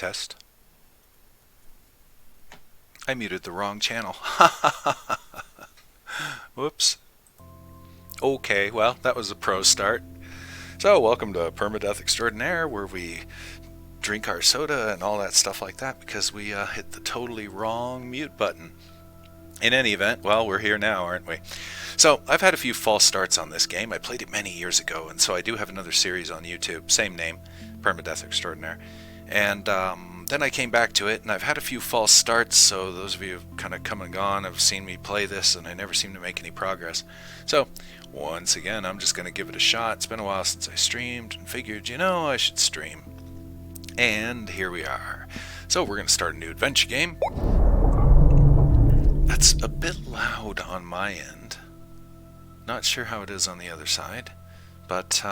test. I muted the wrong channel. Whoops. Okay, well, that was a pro start. So, welcome to PermaDeath Extraordinaire, where we drink our soda and all that stuff like that because we hit the totally wrong mute button. In any event, well, we're here now, aren't we? So, I've had a few false starts on this game. I played it many years ago, and so I do have another series on YouTube, same name, PermaDeath Extraordinaire. And then I came back to it, and I've had a few false starts, so those of you who've kind of come and gone have seen me play this, and I never seem to make any progress. So, once again, I'm just going to give it a shot. It's been a while since I streamed, and figured, you know, I should stream. And here we are. So, we're going to start a new adventure game. That's a bit loud on my end. Not sure how it is on the other side, but,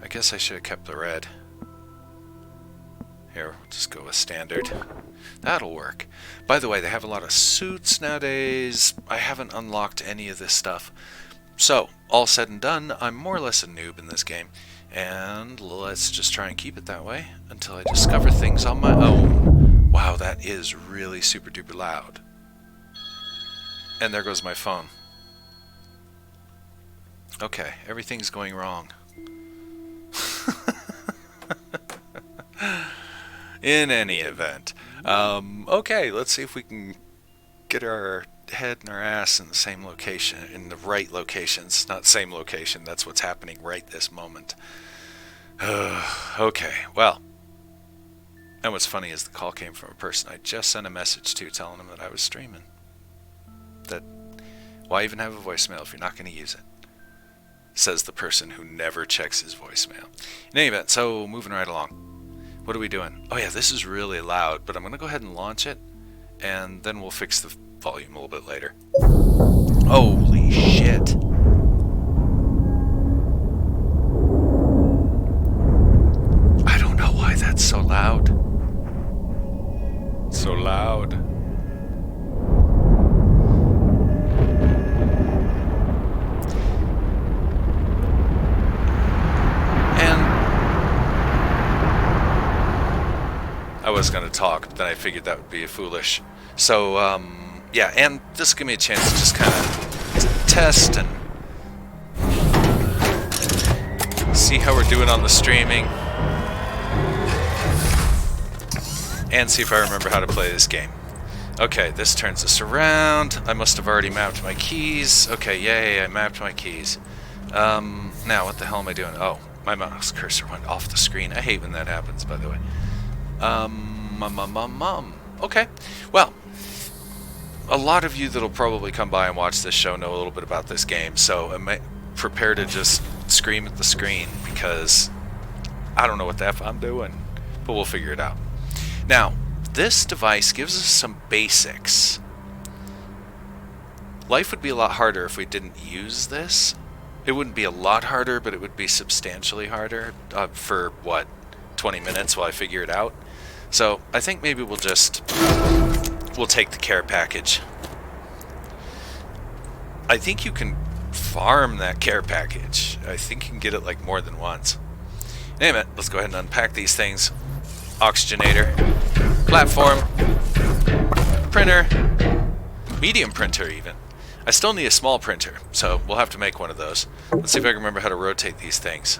I guess I should have kept the red. Here, we'll just go with standard. That'll work. By the way, they have a lot of suits nowadays. I haven't unlocked any of this stuff. So, all said and done, I'm more or less a noob in this game. And let's just try and keep it that way until I discover things on my own. Wow, that is really super duper loud. And there goes my phone. Okay, everything's going wrong. In any event, okay, let's see if we can get our head and our ass in the same location, in the right locations. Not same location, that's what's happening right this moment. Okay, well, and what's funny is the call came from a person I just sent a message to telling them that I was streaming. That, why even have a voicemail if you're not going to use it? Says the person who never checks his voicemail. In any event, so moving right along. What are we doing? Oh yeah, this is really loud, but I'm going to go ahead and launch it, and then we'll fix the volume a little bit later. Holy shit. I don't know why that's so loud. So loud. I was going to talk, but then I figured that would be foolish. So, yeah, and this will give me a chance to just kind of test and see how we're doing on the streaming. And see if I remember how to play this game. Okay, this turns us around. I must have already mapped my keys. Okay, yay, I mapped my keys. Now, what the hell am I doing? Oh, my mouse cursor went off the screen. I hate when that happens, by the way. Okay, well, a lot of you that'll probably come by and watch this show know a little bit about this game, so prepare to just scream at the screen, because I don't know what the F I'm doing, but we'll figure it out. Now, this device gives us some basics. Life would be a lot harder if we didn't use this. It wouldn't be a lot harder, but it would be substantially harder for, what, 20 minutes while I figure it out. So I think maybe we'll take the care package. I think you can farm that care package. I think you can get it like more than once. Anyway, let's go ahead and unpack these things. Oxygenator, platform, printer, medium printer even. I still need a small printer, so we'll have to make one of those. Let's see if I can remember how to rotate these things.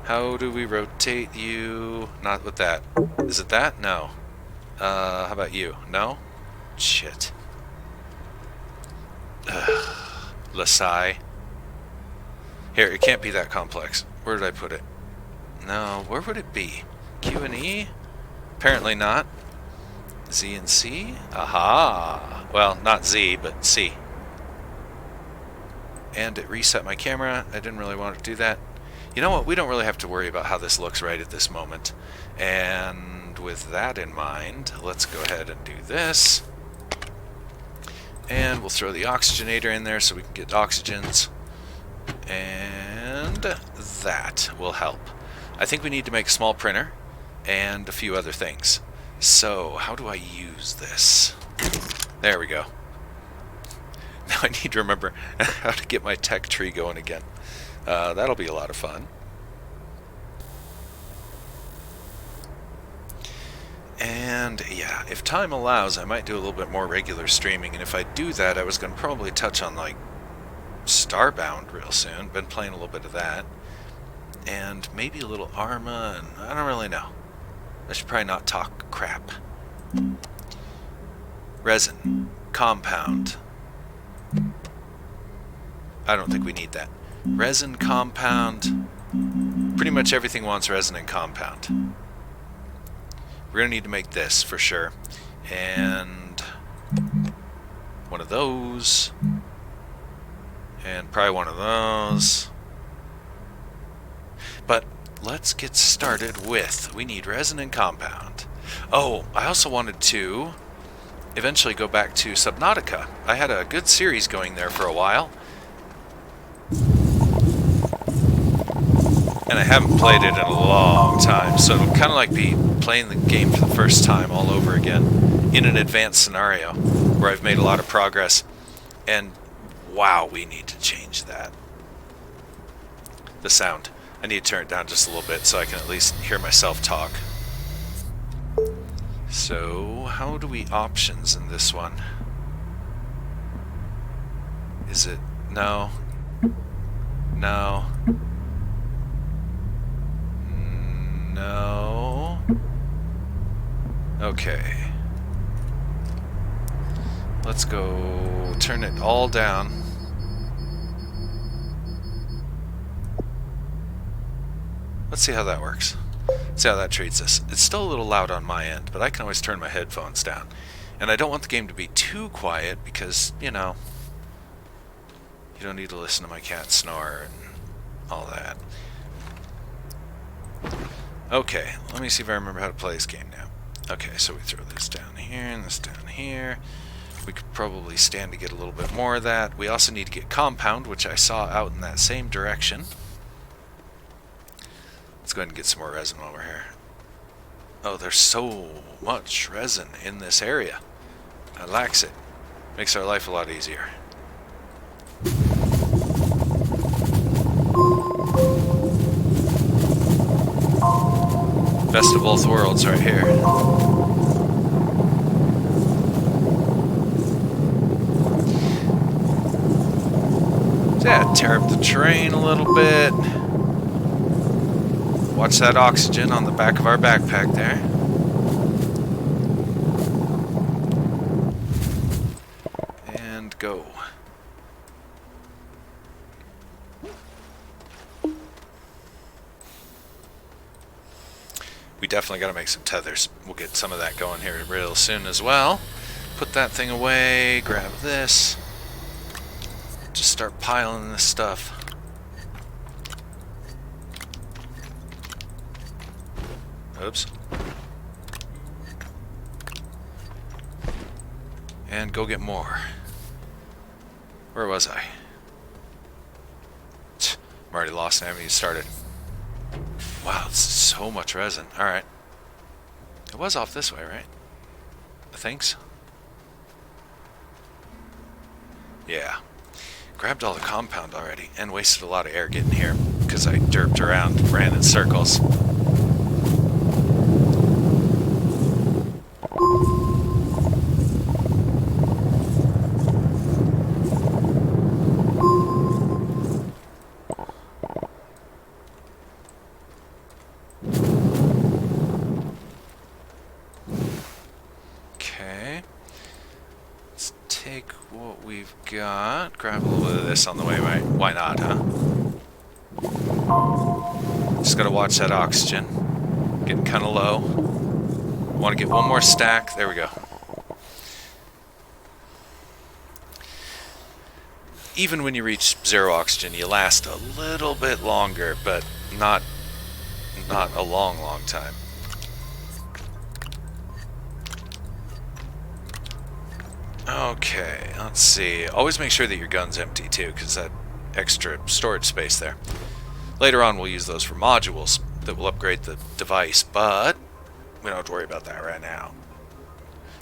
How do we rotate you? Not with that. Is it that? No. How about you? No? Shit. Lasai. Here, it can't be that complex. Where did I put it? No, where would it be? Q and E? Apparently not. Z and C? Aha! Well, not Z, but C. And it reset my camera. I didn't really want to do that. You know what, we don't really have to worry about how this looks right at this moment. And with that in mind, let's go ahead and do this. And we'll throw the oxygenator in there so we can get oxygens. And that will help. I think we need to make a small printer and a few other things. So, how do I use this? There we go. Now I need to remember how to get my tech tree going again. That'll be a lot of fun. And yeah, if time allows, I might do a little bit more regular streaming. And if I do that, I was going to probably touch on like Starbound real soon. Been playing a little bit of that. And maybe a little Arma, and I don't really know. I should probably not talk crap. Resin. Compound. I don't think we need that. Resin, compound. Pretty much everything wants resin and compound. We're going to need to make this for sure. And one of those. And probably one of those. But let's get started with, we need resin and compound. Oh, I also wanted to eventually go back to Subnautica. I had a good series going there for a while. And I haven't played it in a long time, so it'll kind of like be playing the game for the first time all over again in an advanced scenario where I've made a lot of progress. And wow, we need to change that. The sound. I need to turn it down just a little bit so I can at least hear myself talk. So, how do we options in this one? Is it... No. No. No. Okay. Let's go turn it all down. Let's see how that works. See how that treats us. It's still a little loud on my end, but I can always turn my headphones down. And I don't want the game to be too quiet because, you know, you don't need to listen to my cat snore and all that. Okay, let me see if I remember how to play this game now. Okay, so we throw this down here and this down here. We could probably stand to get a little bit more of that. We also need to get compound, which I saw out in that same direction. Let's go ahead and get some more resin while we're here. Oh, there's so much resin in this area. I likes it. Makes our life a lot easier. Best of both worlds right here. So yeah, tear up the terrain a little bit. Watch that oxygen on the back of our backpack there. And go. We definitely got to make some tethers. We'll get some of that going here real soon as well. Put that thing away, grab this. Just start piling this stuff. Oops. And go get more. Where was I? I'm already lost and I haven't even started. Wow, it's so much resin. Alright. It was off this way, right? I think so. Yeah. Grabbed all the compound already and wasted a lot of air getting here because I derped around, ran in circles. Grab a little bit of this on the way, right? Why not, huh? Just gotta watch that oxygen. Getting kind of low. Want to get one more stack. There we go. Even when you reach zero oxygen, you last a little bit longer, but not a long time. Okay, let's see. Always make sure that your gun's empty too, because that extra storage space there. Later on we'll use those for modules that will upgrade the device, but we don't have to worry about that right now.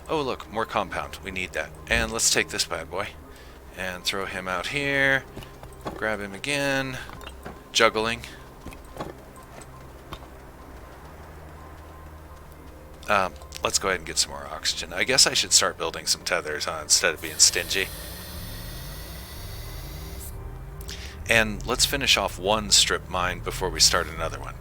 Oh look, more compound. We need that. And let's take this bad boy And throw him out here. Grab him again. Juggling. Let's go ahead and get some more oxygen. I guess I should start building some tethers, huh, instead of being stingy. And let's finish off one strip mine before we start another one.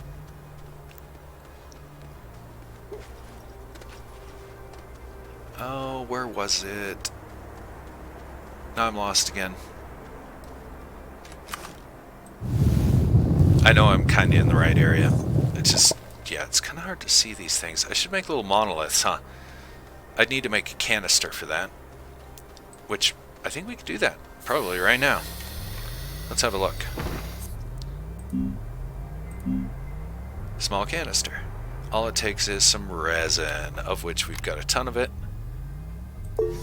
Oh, where was it? Now I'm lost again. I know I'm kind of in the right area. It's just, yeah, it's kind of hard to see these things. I should make little monoliths, huh? I'd need to make a canister for that. Which, I think we could do that. Probably right now. Let's have a look. Small canister. All it takes is some resin, of which we've got a ton of it.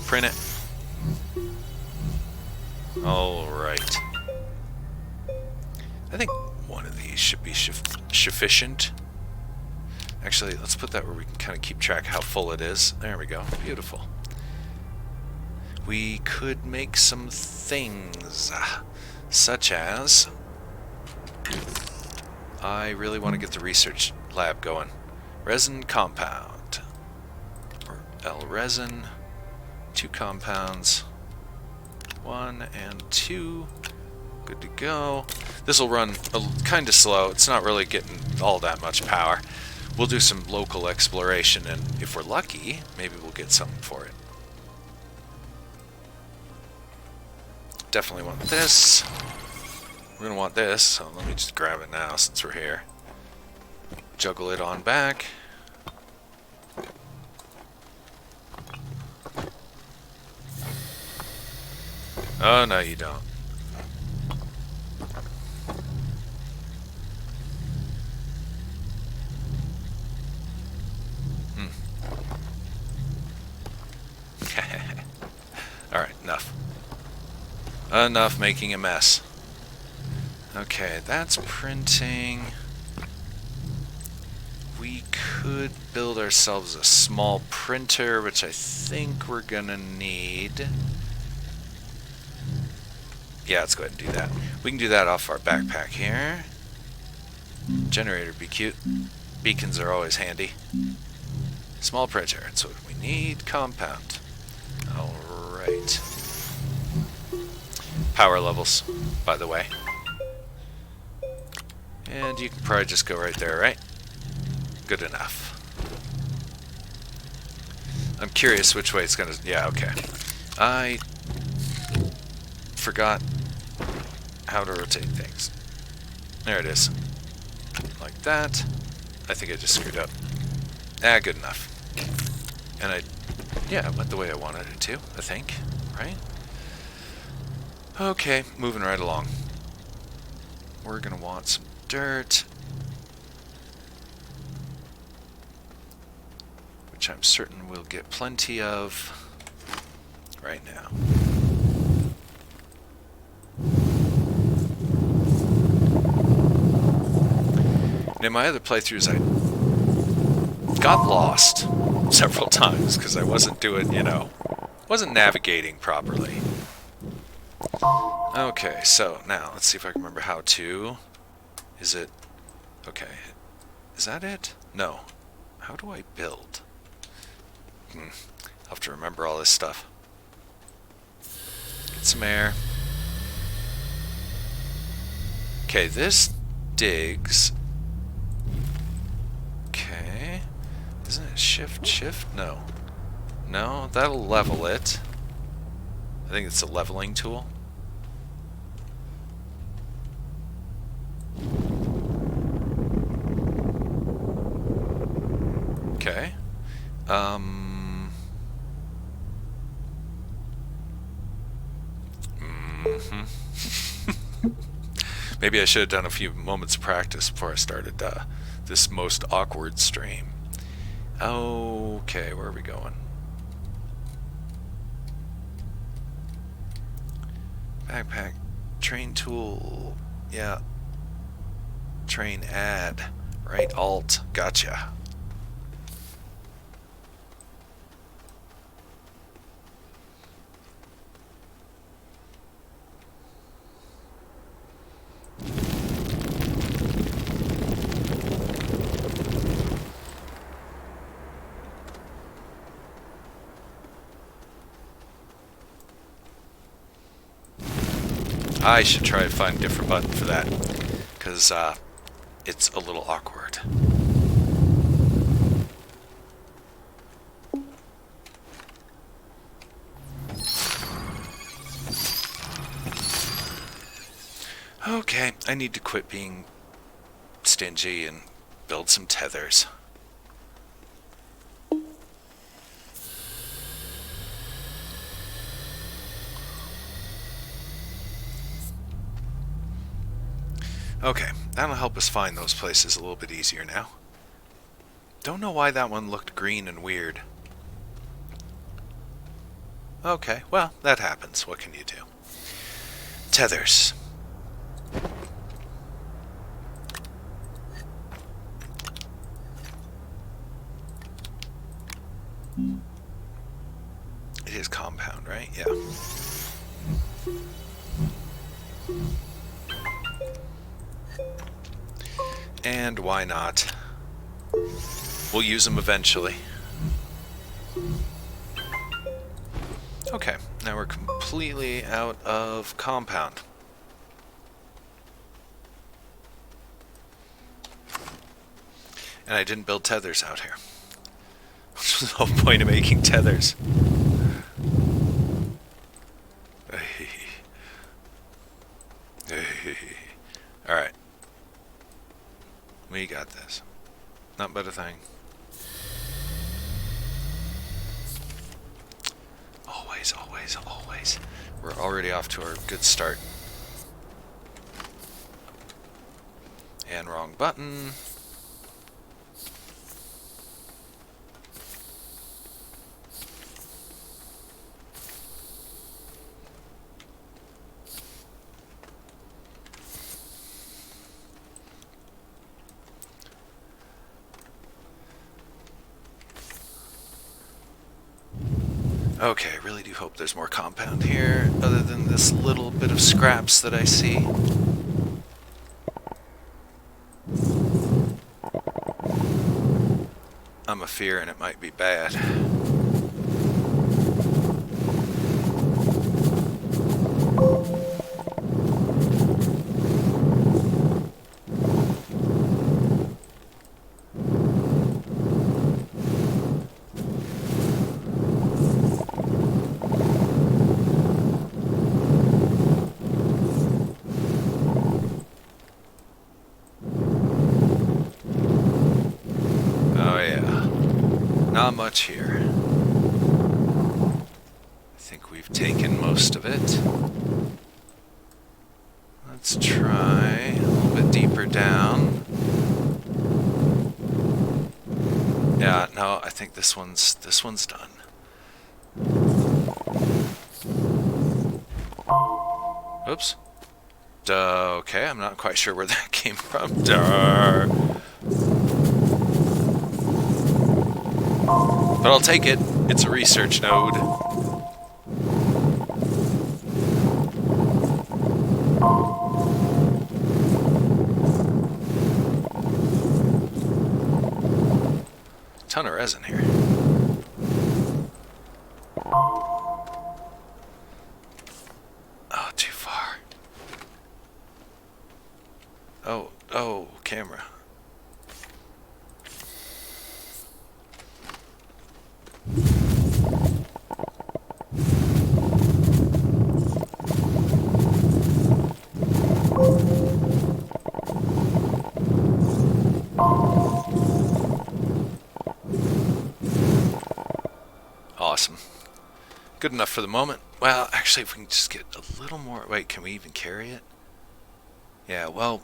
Print it. Alright. I think one of these should be sufficient. Actually, let's put that where we can kind of keep track how full it is. There we go. Beautiful. We could make some things, such as... I really want to get the research lab going. Resin compound. Or L-resin. 2 compounds. 1 and 2. Good to go. This will run kind of slow. It's not really getting all that much power. We'll do some local exploration, and if we're lucky, maybe we'll get something for it. Definitely want this. We're going to want this, so let me just grab it now since we're here. Juggle it on back. Oh, no, you don't. Alright, enough. Enough making a mess. Okay, that's printing. We could build ourselves a small printer, which I think we're gonna need. Yeah, let's go ahead and do that. We can do that off our backpack here. Generator would be cute. Beacons are always handy. Small printer, that's what we need. Compound. Alright. Power levels, by the way. And you can probably just go right there, right? Good enough. I'm curious which way it's gonna... Yeah, okay. I forgot how to rotate things. There it is. Like that. I think I just screwed up. Ah, good enough. And yeah, it went the way I wanted it to, I think. Right? Okay, moving right along. We're gonna want some dirt. Which I'm certain we'll get plenty of right now. And in my other playthroughs, I got lost several times because I wasn't doing, wasn't navigating properly. Okay, so now let's see if I can remember how to. Is it... Okay. Is that it? No. How do I build? I'll have to remember all this stuff. Get some air. Okay, this digs. Okay. Isn't it shift? No. No, that'll level it. I think it's a leveling tool. Okay. Maybe I should have done a few moments of practice before I started this most awkward stream. Okay, where are we going? Backpack. Train tool. Yeah. Train add. Right, alt. Gotcha. I should try to find a different button for that, because it's a little awkward. Okay, I need to quit being stingy and build some tethers. Okay, that'll help us find those places a little bit easier now. Don't know why that one looked green and weird. Okay, well, that happens. What can you do? Tethers. It is compound, right? Yeah. And why not? We'll use them eventually. Okay, now we're completely out of compound. And I didn't build tethers out here. There's no point in making tethers. Alright. We got this. Not but a thing. Always, always, always. We're already off to our good start. And wrong button. Okay, I really do hope there's more compound here, other than this little bit of scraps that I see. I'm a fearing it might be bad. Not much here. I think we've taken most of it. Let's try a little bit deeper down. Yeah, no, I think this one's done. Oops. Okay, I'm not quite sure where that came from. Duh. But I'll take it. It's a research node. Ton of resin here. Oh, too far. Oh, camera. Awesome. Good enough for the moment. Well, actually, if we can just get a little more... Wait, can we even carry it? Yeah, well,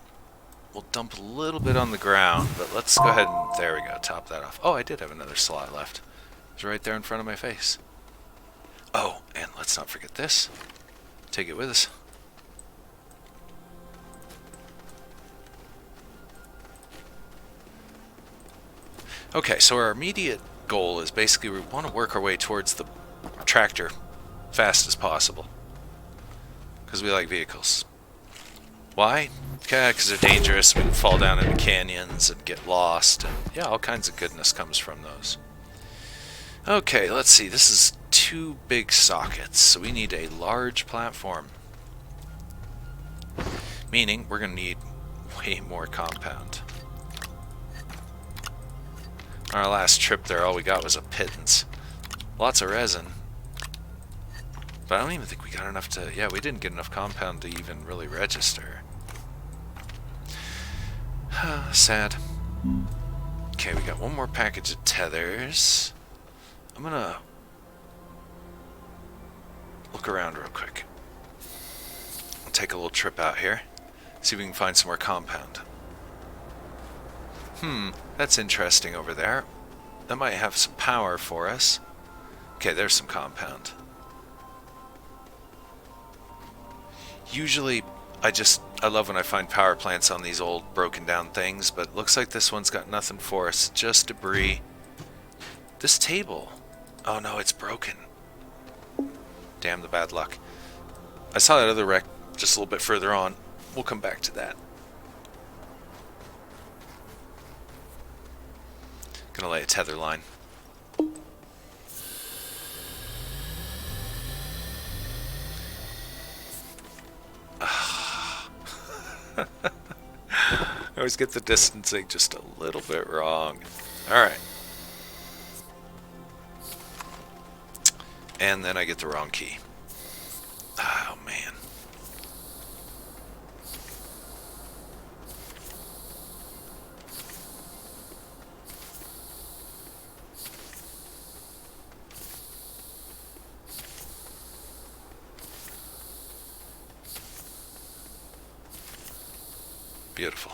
we'll dump a little bit on the ground, but let's go ahead and... There we go, top that off. Oh, I did have another slot left. It's right there in front of my face. Oh, and let's not forget this. Take it with us. Okay, so our immediate goal is basically we want to work our way towards the tractor fast as possible. Because we like vehicles. Why? Okay, because they're dangerous. We can fall down into canyons and get lost. And yeah, all kinds of goodness comes from those. Okay, let's see. This is 2 big sockets, so we need a large platform. Meaning we're going to need way more compound. On our last trip there, all we got was a pittance. Lots of resin. But I don't even think we got enough to... Yeah, we didn't get enough compound to even really register. Sad. Okay, we got one more package of tethers. I'm gonna look around real quick. I'll take a little trip out here. See if we can find some more compound. That's interesting over there. That might have some power for us. Okay, there's some compound. Usually, I love when I find power plants on these old broken down things, but looks like this one's got nothing for us, just debris. This table, oh no, it's broken. Damn the bad luck. I saw that other wreck just a little bit further on. We'll come back to that. Gonna lay a tether line. I always get the distancing just a little bit wrong. Alright. And then I get the wrong key. Oh, man. Beautiful.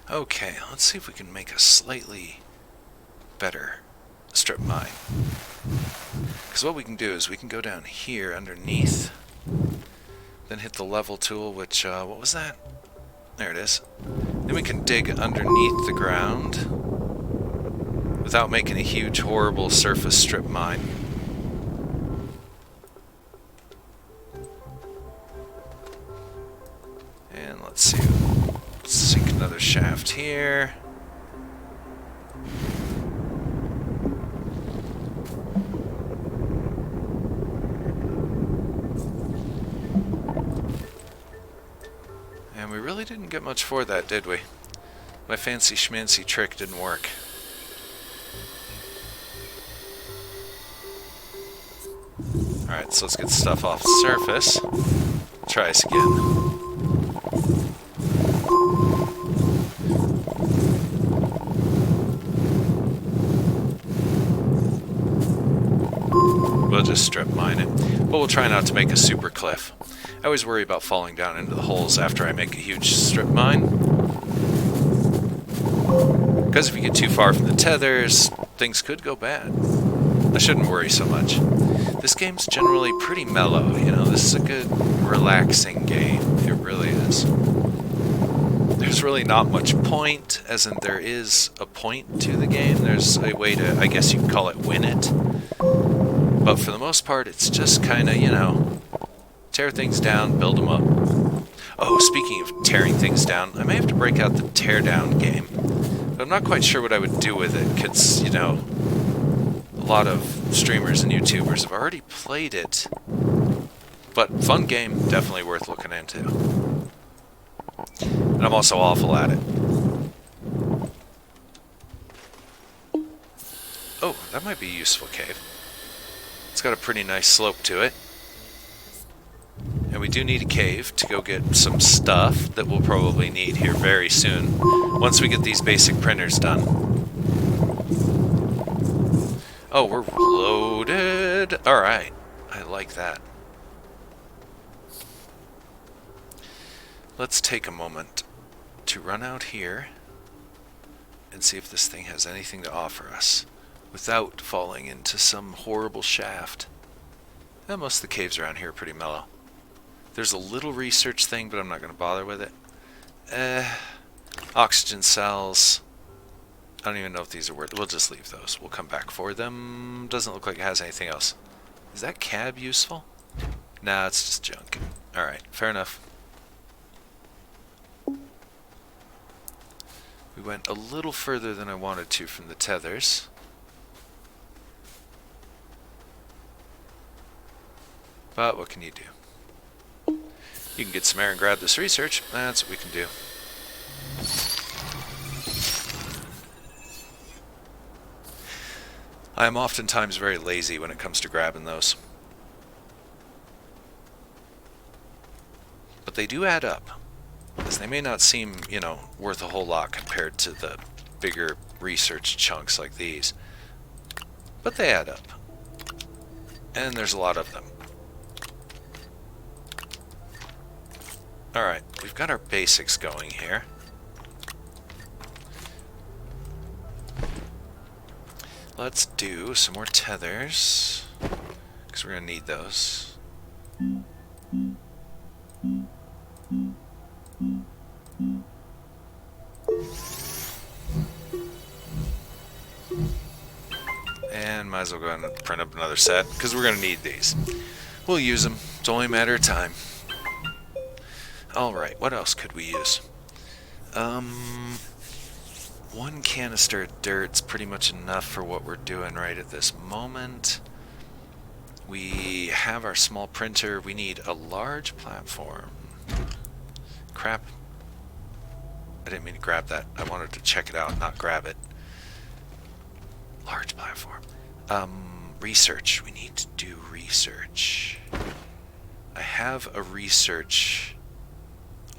Okay, let's see if we can make a slightly better strip mine. Because what we can do is we can go down here underneath, then hit the level tool, which, what was that? There it is. Then we can dig underneath the ground without making a huge, horrible surface strip mine. And let's see, sink another shaft here. And we really didn't get much for that, did we? My fancy schmancy trick didn't work. Alright, so let's get stuff off the surface. Try this again. We'll just strip mine it. But we'll try not to make a super cliff. I always worry about falling down into the holes after I make a huge strip mine. Because if you get too far from the tethers, things could go bad. I shouldn't worry so much. This game's generally pretty mellow, you know, this is a good, relaxing game. It really is. There's really not much point, as in there is a point to the game. There's a way to, I guess you could call it, win it. But for the most part, it's just kind of, you know, tear things down, build them up. Oh, speaking of tearing things down, I may have to break out the teardown game. But I'm not quite sure what I would do with it, because, you know, a lot of streamers and YouTubers have already played it. But fun game, definitely worth looking into. And I'm also awful at it. Oh, that might be a useful cave. It's got a pretty nice slope to it. And we do need a cave to go get some stuff that we'll probably need here very soon, once we get these basic printers done. Oh, we're loaded. Alright, I like that. Let's take a moment to run out here and see if this thing has anything to offer us without falling into some horrible shaft. Yeah, most of the caves around here are pretty mellow. There's a little research thing, but I'm not going to bother with it. Oxygen cells. I don't even know if these are worth it. We'll just leave those. We'll come back for them. Doesn't look like it has anything else. Is that cab useful? Nah, it's just junk. Alright, fair enough. We went a little further than I wanted to from the tethers. But what can you do? You can get some air and grab this research. That's what we can do. I am oftentimes very lazy when it comes to grabbing those. But they do add up. Because they may not seem, you know, worth a whole lot compared to the bigger research chunks like these. But they add up. And there's a lot of them. Alright, we've got our basics going here. Let's do some more tethers, because we're going to need those. And might as well go ahead and print up another set, because we're going to need these. We'll use them. It's only a matter of time. Alright, what else could we use? One canister of dirt's pretty much enough for what we're doing right at this moment. We have our small printer. We need a large platform. Crap. I didn't mean to grab that. I wanted to check it out, not grab it. Large platform. Research. We need to do research. I have a research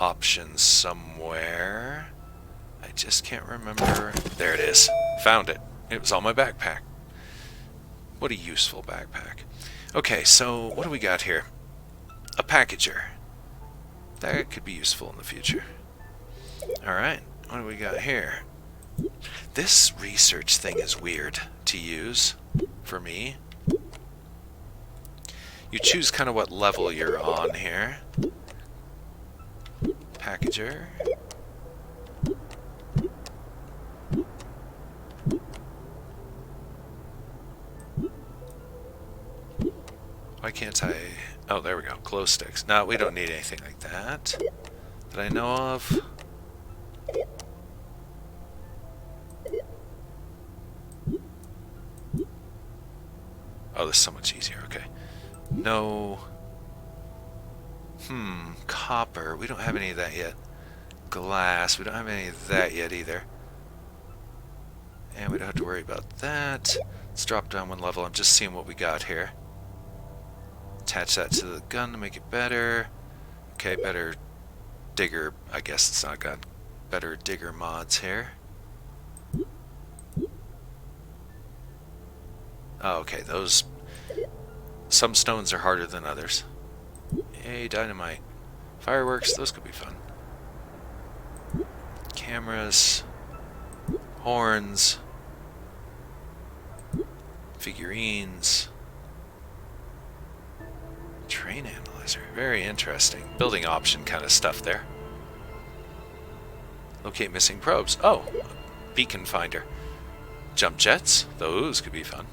option somewhere. I just can't remember. There it is. Found it. It was on my backpack. What a useful backpack. Okay, so what do we got here? A packager. That could be useful in the future. Alright, what do we got here? This research thing is weird to use for me. You choose kind of what level you're on here. Packager. Why can't I... Oh, there we go. Glow sticks. No, we don't need anything like that that I know of. Oh, this is so much easier. Okay. No... Copper. We don't have any of that yet. Glass. We don't have any of that yet either. And we don't have to worry about that. Let's drop down one level. I'm just seeing what we got here. Attach that to the gun to make it better. Okay, better digger. I guess it's not got better digger mods here. Oh, okay, those... Some stones are harder than others. Hey, dynamite. Fireworks, those could be fun. Cameras. Horns. Figurines. Train analyzer. Very interesting. Building option kind of stuff there. Locate missing probes. Oh, beacon finder. Jump jets. Those could be fun.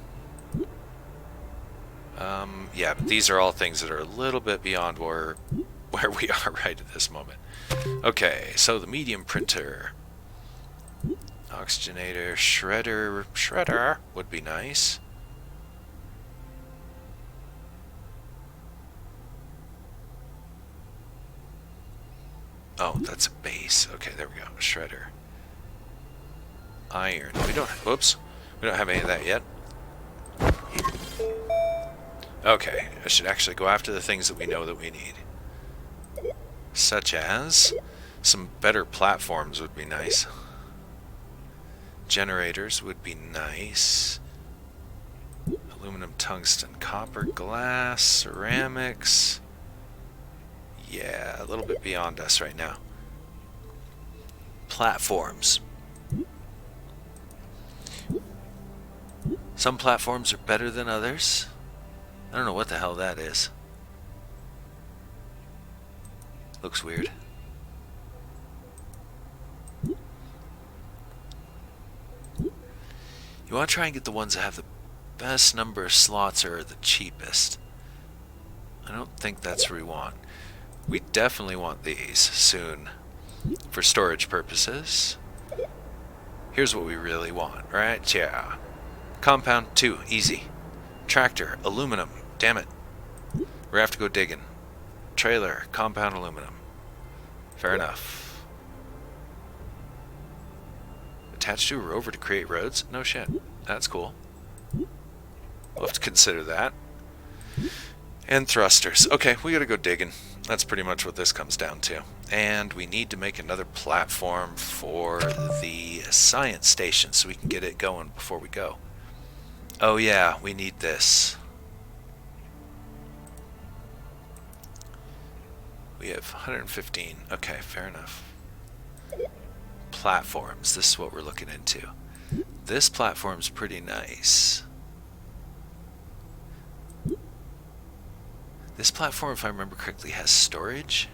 Yeah, but these are all things that are a little bit beyond where we are right at this moment. Okay, so the medium printer. Oxygenator. Shredder would be nice. Oh, that's a base. Okay, there we go. Shredder. Iron. We don't... Whoops. We don't have any of that yet. Okay, I should actually go after the things that we know that we need. Such as... Some better platforms would be nice. Generators would be nice. Aluminum, tungsten, copper, glass, ceramics... Yeah, a little bit beyond us right now. Platforms. Some platforms are better than others. I don't know what the hell that is. Looks weird. You want to try and get the ones that have the best number of slots or are the cheapest. I don't think that's what we want. We definitely want these soon for storage purposes. Here's what we really want, right? Yeah. Compound 2, easy. Tractor, aluminum, damn it. gonna have to go digging. Trailer, compound aluminum. Fair enough. Attached to a rover to create roads? No shit. That's cool. We'll have to consider that. And thrusters. Okay, we gotta go digging. That's pretty much what this comes down to. And we need to make another platform for the science station so we can get it going before we go. Oh yeah, we need this. We have 115. Okay, fair enough. Platforms. This is what we're looking into. This platform's pretty nice. This platform, if I remember correctly, has storage.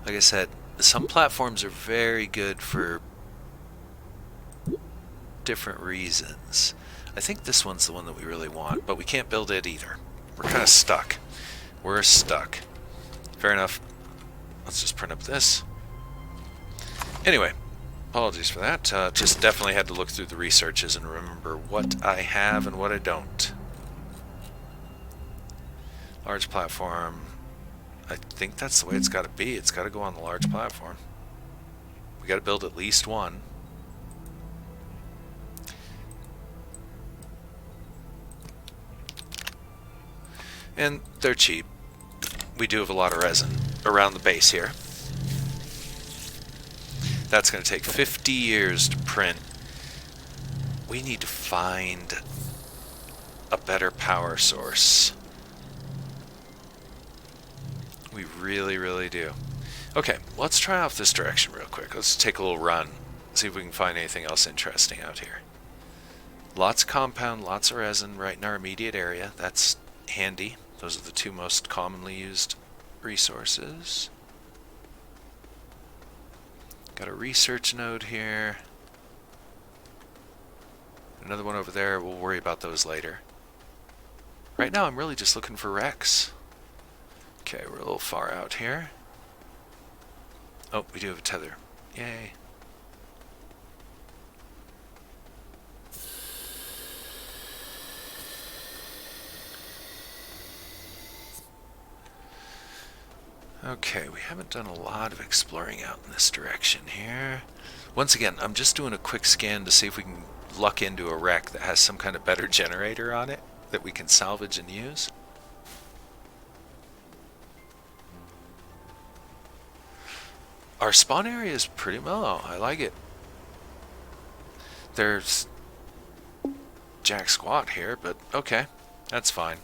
Like I said, some platforms are very good for different reasons. I think this one's the one that we really want, but we can't build it either. We're kind of stuck. We're stuck. Fair enough. Let's just print up this. Anyway, apologies for that. Just definitely had to look through the researches and remember what I have and what I don't. Large platform. I think that's the way it's got to be. It's got to go on the large platform. We got to build at least one. And they're cheap. We do have a lot of resin around the base here. That's going to take 50 years to print. We need to find a better power source. We really, really do. Okay, let's try off this direction real quick. Let's take a little run. See if we can find anything else interesting out here. Lots of compound, lots of resin right in our immediate area. That's handy. Those are the two most commonly used resources. Got a research node here. Another one over there. We'll worry about those later. Right now I'm really just looking for Rex. Okay, we're a little far out here. Oh, we do have a tether. Yay. Okay, we haven't done a lot of exploring out in this direction here. Once again, I'm just doing a quick scan to see if we can luck into a wreck that has some kind of better generator on it that we can salvage and use. Our spawn area is pretty mellow. I like it. There's jack squat here, but okay. That's fine.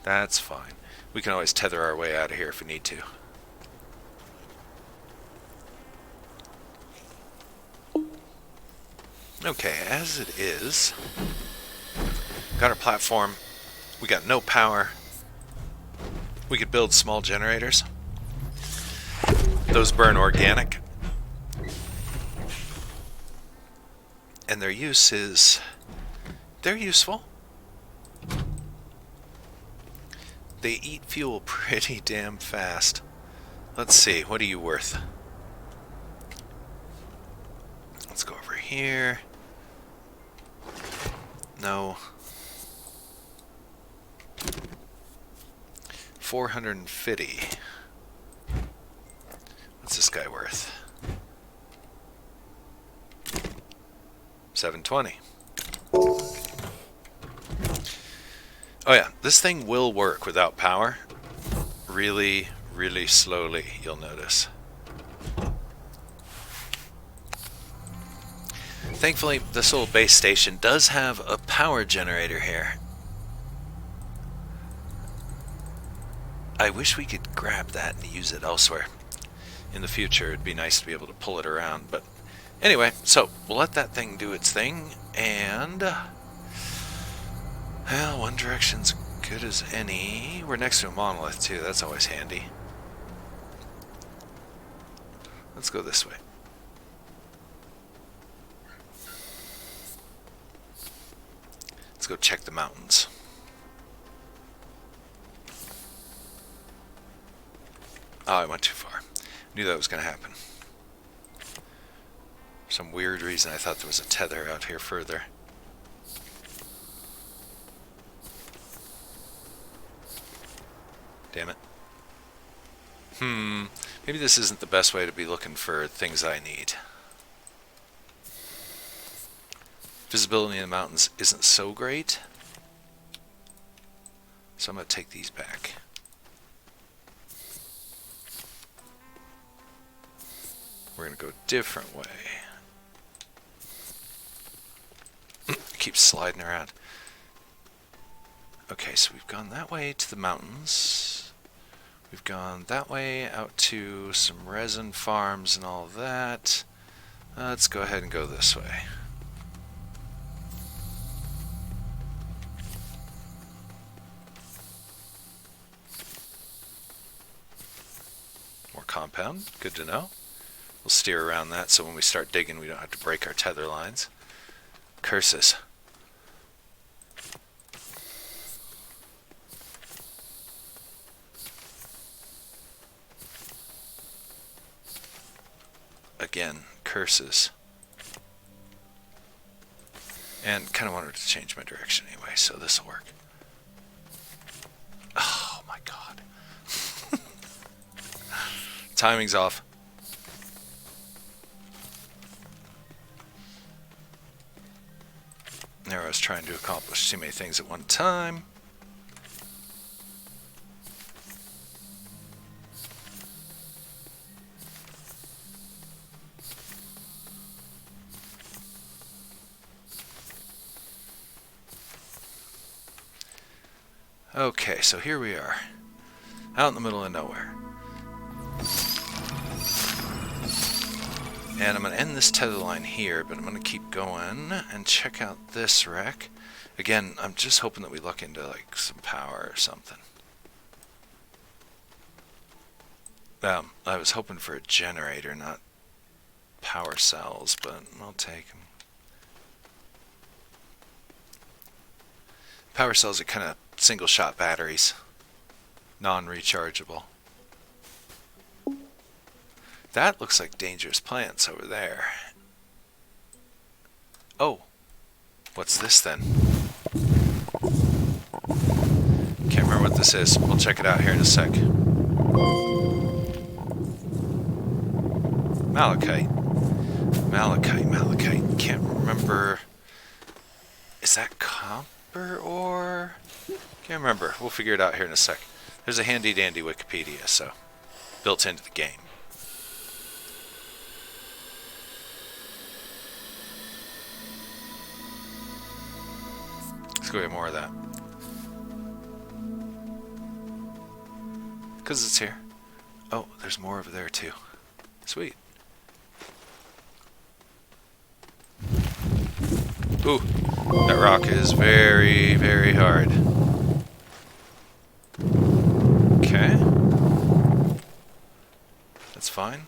That's fine. We can always tether our way out of here if we need to. Okay, as it is, got our platform. We got no power. We could build small generators. Those burn organic. And their use is... they're useful. They eat fuel pretty damn fast. Let's see, what are you worth? Let's go over here. No. 450. What's this guy worth? 720. Oh yeah, this thing will work without power. Really, really slowly, you'll notice. Thankfully, this little base station does have a power generator here. I wish we could grab that and use it elsewhere. In the future, it'd be nice to be able to pull it around, but anyway, so we'll let that thing do its thing, and well, one direction's good as any. We're next to a monolith too, that's always handy. Let's go this way. Let's go check the mountains. Oh, I went too far. Knew that was going to happen. For some weird reason I thought there was a tether out here further. Damn it. Maybe this isn't the best way to be looking for things I need. Visibility in the mountains isn't so great. So I'm going to take these back. We're going to go a different way. Keep sliding around. Okay, so we've gone that way to the mountains. We've gone that way out to some resin farms and all of that. Let's go ahead and go this way. More compound, good to know. We'll steer around that so when we start digging we don't have to break our tether lines. Curses. Again, curses. And kind of wanted to change my direction anyway, so this will work. Oh my god. Timing's off. There I was trying to accomplish too many things at one time. Okay, so here we are, out in the middle of nowhere. And I'm going to end this tether line here, but I'm going to keep going and check out this wreck. Again, I'm just hoping that we look into like some power or something. I was hoping for a generator, not power cells, but I'll take them. Power cells are kind of single-shot batteries, non-rechargeable. That looks like dangerous plants over there. Oh, what's this then? Can't remember what this is. We'll check it out here in a sec. Malachite. Malachite. Can't remember. Is that copper ore? Can't remember. We'll figure it out here in a sec. There's a handy dandy Wikipedia, so built into the game. Let's go get more of that. Because it's here. Oh, there's more over there too. Sweet. Ooh, that rock is very, very hard. Okay. That's fine.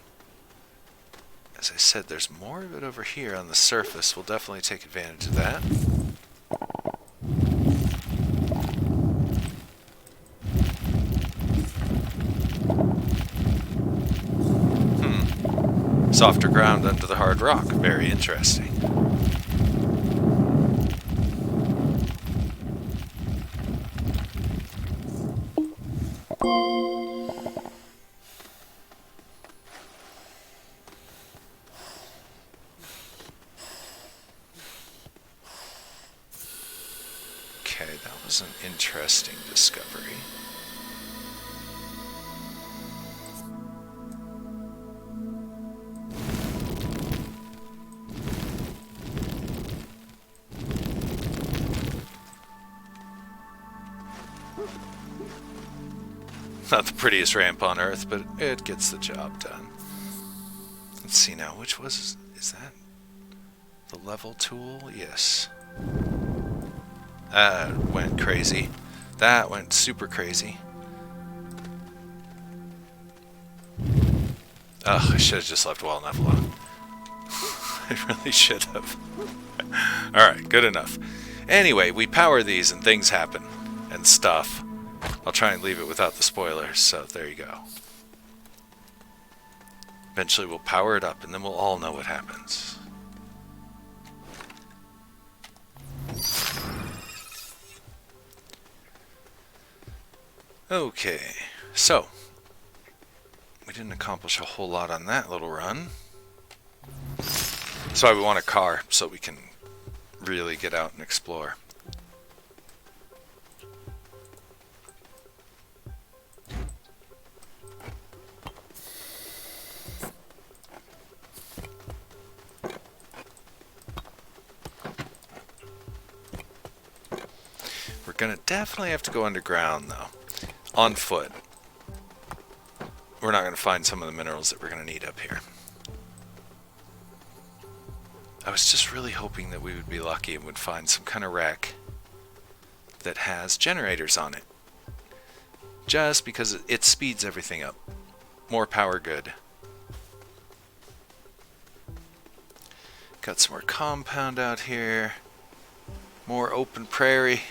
As I said, there's more of it over here on the surface. We'll definitely take advantage of that. Softer ground under the hard rock. Very interesting. Okay, that was an interesting discovery. Not the prettiest ramp on Earth, but it gets the job done. Let's see now, which is that the level tool? Yes. That went crazy. That went super crazy. Ugh, I should have just left well enough alone. I really should have. Alright, good enough. Anyway, we power these and things happen. And stuff. I'll try and leave it without the spoilers, so there you go. Eventually we'll power it up and then we'll all know what happens. Okay, So, we didn't accomplish a whole lot on that little run. That's why we want a car, so we can really get out and explore. We're gonna definitely have to go underground, though. On foot. We're not gonna find some of the minerals that we're gonna need up here. I was just really hoping that we would be lucky and would find some kind of wreck that has generators on it. Just because it speeds everything up. More power good. Got some more compound out here. More open prairie.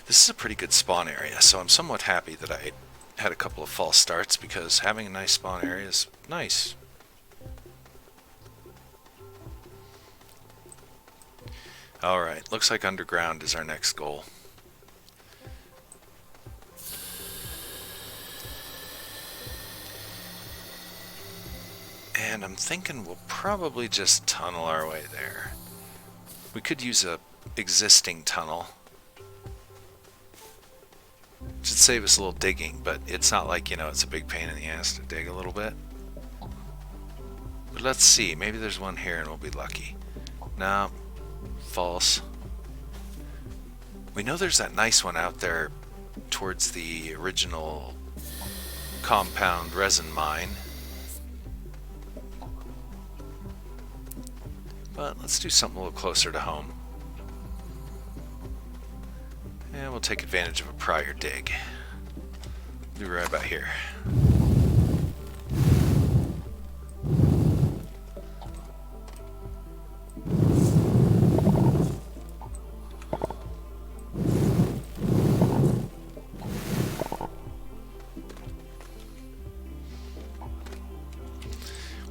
This is a pretty good spawn area, so I'm somewhat happy that I had a couple of false starts, because having a nice spawn area is nice. Alright, looks like underground is our next goal. And I'm thinking we'll probably just tunnel our way there. We could use a existing tunnel. Should save us a little digging, but it's not like, you know, it's a big pain in the ass to dig a little bit. But let's see, maybe there's one here and we'll be lucky. No, false. We know there's that nice one out there towards the original compound resin mine. But let's do something a little closer to home. And we'll take advantage of a prior dig. We'll be right about here.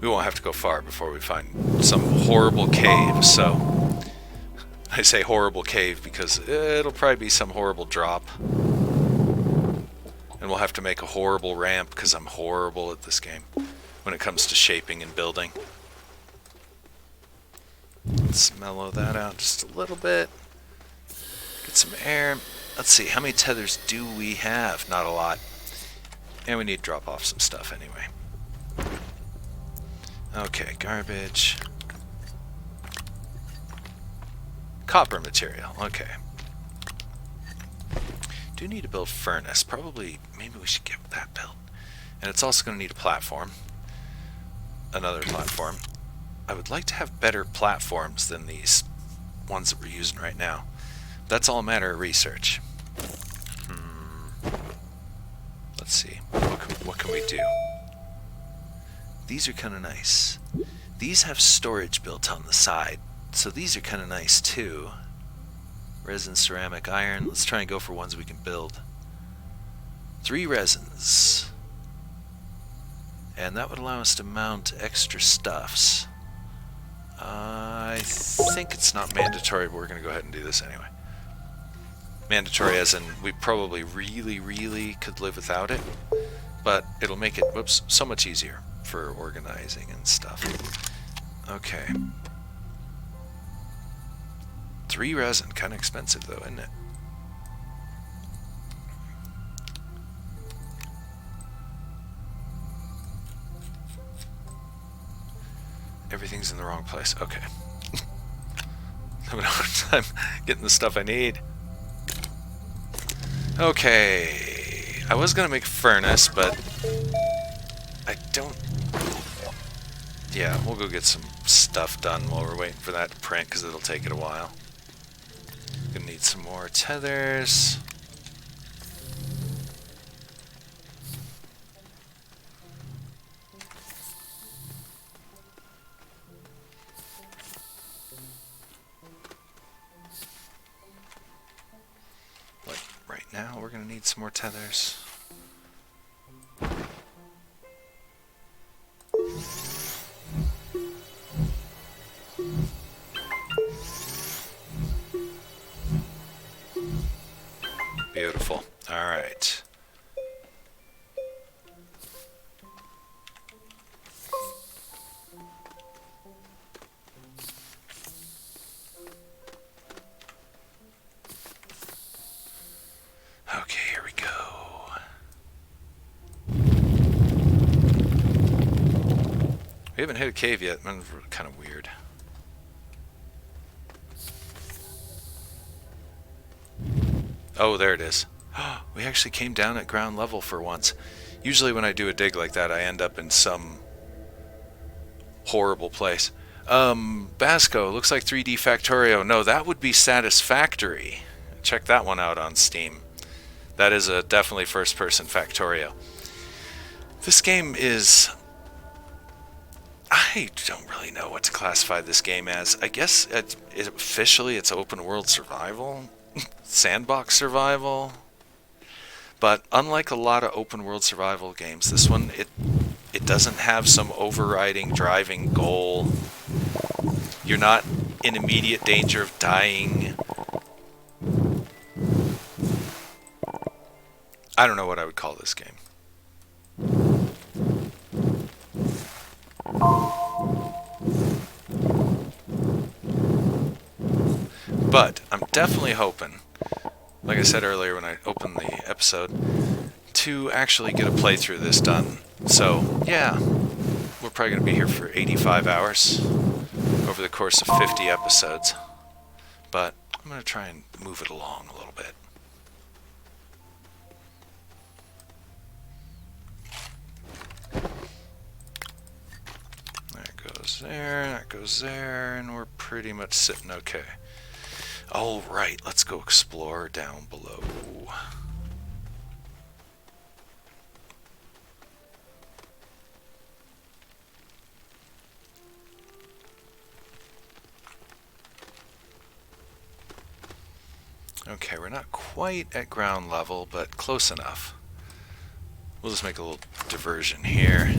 We won't have to go far before we find some horrible cave, so... I say horrible cave because it'll probably be some horrible drop. And we'll have to make a horrible ramp because I'm horrible at this game when it comes to shaping and building. Let's mellow that out just a little bit. Get some air. Let's see, how many tethers do we have? Not a lot. And we need to drop off some stuff anyway. Okay, garbage. Copper material, okay. Do need to build furnace. Probably, maybe we should get that built. And it's also going to need a platform. Another platform. I would like to have better platforms than these ones that we're using right now. That's all a matter of research. Let's see. What can we do? These are kind of nice. These have storage built on the side. So these are kind of nice too. Resin, ceramic, iron. Let's try and go for ones we can build. 3 resins. And that would allow us to mount extra stuffs. I think it's not mandatory, but we're going to go ahead and do this anyway. Mandatory as in we probably really could live without it. But it'll make it, whoops, so much easier for organizing and stuff. Okay. 3 resin, kind of expensive though, isn't it? Everything's in the wrong place. Okay. I'm having a hard time getting the stuff I need. Okay. I was gonna make a furnace, but I don't... Yeah, we'll go get some stuff done while we're waiting for that to print, because it'll take it a while. Gonna need some more tethers. Like right now, we're gonna need some more tethers. Beautiful. Alright. We haven't hit a cave yet. That's kind of weird. Oh, there it is. We actually came down at ground level for once. Usually when I do a dig like that, I end up in some horrible place. Basco, looks like 3D Factorio. No, that would be Satisfactory. Check that one out on Steam. That is a definitely first-person Factorio. This game is... I don't really know what to classify this game as. I guess officially it's open world survival, sandbox survival. But unlike a lot of open world survival games, this one it doesn't have some overriding driving goal. You're not in immediate danger of dying. I don't know what I would call this game. But I'm definitely hoping, like I said earlier when I opened the episode, to actually get a playthrough of this done. So, yeah, we're probably going to be here for 85 hours over the course of 50 episodes. But I'm going to try and move it along a little bit. That goes there, and we're pretty much sitting okay. Alright, let's go explore down below. Okay, we're not quite at ground level, but close enough. We'll just make a little diversion here.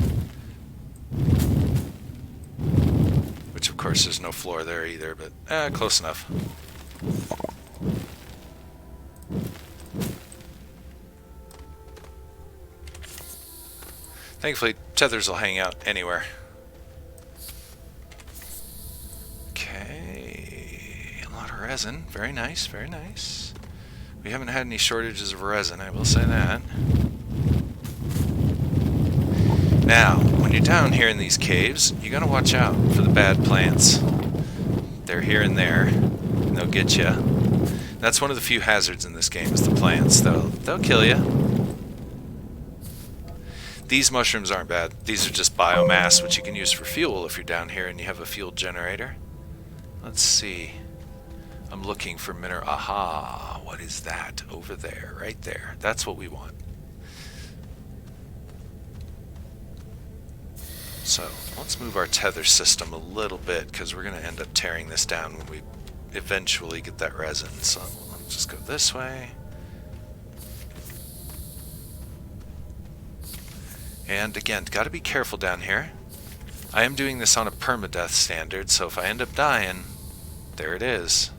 Which, of course, there's no floor there either, but close enough. Thankfully, tethers will hang out anywhere. Okay, a lot of resin. Very nice, very nice. We haven't had any shortages of resin, I will say that. Now, when you're down here in these caves, you gotta watch out for the bad plants. They're here and there, and they'll get you. That's one of the few hazards in this game, is the plants. They'll kill you. These mushrooms aren't bad. These are just biomass, which you can use for fuel if you're down here and you have a fuel generator. Let's see. I'm looking for mineral. Aha! What is that? Over there, right there. That's what we want. So, let's move our tether system a little bit, because we're going to end up tearing this down when we eventually get that resin. So, let's just go this way. And again, got to be careful down here. I am doing this on a PermaDeath standard, so if I end up dying, there it is.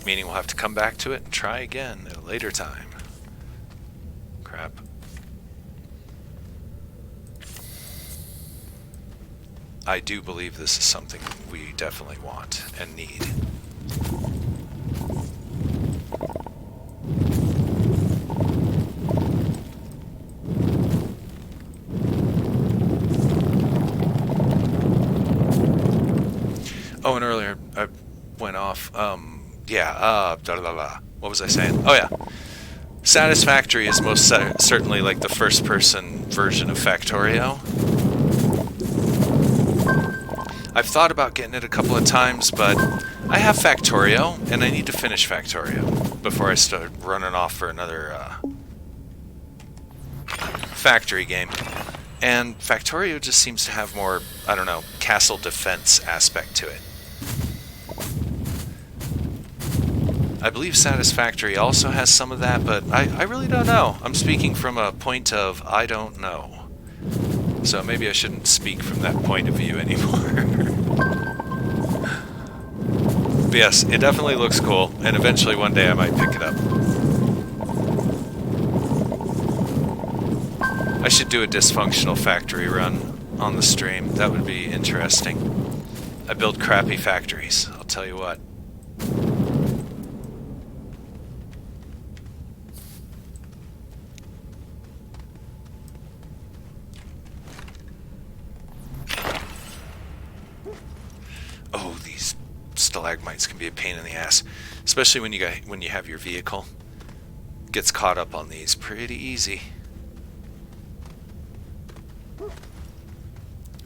Meaning we'll have to come back to it and try again at a later time. Crap. I do believe this is something we definitely want and need. Oh, and earlier I went off. What was I saying? Oh yeah. Satisfactory is most certainly like the first-person version of Factorio. I've thought about getting it a couple of times, but I have Factorio, and I need to finish Factorio before I start running off for another factory game. And Factorio just seems to have more, I don't know, castle defense aspect to it. I believe Satisfactory also has some of that, but I really don't know. I'm speaking from a point of I don't know. So maybe I shouldn't speak from that point of view anymore. But yes, it definitely looks cool, and eventually one day I might pick it up. I should do a dysfunctional factory run on the stream. That would be interesting. I build crappy factories, I'll tell you what. stalagmites can be a pain in the ass, especially when you have your vehicle. Gets caught up on these pretty easy.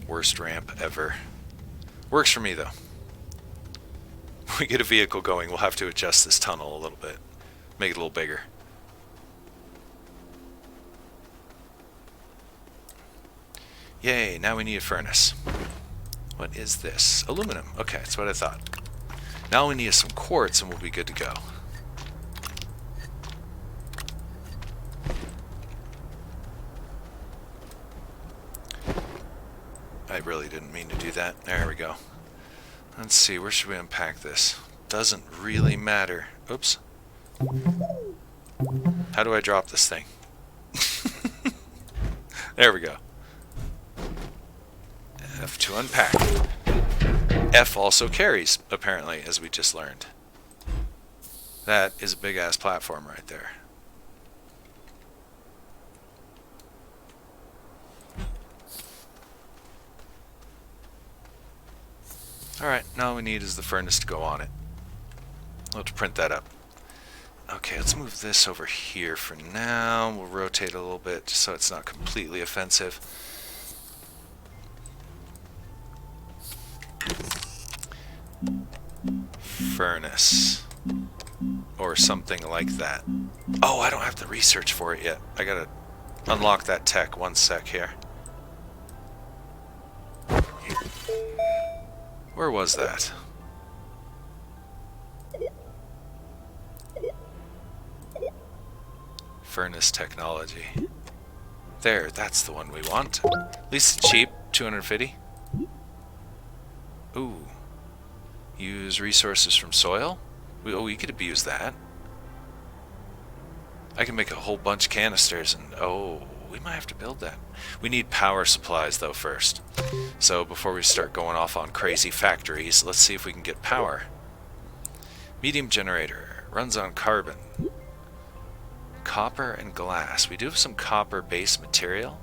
Worst ramp ever. Works for me though. When we get a vehicle going, we'll have to adjust this tunnel a little bit. Make it a little bigger. Yay, now we need a furnace. What is this? Aluminum. Okay, that's what I thought. Now we need some quartz and we'll be good to go. I really didn't mean to do that. There we go. Let's see, where should we unpack this? Doesn't really matter. Oops. How do I drop this thing? There we go. F to unpack. F also carries, apparently, as we just learned. That is a big-ass platform right there. Alright, now all we need is the furnace to go on it. We'll have to print that up. Okay, let's move this over here for now. We'll rotate a little bit just so it's not completely offensive. Furnace. Or something like that. Oh, I don't have the research for it yet. I gotta unlock that tech. One sec here. Where was that? Furnace technology. There, that's the one we want. At least it's cheap, 250. Ooh. Use resources from soil? We could abuse that. I can make a whole bunch of canisters and... oh, we might have to build that. We need power supplies though first. So before we start going off on crazy factories, let's see if we can get power. Medium generator. Runs on carbon. Copper and glass. We do have some copper-based material.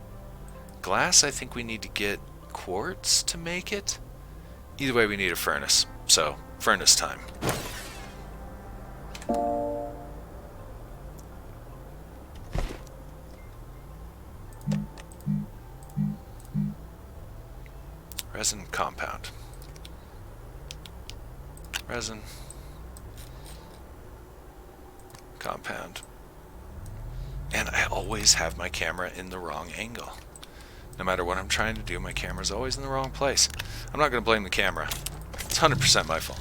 Glass, I think we need to get quartz to make it. Either way, we need a furnace. So, furnace time. Resin compound. Resin. Compound. And I always have my camera in the wrong angle. No matter what I'm trying to do, my camera's always in the wrong place. I'm not going to blame the camera. It's 100% my fault.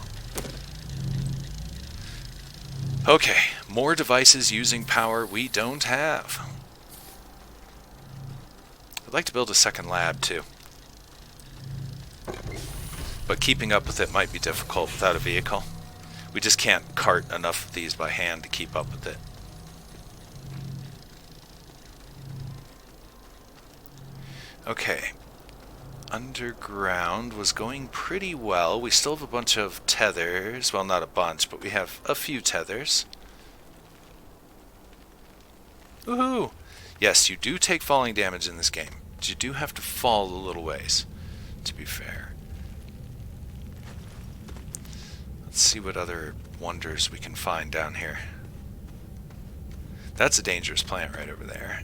Okay, more devices using power we don't have. I'd like to build a second lab too. But keeping up with it might be difficult without a vehicle. We just can't cart enough of these by hand to keep up with it. Okay. Underground was going pretty well. We still have a bunch of tethers. Well, not a bunch, but we have a few tethers. Woohoo! Yes, you do take falling damage in this game. But you do have to fall a little ways, to be fair. Let's see what other wonders we can find down here. That's a dangerous plant right over there.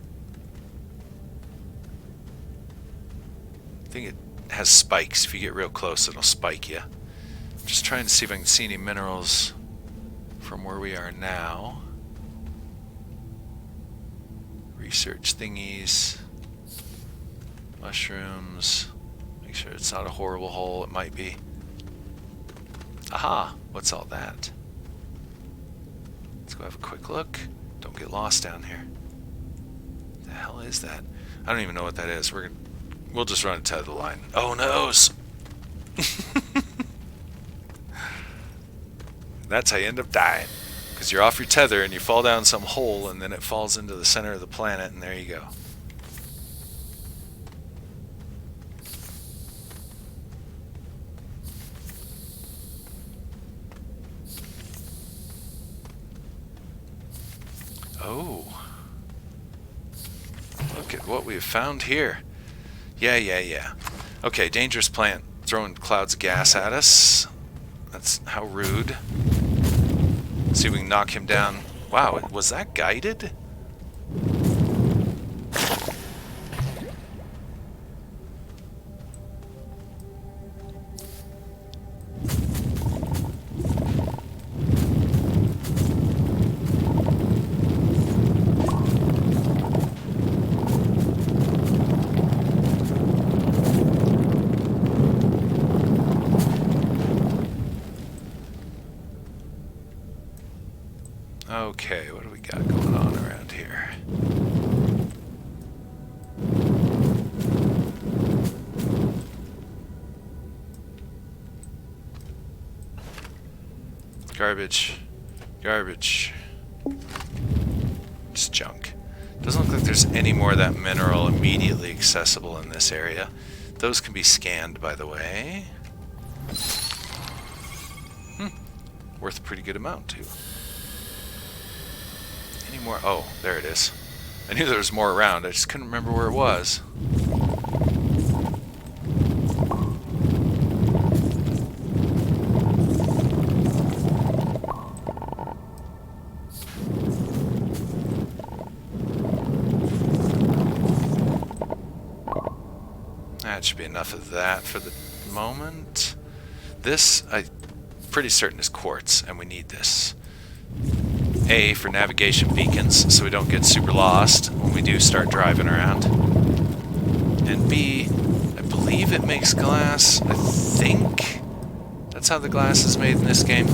I think it has spikes. If you get real close, it'll spike you. I'm just trying to see if I can see any minerals from where we are now. Research thingies. Mushrooms. Make sure it's not a horrible hole. It might be. Aha! What's all that? Let's go have a quick look. Don't get lost down here. What the hell is that? I don't even know what that is. We'll just run a tether line. Oh noes! That's how you end up dying. Because you're off your tether and you fall down some hole and then it falls into the center of the planet and there you go. Oh. Look at what we've found here. Yeah. Okay, dangerous plant. Throwing clouds of gas at us. That's how rude. Let's see if we can knock him down. Wow, was that guided? Okay, what do we got going on around here? Garbage. Garbage. Just junk. Doesn't look like there's any more of that mineral immediately accessible in this area. Those can be scanned, by the way. Worth a pretty good amount, too. Any more? Oh, there it is. I knew there was more around. I just couldn't remember where it was. That should be enough of that for the moment. This, I'm pretty certain, is quartz, and we need this. A, for navigation beacons, so we don't get super lost when we do start driving around. And B, I believe it makes glass. I think that's how the glass is made in this game.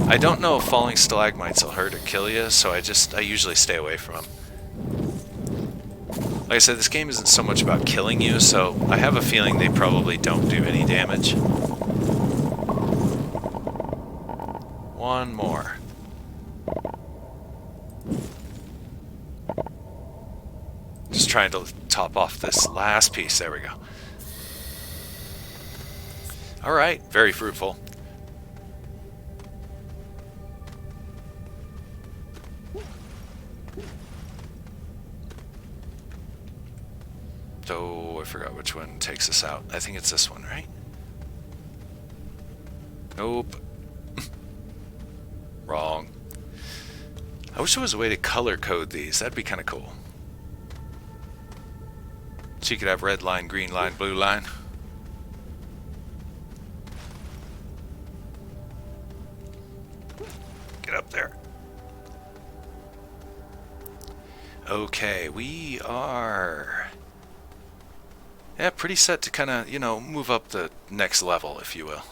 I don't know if falling stalagmites will hurt or kill you, so I usually stay away from them. Like I said, this game isn't so much about killing you, so I have a feeling they probably don't do any damage. One more. Just trying to top off this last piece. There we go. Alright, very fruitful. Oh, I forgot which one takes us out. I think it's this one, right? Nope. Wrong. I wish there was a way to color code these. That'd be kind of cool. So you could have red line, green line, blue line. Get up there. Okay, we are... yeah, pretty set to kind of, you know, move up the next level, if you will.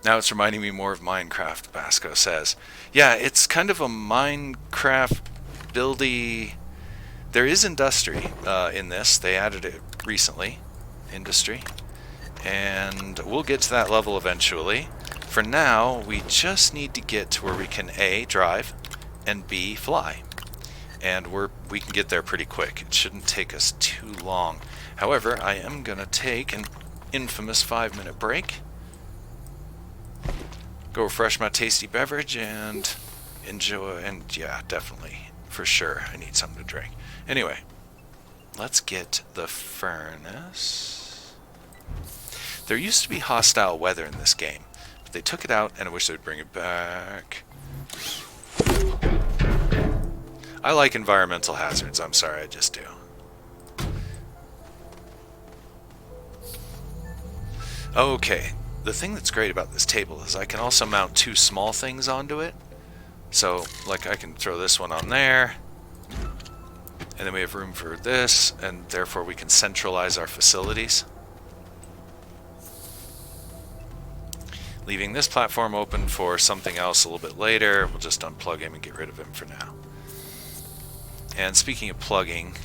Now it's reminding me more of Minecraft, Basco says. Yeah, it's kind of a Minecraft buildy... There is industry in this. They added it recently. Industry. And we'll get to that level eventually. For now, we just need to get to where we can A, drive, and B, fly. And we can get there pretty quick. It shouldn't take us too long. However, I am going to take an infamous 5-minute break. Go refresh my tasty beverage and enjoy. And yeah, definitely, for sure, I need something to drink. Anyway, let's get the furnace. There used to be hostile weather in this game, but they took it out, and I wish they'd bring it back. I like environmental hazards. I'm sorry, I just do. Okay, the thing that's great about this table is I can also mount 2 small things onto it. So, like, I can throw this one on there, and then we have room for this, and therefore we can centralize our facilities. Leaving this platform open for something else a little bit later. We'll just unplug him and get rid of him for now. And speaking of plugging,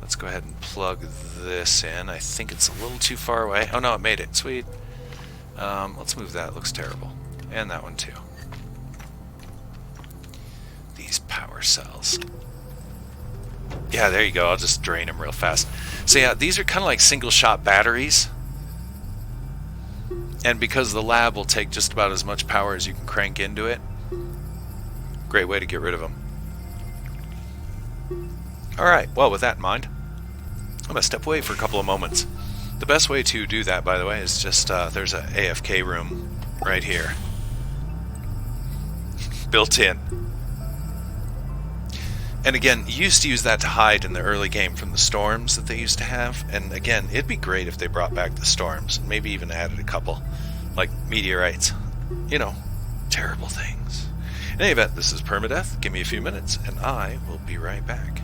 let's go ahead and plug this in. I think it's a little too far away. Oh no, it made it. Sweet. Let's move that. It looks terrible. And that one too. These power cells. Yeah, there you go. I'll just drain them real fast. So yeah, these are kind of like single-shot batteries. And because the lab will take just about as much power as you can crank into it, great way to get rid of them. Alright, well, with that in mind, I'm going to step away for a couple of moments. The best way to do that, by the way, is just there's a AFK room right here, built in. And again, you used to use that to hide in the early game from the storms that they used to have. And again, it'd be great if they brought back the storms, and maybe even added a couple, like meteorites. You know, terrible things. In any event, this is PermaDeath. Give me a few minutes, and I will be right back.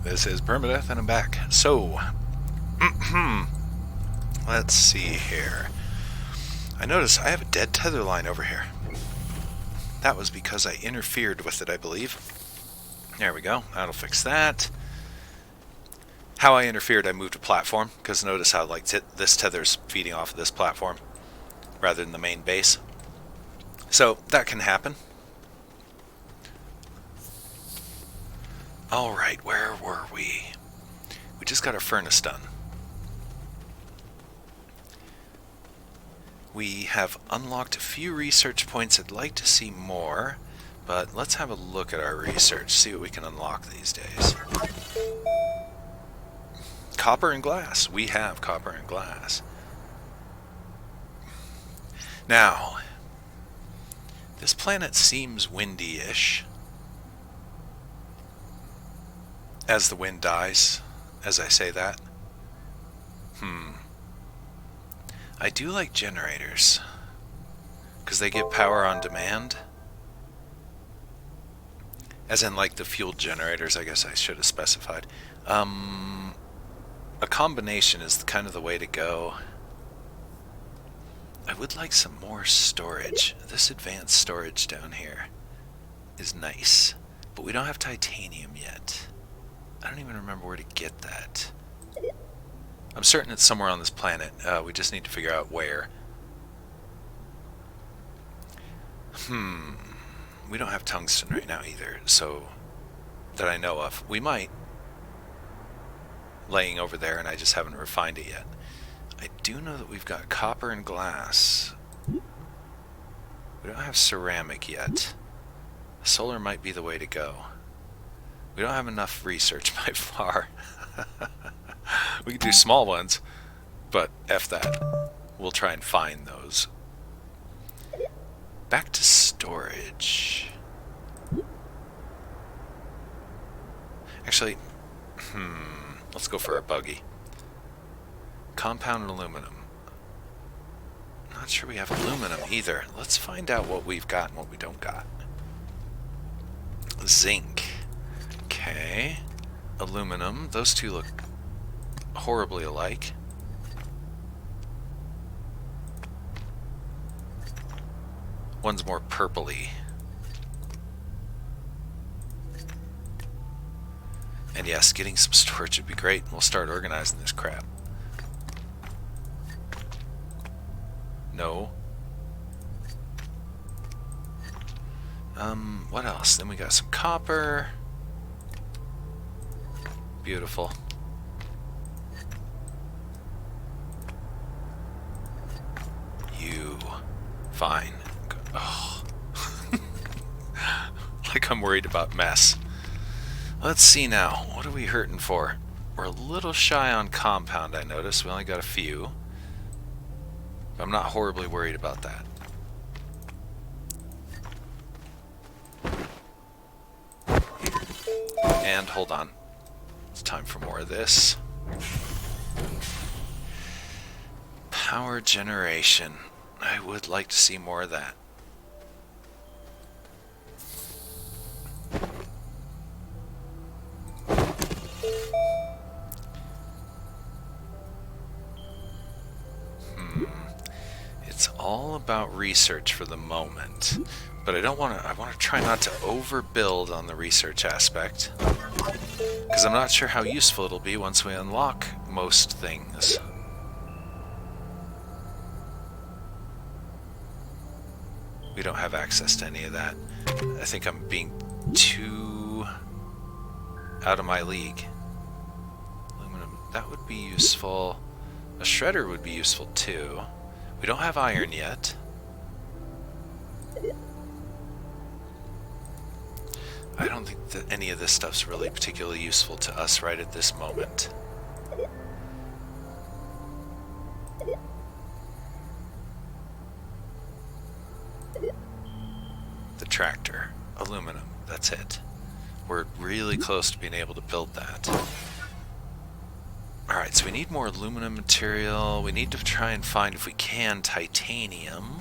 This is PermaDeath, and I'm back. So, let's see here. I notice I have a dead tether line over here. That was because I interfered with it, I believe. There we go. That'll fix that. How I interfered, I moved a platform, because notice how like this tether's feeding off of this platform rather than the main base. So that can happen. Alright, where were we? We just got our furnace done. We have unlocked a few research points. I'd like to see more, but let's have a look at our research, see what we can unlock these days. Copper and glass. We have copper and glass. Now, this planet seems windy-ish. As the wind dies, as I say that. I do like generators, because they give power on demand. As in, like, the fuel generators, I guess I should have specified. A combination is kind of the way to go. I would like some more storage. This advanced storage down here is nice, but we don't have titanium yet. I don't even remember where to get that. I'm certain it's somewhere on this planet. We just need to figure out where. We don't have tungsten right now either, so that I know of. We might. Laying over there, and I just haven't refined it yet. I do know that we've got copper and glass. We don't have ceramic yet. Solar might be the way to go. We don't have enough research by far. We can do small ones, but F that. We'll try and find those. Back to storage. Actually, let's go for a buggy. Compound aluminum. Not sure we have aluminum either. Let's find out what we've got and what we don't got. Zinc. Okay. Aluminum. Those two look horribly alike. One's more purpley. And yes, getting some storage would be great. We'll start organizing this crap. No. What else? Then we got some copper. Beautiful. You. Fine. Oh. Like I'm worried about mess. Let's see now. What are we hurting for? We're a little shy on compound, I noticed. We only got a few. But I'm not horribly worried about that. And hold on. It's time for more of this. Power generation. I would like to see more of that. It's all about research for the moment, but I don't want to. I want to try not to overbuild on the research aspect, because I'm not sure how useful it'll be once we unlock most things. We don't have access to any of that. I think I'm being too out of my league. Aluminum, that would be useful. A shredder would be useful too. We don't have iron yet. I don't think that any of this stuff's really particularly useful to us right at this moment. The tractor, aluminum, that's it. We're really close to being able to build that. Alright, so we need more aluminum material. We need to try and find, if we can, titanium.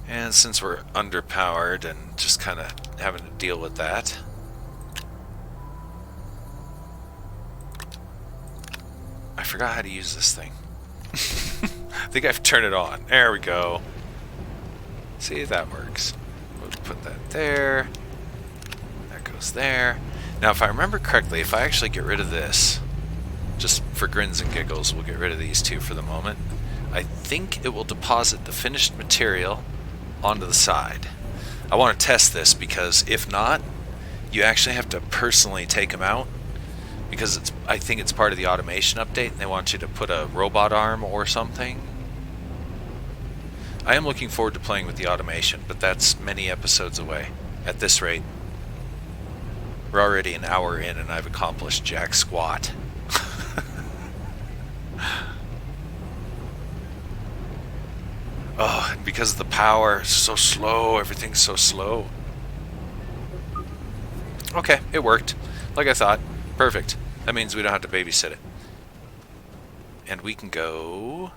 And since we're underpowered and just kind of having to deal with that, I forgot how to use this thing. I think I have to turn it on. There we go. See, that works. We'll put that there. That goes there. Now, if I remember correctly, if I actually get rid of this, just for grins and giggles, we'll get rid of these two for the moment. I think it will deposit the finished material onto the side. I want to test this because if not, you actually have to personally take them out, because I think it's part of the automation update, and they want you to put a robot arm or something. I am looking forward to playing with the automation, but that's many episodes away. At this rate, we're already an hour in, and I've accomplished jack squat. Oh, and because of the power, it's so slow. Everything's so slow. Okay, it worked. Like I thought. Perfect. That means we don't have to babysit it. And we can go...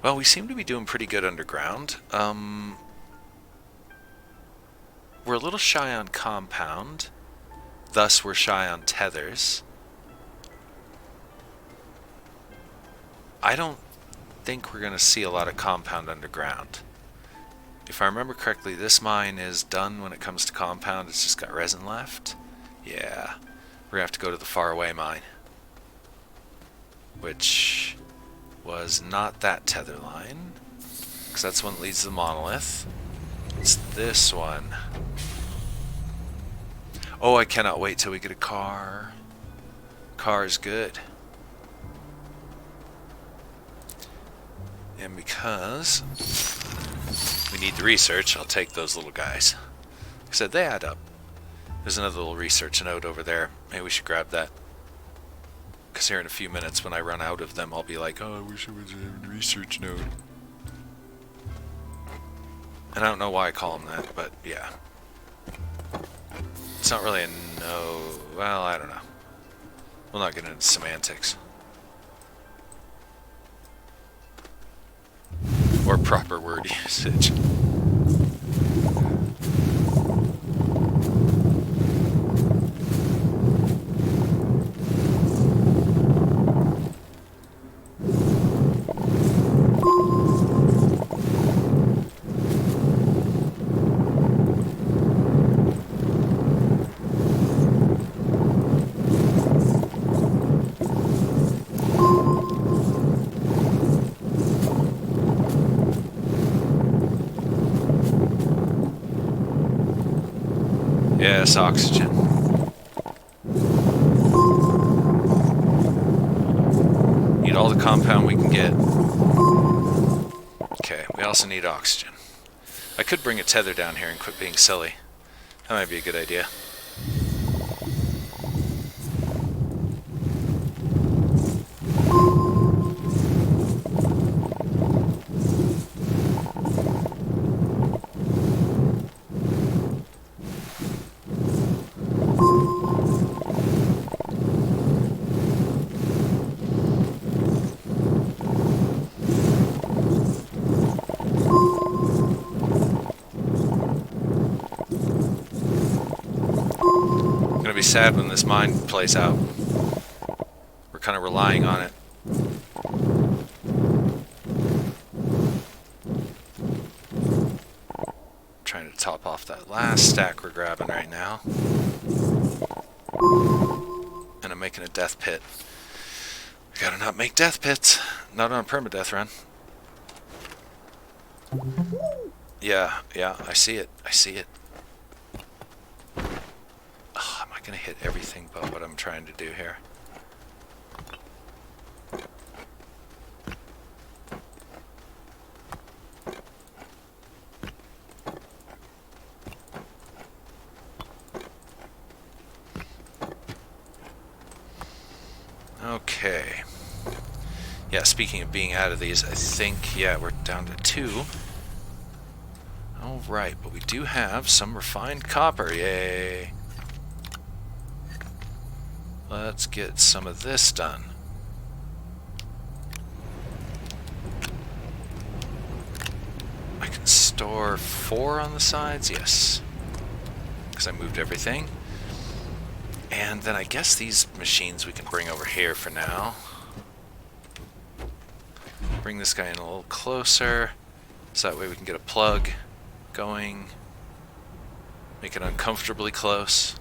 Well, we seem to be doing pretty good underground. We're a little shy on compound. Thus, we're shy on tethers. I don't think we're going to see a lot of compound underground. If I remember correctly, this mine is done when it comes to compound. It's just got resin left. Yeah. We're going to have to go to the faraway mine. Which was not that tether line. Because that's one that leads to the monolith. It's this one. Oh, I cannot wait till we get a car. Car is good. And because we need the research, I'll take those little guys. Like I said, they add up. There's another little research node over there. Maybe we should grab that. Because here in a few minutes, when I run out of them, I'll be like, oh, I wish it was a research node. And I don't know why I call them that, but yeah. It's not really a no. Well, I don't know. We'll not get into semantics. Or proper word usage. Yes, oxygen. Need all the compound we can get. Okay, we also need oxygen. I could bring a tether down here and quit being silly. That might be a good idea. Be sad when this mine plays out. We're kind of relying on it. Trying to top off that last stack we're grabbing right now. And I'm making a death pit. We gotta not make death pits. Not on a permadeath run. Yeah, I see it. I see it. Gonna hit everything but what I'm trying to do here. Okay. Yeah, speaking of being out of these, I think, yeah, we're down to 2. Alright, but we do have some refined copper, yay! Let's get some of this done. I can store 4 on the sides, yes. Because I moved everything. And then I guess these machines we can bring over here for now. Bring this guy in a little closer, so that way we can get a plug going. Make it uncomfortably close.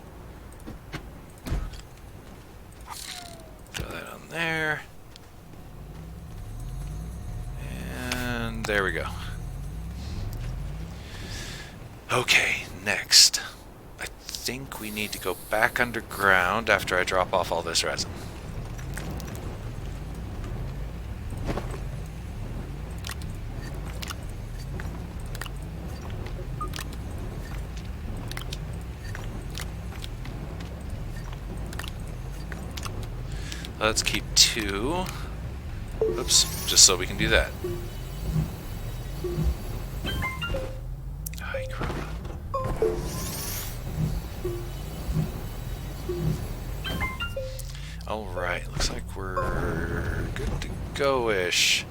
There. And there we go. Okay, next. I think we need to go back underground after I drop off all this resin. Let's keep 2. Oops, just so we can do that. Ay, caramba. Alright, looks like we're good to go-ish.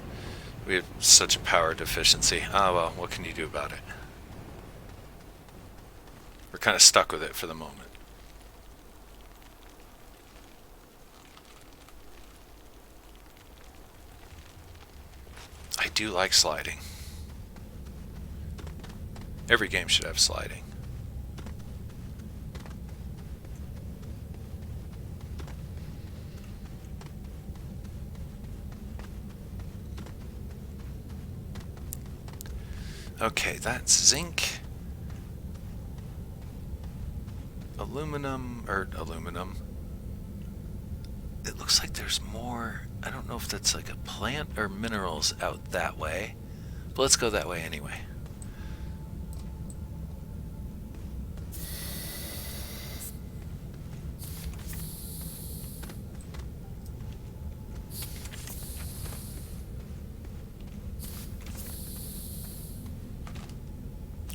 We have such a power deficiency. Ah, well, what can you do about it? We're kind of stuck with it for the moment. I do like sliding. Every game should have sliding. Okay, that's zinc. Aluminum. It looks like there's more. I don't know if that's like a plant or minerals out that way. But let's go that way anyway.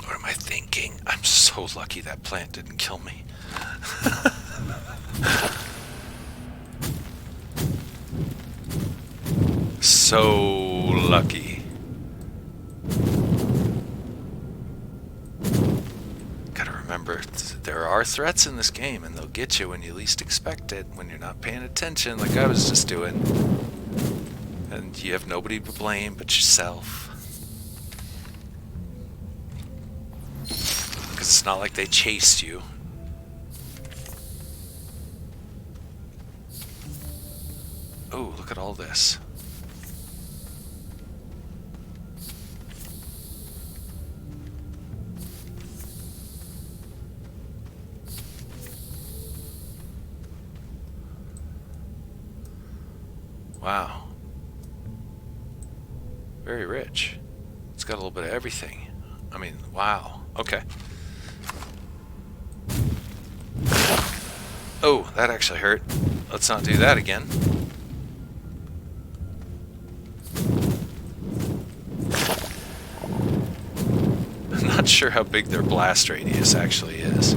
What am I thinking? I'm so lucky that plant didn't kill me. So lucky. Gotta remember, there are threats in this game, and they'll get you when you least expect it, when you're not paying attention, like I was just doing. And you have nobody to blame but yourself. Because it's not like they chased you. Oh, look at all this. Wow. Very rich. It's got a little bit of everything. I mean, wow. Okay. Oh, that actually hurt. Let's not do that again. I'm not sure how big their blast radius actually is.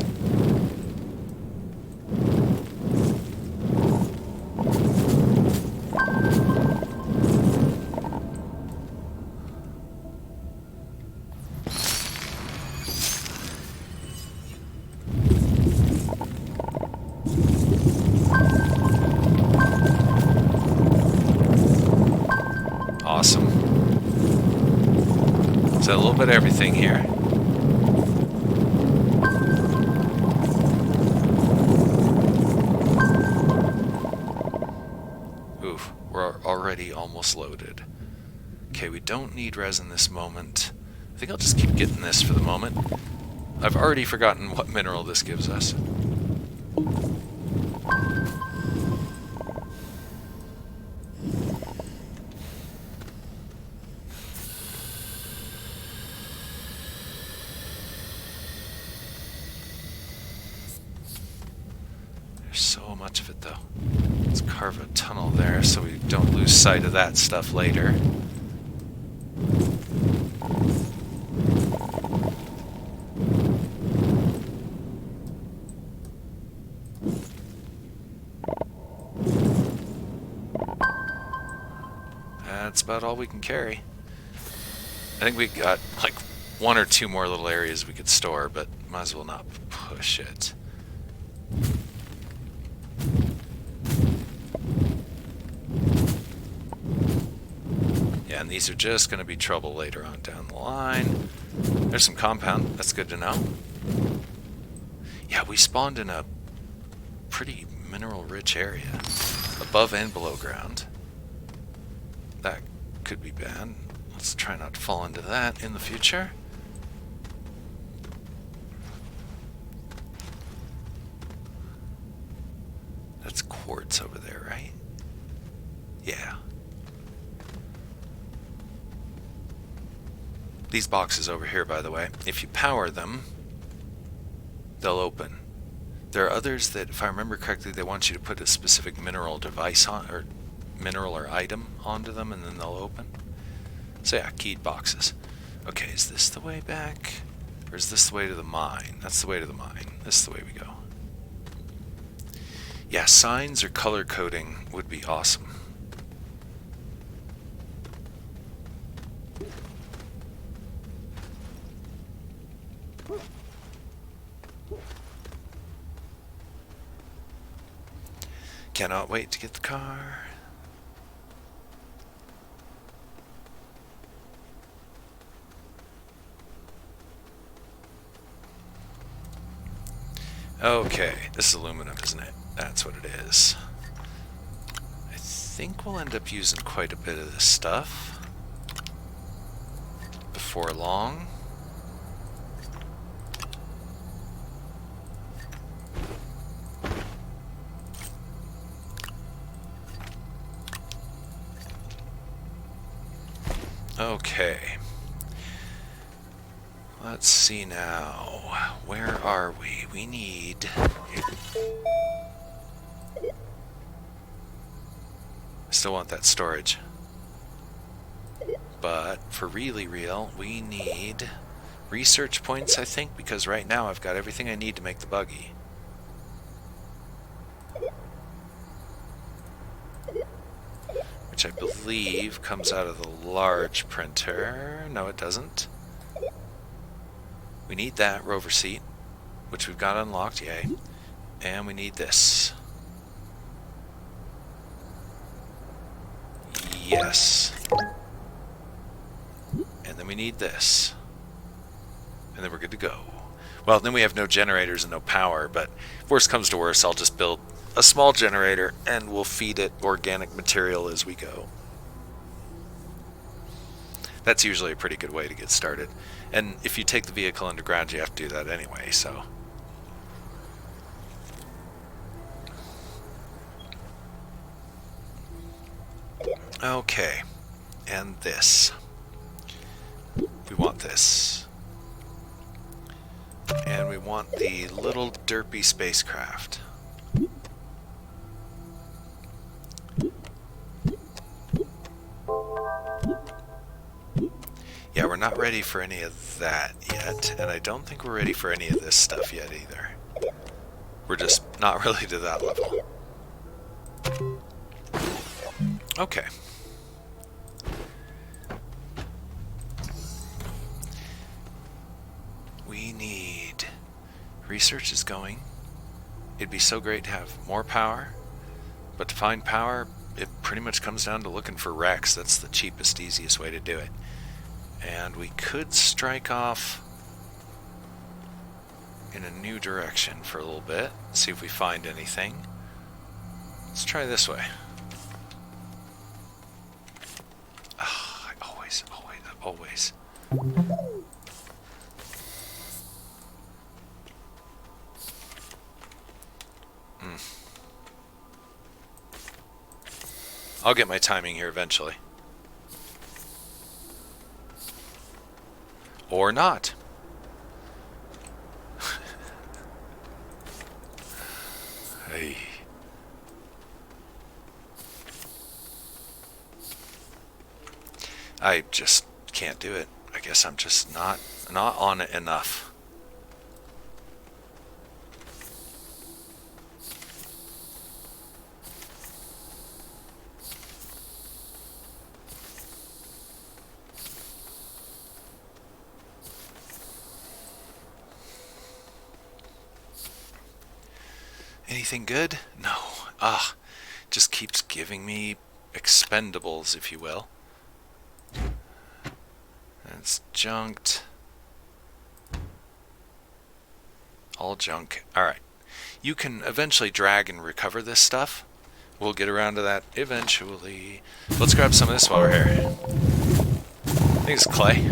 Awesome. So a little bit of everything here. Oof, we're already almost loaded. Okay, we don't need resin this moment. I think I'll just keep getting this for the moment. I've already forgotten what mineral this gives us. There's so much of it though. Let's carve a tunnel there so we don't lose sight of that stuff later. That's about all we can carry. I think we got like 1 or 2 more little areas we could store, but might as well not push it. Yeah, and these are just going to be trouble later on down the line. There's some compound. That's good to know. Yeah, we spawned in a pretty mineral-rich area, above and below ground. That could be bad. Let's try not to fall into that in the future. That's quartz over there, right? Yeah. These boxes over here, by the way, if you power them, they'll open. There are others that, if I remember correctly, they want you to put a specific mineral device on, or mineral or item onto them, and then they'll open. So yeah, keyed boxes. Okay, is this the way back? Or is this the way to the mine? That's the way to the mine. This is the way we go. Yeah, signs or color coding would be awesome. Cannot wait to get the car. Okay, this is aluminum, isn't it? That's what it is. I think we'll end up using quite a bit of this stuff before long. Okay. Let's see now. Where are we? We need... I still want that storage. But for really real, we need research points, I think, because right now I've got everything I need to make the buggy. Which I believe comes out of the large printer. No, it doesn't. We need that rover seat, which we've got unlocked, yay. And we need this. Yes. And then we need this. And then we're good to go. Well, then we have no generators and no power, but if worst comes to worst, I'll just build a small generator and we'll feed it organic material as we go. That's usually a pretty good way to get started. And if you take the vehicle underground, you have to do that anyway, so. Okay, and this. We want this. And we want the little derpy spacecraft. Yeah, we're not ready for any of that yet, and I don't think we're ready for any of this stuff yet either. We're just not really to that level. Okay. We need... Research is going. It'd be so great to have more power, but to find power, it pretty much comes down to looking for wrecks. That's the cheapest, easiest way to do it. And we could strike off in a new direction for a little bit, see if we find anything. Let's try this way. Oh, always. I'll get my timing here eventually. Or not. Hey. I just can't do it. I guess I'm just not on it enough. Anything good? No. Just keeps giving me expendables, if you will. It's junked. All junk. Alright. You can eventually drag and recover this stuff. We'll get around to that eventually. Let's grab some of this while we're here. I think it's clay.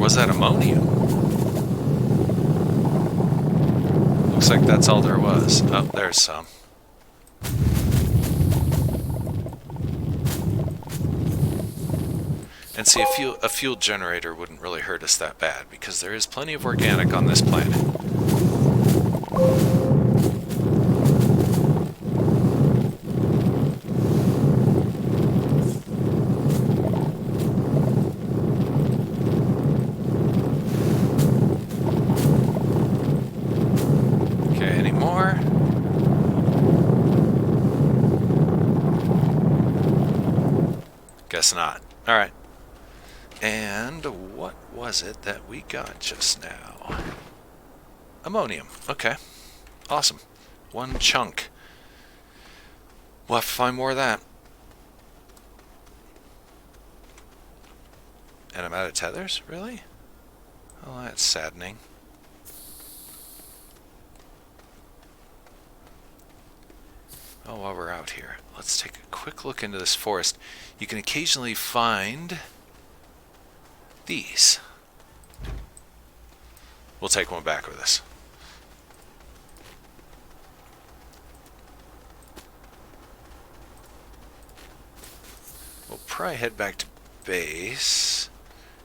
was that ammonium? Looks like that's all there was. Oh, there's some. And see, a fuel generator wouldn't really hurt us that bad, because there is plenty of organic on this planet. Okay, any more? Guess not. Alright. And what was it that we got just now? Ammonium. Okay. Awesome. One chunk. We'll have to find more of that. And I'm out of tethers? Really? Oh, that's saddening. Oh, while we're out here, let's take a quick look into this forest. You can occasionally find these. We'll take one back with us. We'll probably head back to base,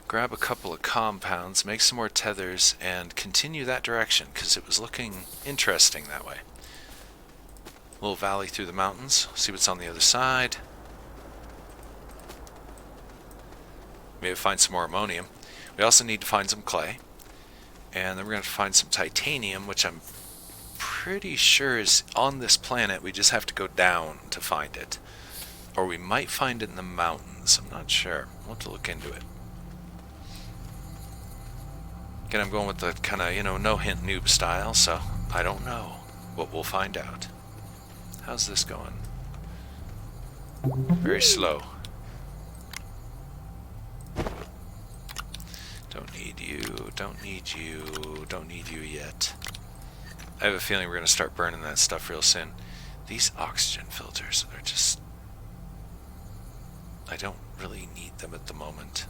grab a couple of compounds, make some more tethers, and continue that direction, because it was looking interesting that way. Little valley through the mountains, see what's on the other side. Maybe find some more ammonium. We also need to find some clay. And then we're going to find some titanium, which I'm pretty sure is on this planet. We just have to go down to find it. Or we might find it in the mountains. I'm not sure. We'll have to look into it. Again, I'm going with the kind of, no hint noob style, so I don't know. But we'll find out. How's this going? Very slow. Don't need you, don't need you, don't need you yet. I have a feeling we're going to start burning that stuff real soon. These oxygen filters are just... I don't really need them at the moment.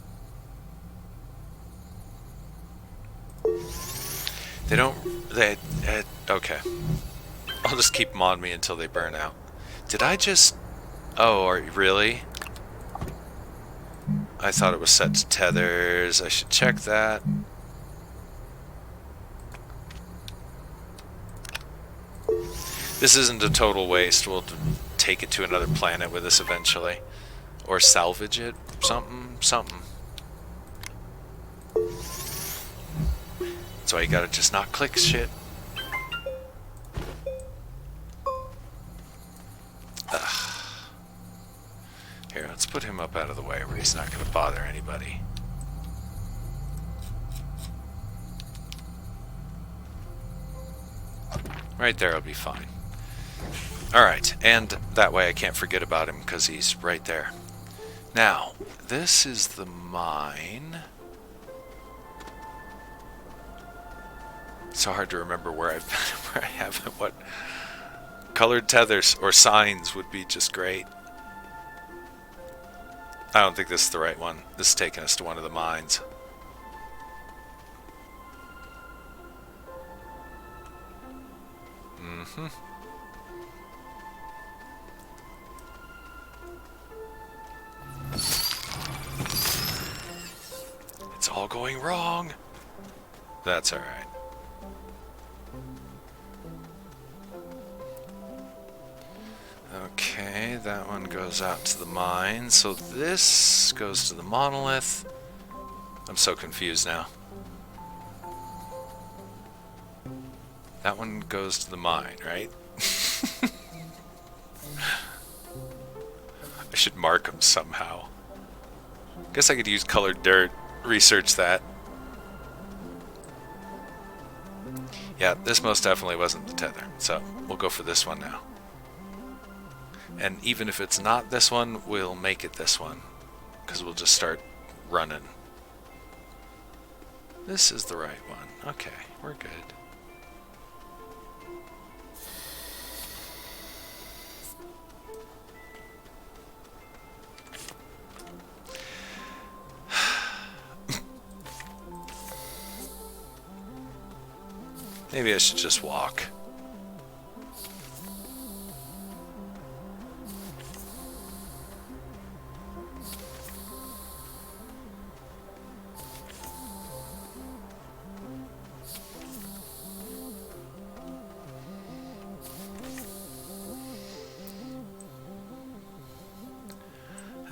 They don't... okay. I'll just keep them on me until they burn out. Did I just... Oh, really? I thought it was set to tethers. I should check that. This isn't a total waste. We'll take it to another planet with us eventually. Or salvage it. Something. That's why you gotta just not click shit. Ugh. Here, let's put him up out of the way where he's not going to bother anybody. Right there will be fine. Alright, and that way I can't forget about him because he's right there. Now, this is the mine. It's so hard to remember where I've been, where I haven't. What colored tethers or signs would be just great. I don't think this is the right one. This is taking us to one of the mines. It's all going wrong. That's all right. Okay, that one goes out to the mine. So this goes to the monolith. I'm so confused now. That one goes to the mine, right? I should mark them somehow. Guess I could use colored dirt. Research that. Yeah, this most definitely wasn't the tether. So we'll go for this one now. And even if it's not this one, we'll make it this one. Because we'll just start running. This is the right one. Okay, we're good. Maybe I should just walk.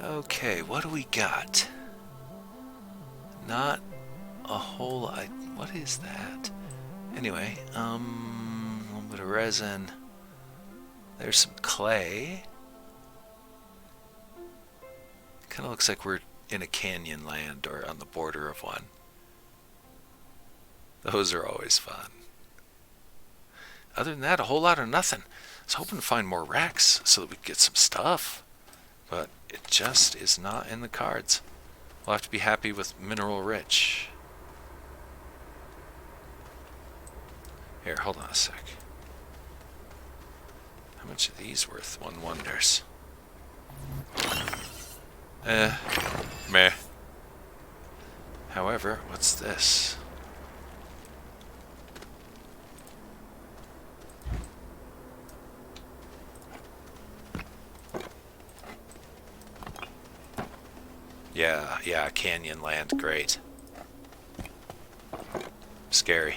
Okay, what do we got? Not a whole lot. What is that? Anyway, a little bit of resin. There's some clay. Kind of looks like we're in a canyon land or on the border of one. Those are always fun. Other than that, a whole lot of nothing. I was hoping to find more racks so that we could get some stuff, but it just is not in the cards. We'll have to be happy with mineral rich. Here, hold on a sec. How much are these worth? One wonders. Meh. However, what's this? Yeah, canyon land, great. Scary.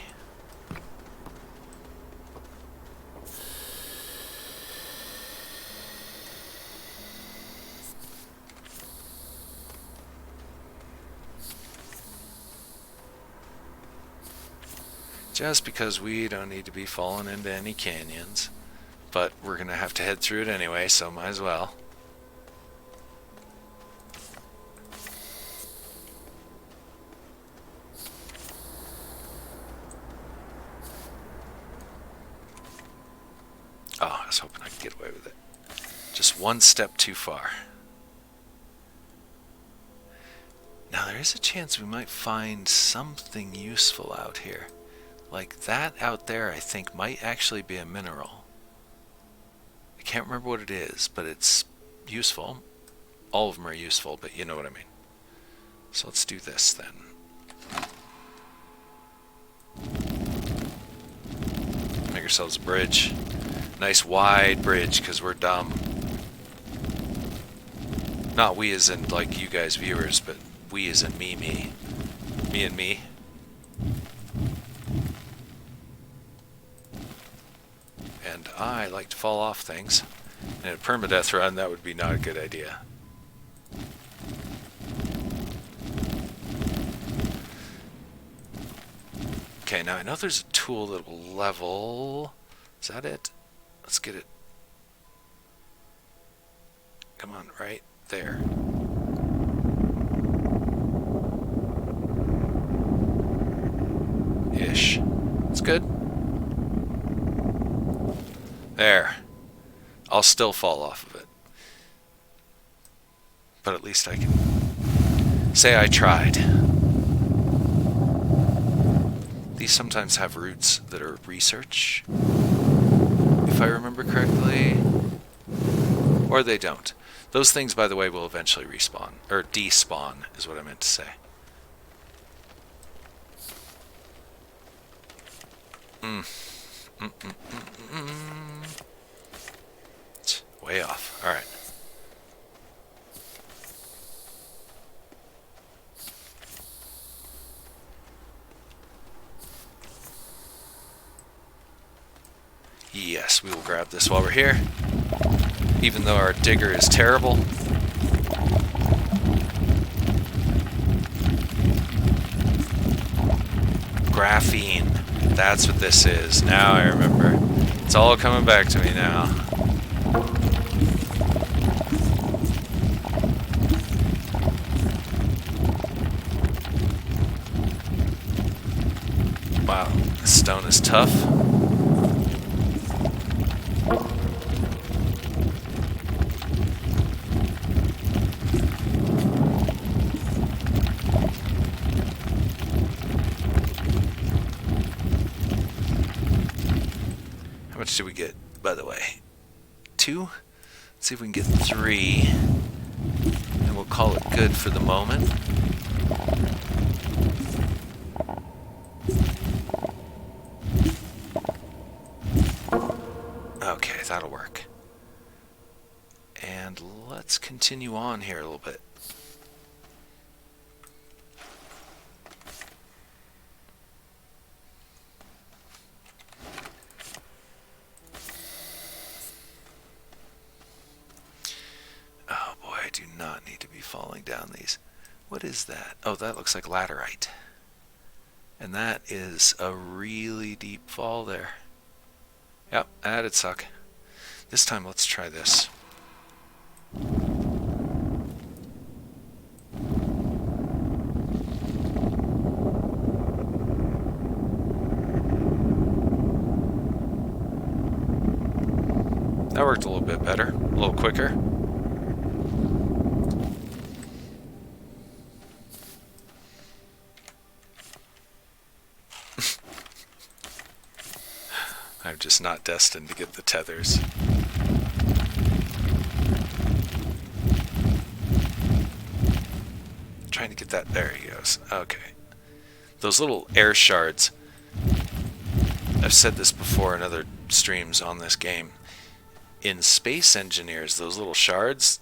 Just because we don't need to be falling into any canyons, but we're gonna have to head through it anyway, so might as well. Oh, I was hoping I could get away with it. Just one step too far. Now there is a chance we might find something useful out here. Like that out there, I think might actually be a mineral. I can't remember what it is, but it's useful. All of them are useful, but you know what I mean. So let's do this then. Make ourselves a bridge. Nice wide bridge, because we're dumb. Not we as in like you guys viewers, but we as in me. Me and me. And I like to fall off things. In a permadeath run, that would be not a good idea. Okay, now I know there's a tool that will level. Is that it? Let's get it. Come on, right there. Ish. It's good. There. I'll still fall off of it. But at least I can say I tried. These sometimes have roots that are research, if I remember correctly. Or they don't. Those things, by the way, will eventually respawn. Or despawn, is what I meant to say. It's way off. Alright. Yes, we will grab this while we're here. Even though our digger is terrible. Graphene. That's what this is. Now I remember. It's all coming back to me now. Wow, this stone is tough. How much did we get, by the way? 2? Let's see if we can get 3. And we'll call it good for the moment. continue on here a little bit. Oh boy, I do not need to be falling down these. What is that? Oh, that looks like laterite. And that is a really deep fall there. Yep, that'd suck. This time let's try this. That worked a little bit better, a little quicker. I'm just not destined to get the tethers. Trying to get that. There he goes. Okay. Those little air shards. I've said this before in other streams on this game. In Space Engineers, those little shards,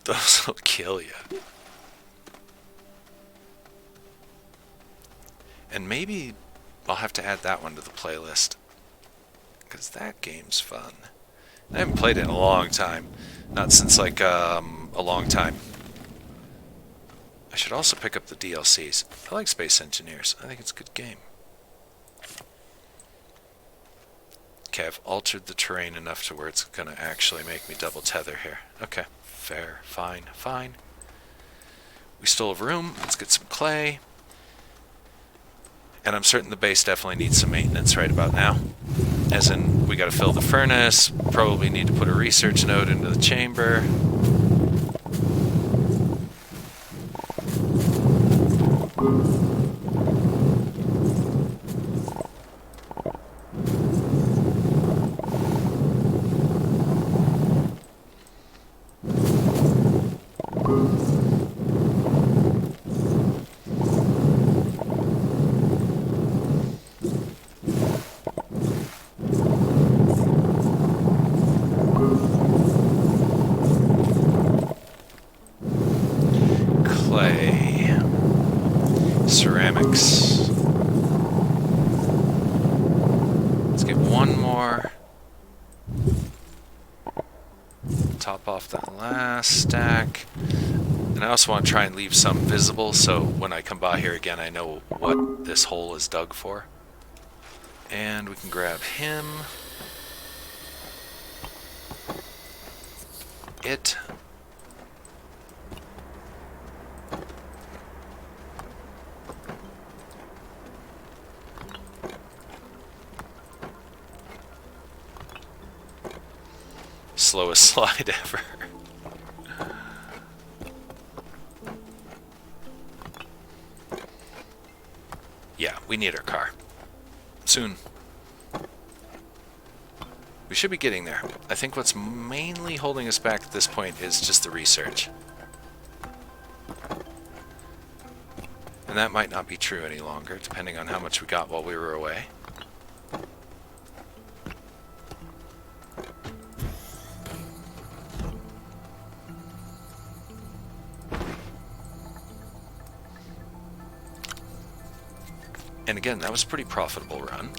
those will kill you. And maybe I'll have to add that one to the playlist, because that game's fun. I haven't played it in a long time. Not since like a long time. I should also pick up the DLCs. I like Space Engineers. I think it's a good game. Okay, I've altered the terrain enough to where it's going to actually make me double tether here. Okay, fair, fine, fine. We still have room. Let's get some clay. And I'm certain the base definitely needs some maintenance right about now. As in, we got to fill the furnace, probably need to put a research node into the chamber. Ceramics. Let's get one more. Top off that last stack. And I also want to try and leave some visible so when I come by here again I know what this hole is dug for. And we can grab him. It. Slowest slide ever. Yeah, we need our car. Soon. We should be getting there. I think what's mainly holding us back at this point is just the research. And that might not be true any longer, depending on how much we got while we were away. And again, that was a pretty profitable run.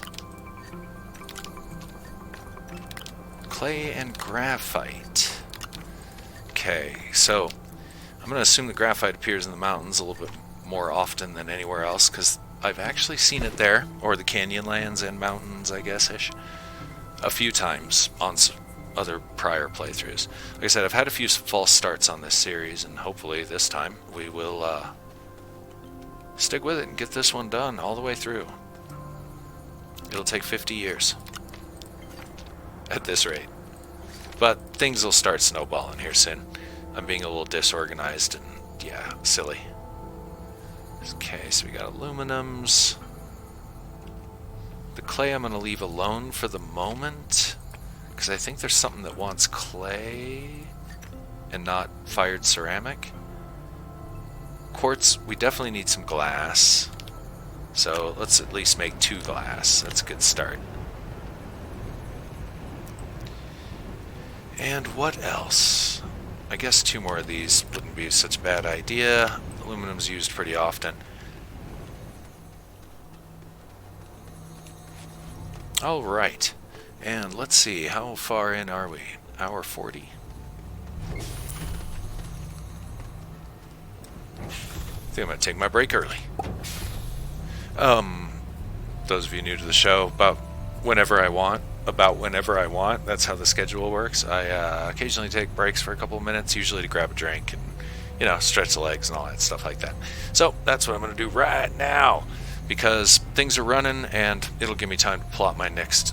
Clay and graphite. Okay, so I'm going to assume the graphite appears in the mountains a little bit more often than anywhere else, because I've actually seen it there, or the Canyonlands and mountains, I guess-ish, a few times on other prior playthroughs. Like I said, I've had a few false starts on this series, and hopefully this time we will stick with it and get this one done all the way through. It'll take 50 years at this rate. But things will start snowballing here soon. I'm being a little disorganized and, yeah, silly. Okay, so we got aluminums. The clay I'm going to leave alone for the moment, because I think there's something that wants clay and not fired ceramic. Quartz, we definitely need some glass. So let's at least make 2 glass. That's a good start. And what else? I guess 2 more of these wouldn't be such a bad idea. Aluminum's used pretty often. Alright, and let's see, how far in are we? Hour 40. I think I'm going to take my break early. Those of you new to the show, about whenever I want, that's how the schedule works. I occasionally take breaks for a couple of minutes, usually to grab a drink and, you know, stretch the legs and all that stuff like that. So that's what I'm going to do right now, because things are running and it'll give me time to plot my next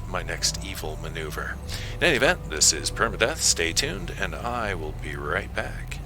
evil maneuver. In any event, this is PermaDeath. Stay tuned, and I will be right back.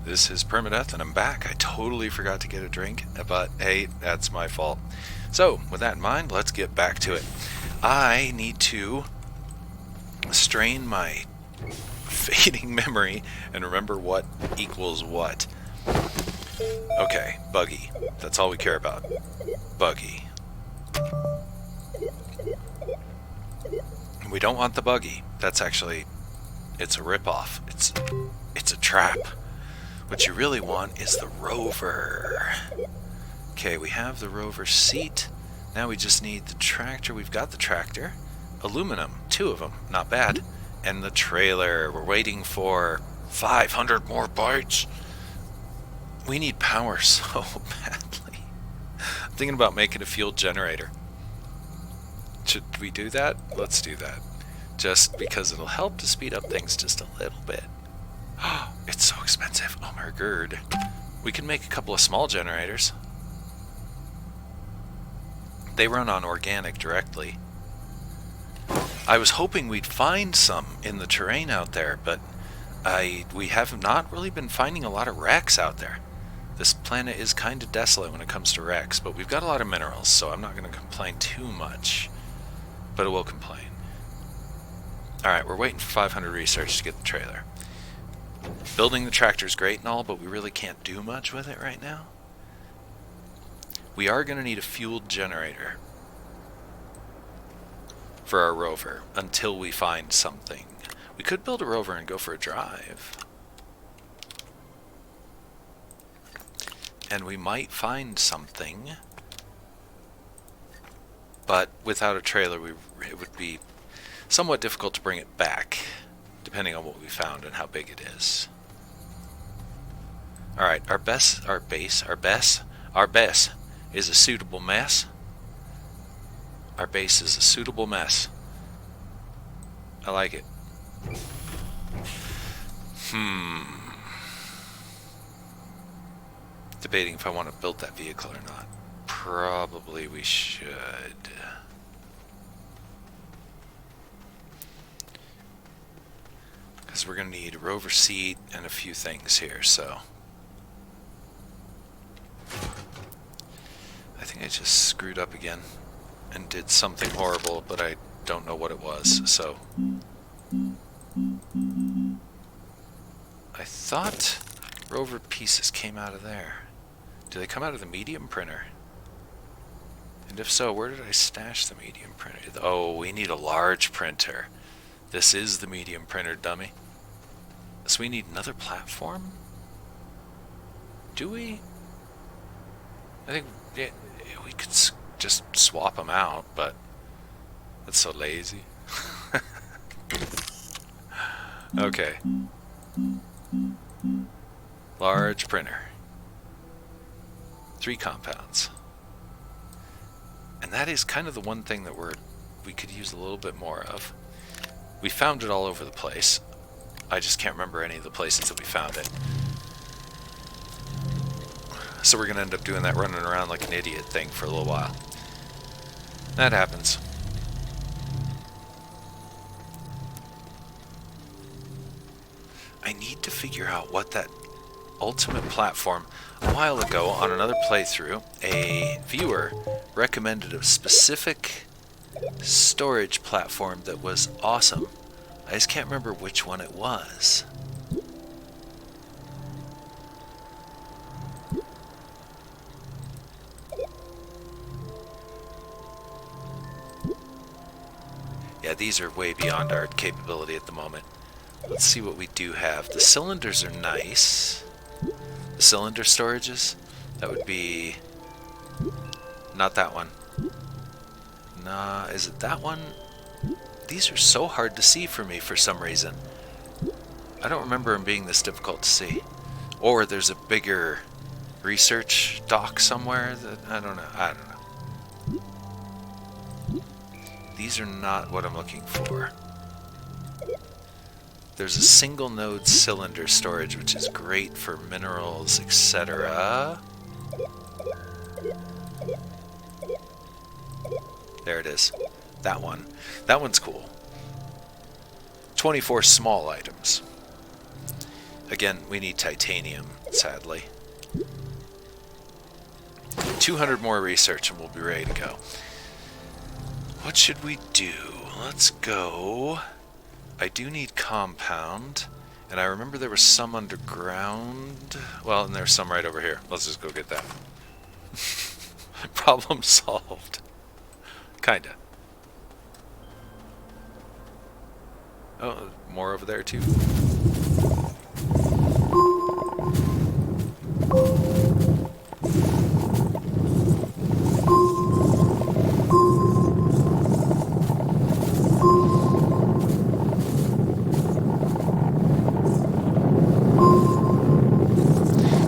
This is PermaDeath, and I'm back. I totally forgot to get a drink, but hey, that's my fault. So, with that in mind, let's get back to it. I need to strain my fading memory and remember what equals what. Okay, buggy. That's all we care about. Buggy. We don't want the buggy. That's actually, it's a ripoff. It's a trap. What you really want is the rover. Okay, we have the rover seat. Now we just need the tractor. We've got the tractor. Aluminum, 2 of them, not bad. And the trailer. We're waiting for 500 more bytes. We need power so badly. I'm thinking about making a fuel generator. Should we do that? Let's do that. Just because it'll help to speed up things just a little bit. Oh, it's so expensive. Oh my god. We can make a couple of small generators. They run on organic directly. I was hoping we'd find some in the terrain out there, but we have not really been finding a lot of wrecks out there. This planet is kind of desolate when it comes to wrecks, but we've got a lot of minerals, so I'm not going to complain too much. But it will complain. Alright, we're waiting for 500 research to get the trailer. Building the tractor is great and all, but we really can't do much with it right now. We are going to need a fueled generator for our rover until we find something. We could build a rover and go for a drive. And we might find something. But without a trailer, it would be somewhat difficult to bring it back, depending on what we found and how big it is. Alright, our base is a suitable mess. Our base is a suitable mess. I like it. Debating if I want to build that vehicle or not. Probably we should. Because we're going to need a rover seat and a few things here, so. I think I just screwed up again and did something horrible, but I don't know what it was, so. I thought rover pieces came out of there. Do they come out of the medium printer? And if so, where did I stash the medium printer? Oh, we need a large printer. This is the medium printer, dummy. So we need another platform? Do we? I think we could just swap them out, but that's so lazy. Okay. Large printer. 3 compounds. And that is kind of the one thing that we could use a little bit more of. We found it all over the place. I just can't remember any of the places that we found it. So we're going to end up doing that running around like an idiot thing for a little while. That happens. I need to figure out what that ultimate platform. A while ago on another playthrough, a viewer recommended a specific storage platform that was awesome. I just can't remember which one it was. Yeah, these are way beyond our capability at the moment. Let's see what we do have. The cylinders are nice. The cylinder storages, that would be not that one. Nah, is it that one? These are so hard to see for me for some reason. I don't remember them being this difficult to see. Or there's a bigger research dock somewhere that I don't know. These are not what I'm looking for. There's a single node cylinder storage, which is great for minerals, etc. There it is. That one. That one's cool. 24 small items. Again, we need titanium, sadly. 200 more research and we'll be ready to go. What should we do? Let's go. I do need compound, and I remember there was some underground. Well, and there's some right over here. Let's just go get that. Problem solved. Kinda. Oh, more over there too.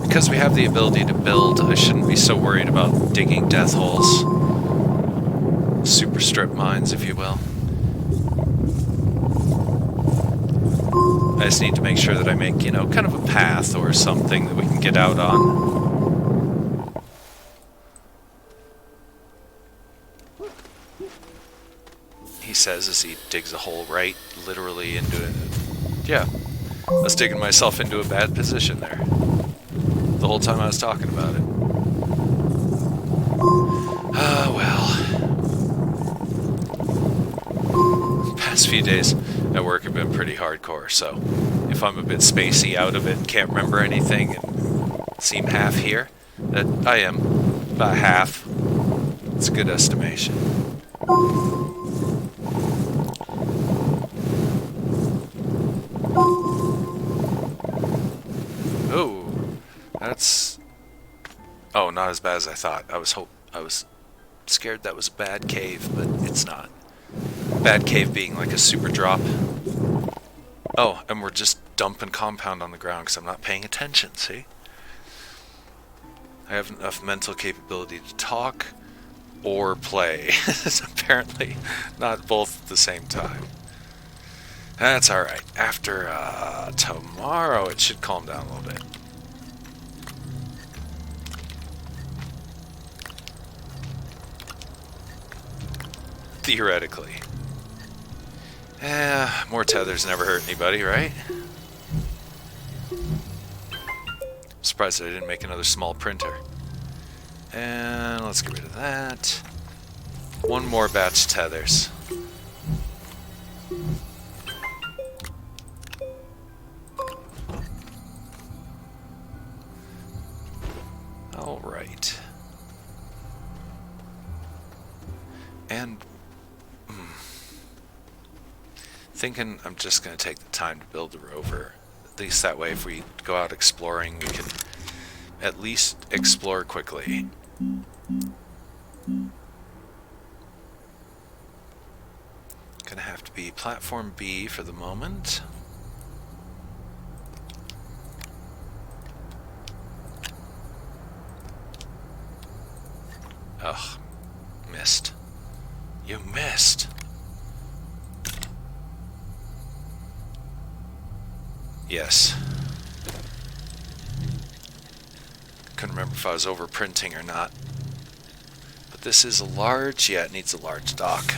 Because we have the ability to build, I shouldn't be so worried about digging death holes. Super strip mines, if you will. I just need to make sure that I make, you know, kind of a path or something that we can get out on. He says as he digs a hole right literally into it. Yeah, I was digging myself into a bad position there. The whole time I was talking about it. Ah, well. Past few days at work have been pretty hardcore, so if I'm a bit spacey out of it and can't remember anything and seem half here, that I am. About half. It's a good estimation. Oh, that's... Oh, not as bad as I thought. I was scared that was a bad cave, but it's not. Bad cave being like a super drop. Oh, and we're just dumping compound on the ground because I'm not paying attention, see? I have enough mental capability to talk or play. Apparently not both at the same time. That's alright. After tomorrow it should calm down a little bit. Theoretically. More tethers never hurt anybody, right? Surprised that I didn't make another small printer. And let's get rid of that. One more batch of tethers. Alright. And thinking I'm just going to take the time to build the rover. At least that way if we go out exploring we can at least explore quickly. Gonna have to be platform B for the moment. Ugh, missed. You missed. Yes. Couldn't remember if I was overprinting or not. But this is a large, yeah, it needs a large dock.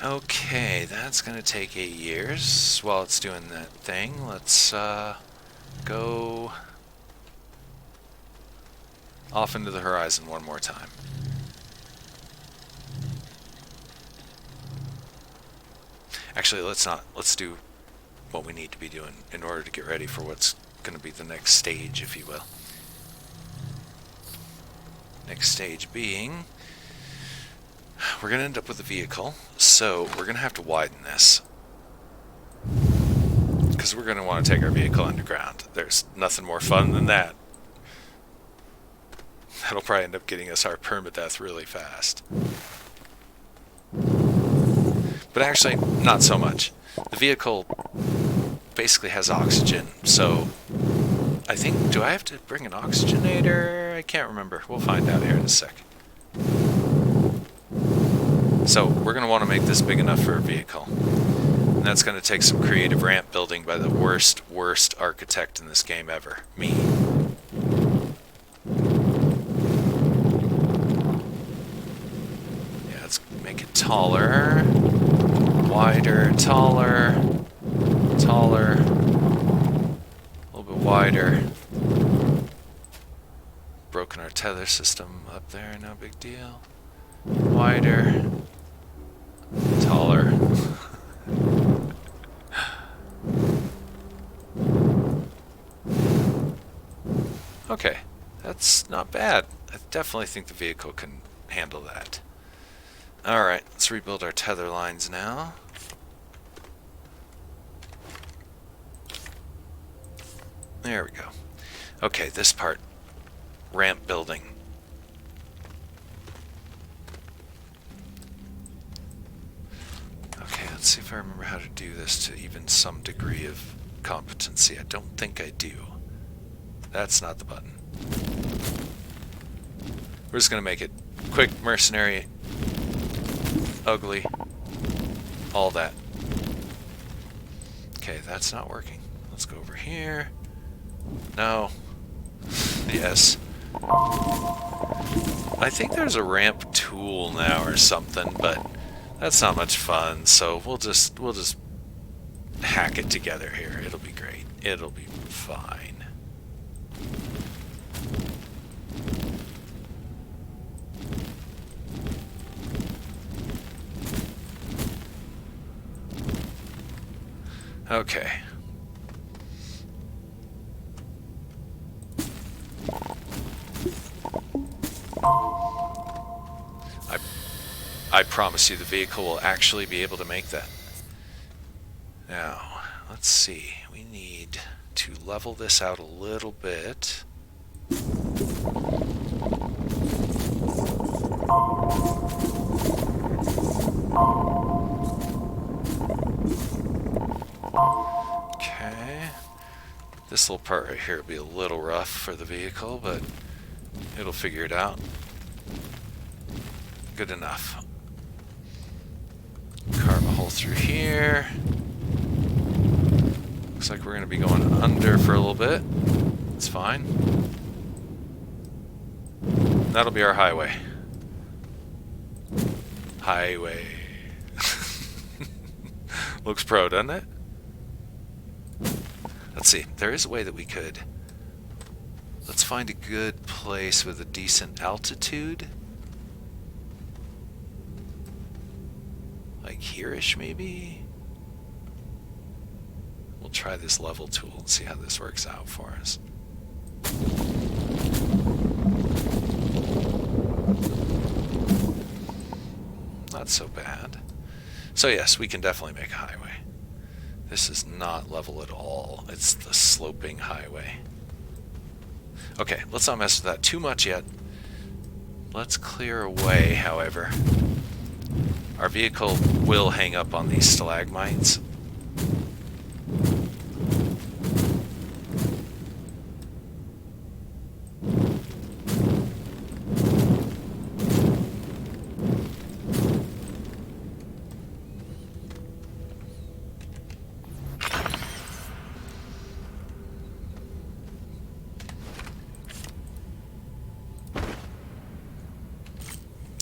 Okay, that's gonna take 8 years. While it's doing that thing, let's go off into the horizon one more time. Actually, let's not. Let's do what we need to be doing in order to get ready for what's going to be the next stage, if you will. Next stage being, we're going to end up with a vehicle, so we're going to have to widen this. Because we're going to want to take our vehicle underground. There's nothing more fun than that. That'll probably end up getting us our PermaDeath really fast. But actually, not so much. The vehicle basically has oxygen, so I think, do I have to bring an oxygenator? I can't remember. We'll find out here in a sec. So, we're going to want to make this big enough for a vehicle. And that's going to take some creative ramp building by the worst architect in this game ever. Me. Yeah, let's make it taller. Wider, taller, taller, a little bit wider. Broken our tether system up there, no big deal. Wider, taller. Okay, that's not bad. I definitely think the vehicle can handle that. Alright, let's rebuild our tether lines now. There we go. Okay, this part. Ramp building. Okay, let's see if I remember how to do this to even some degree of competency. I don't think I do. That's not the button. We're just going to make it quick, mercenary, ugly, all that. Okay, that's not working. Let's go over here. No. Yes. I think there's a ramp tool now or something, but that's not much fun, so we'll just hack it together here. It'll be great. It'll be fine. Okay. I promise you the vehicle will actually be able to make that. Now, let's see. We need to level this out a little bit. Okay. This little part right here will be a little rough for the vehicle, but it'll figure it out. Good enough. Carve a hole through here. Looks like we're going to be going under for a little bit. It's fine. That'll be our highway. Highway. Looks pro, doesn't it? Let's see. There is a way that we could. Let's find a good place with a decent altitude. Like here-ish, maybe? We'll try this level tool and see how this works out for us. Not so bad. So yes, we can definitely make a highway. This is not level at all. It's the sloping highway. Okay, let's not mess with that too much yet. Let's clear away, however. Our vehicle will hang up on these stalagmites.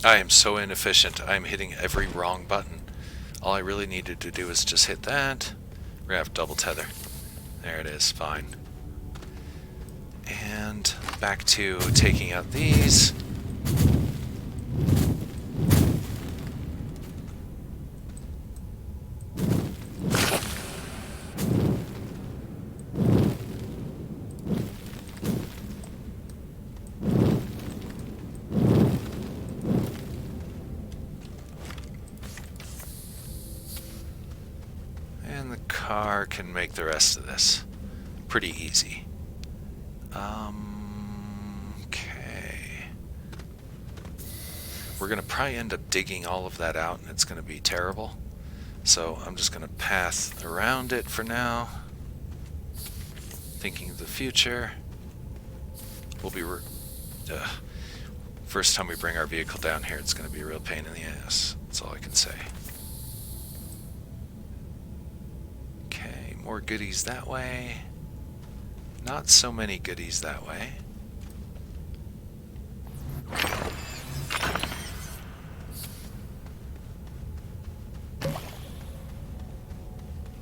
I am so inefficient. I'm hitting every wrong button. All I really needed to do is just hit that. We're gonna have double tether. There it is, fine. And back to taking out these. Car can make the rest of this pretty easy. Okay. We're gonna probably end up digging all of that out, and it's gonna be terrible. So I'm just gonna path around it for now. Thinking of the future. We'll be first time we bring our vehicle down here, it's gonna be a real pain in the ass. That's all I can say. More goodies that way. Not so many goodies that way.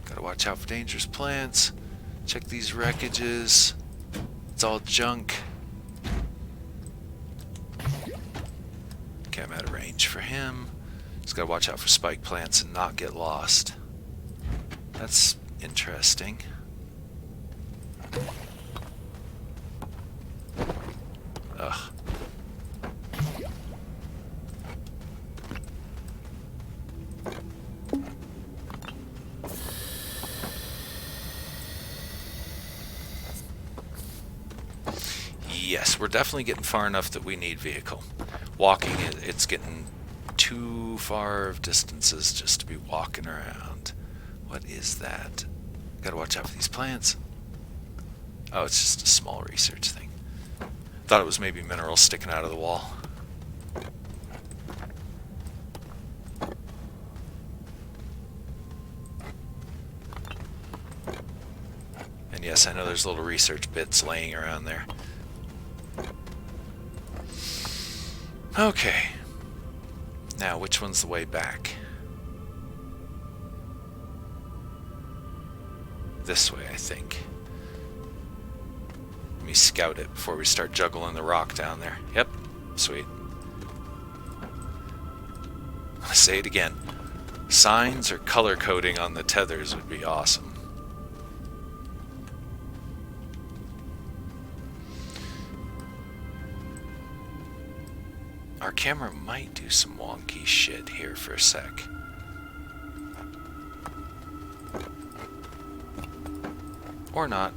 Gotta watch out for dangerous plants. Check these wreckages. It's all junk. Okay, I'm out of range for him. Just gotta watch out for spike plants and not get lost. That's interesting. Ugh. Yes, we're definitely getting far enough that we need vehicle. Walking, it's getting too far of distances just to be walking around. What is that? Gotta watch out for these plants. Oh, it's just a small research thing. Thought it was maybe minerals sticking out of the wall. And yes, I know there's little research bits laying around there. Okay. Now, which one's the way back? This way, I think. Let me scout it before we start juggling the rock down there. Yep, sweet. I'll say it again. Signs or color coding on the tethers would be awesome. Our camera might do some wonky shit here for a sec. Or not.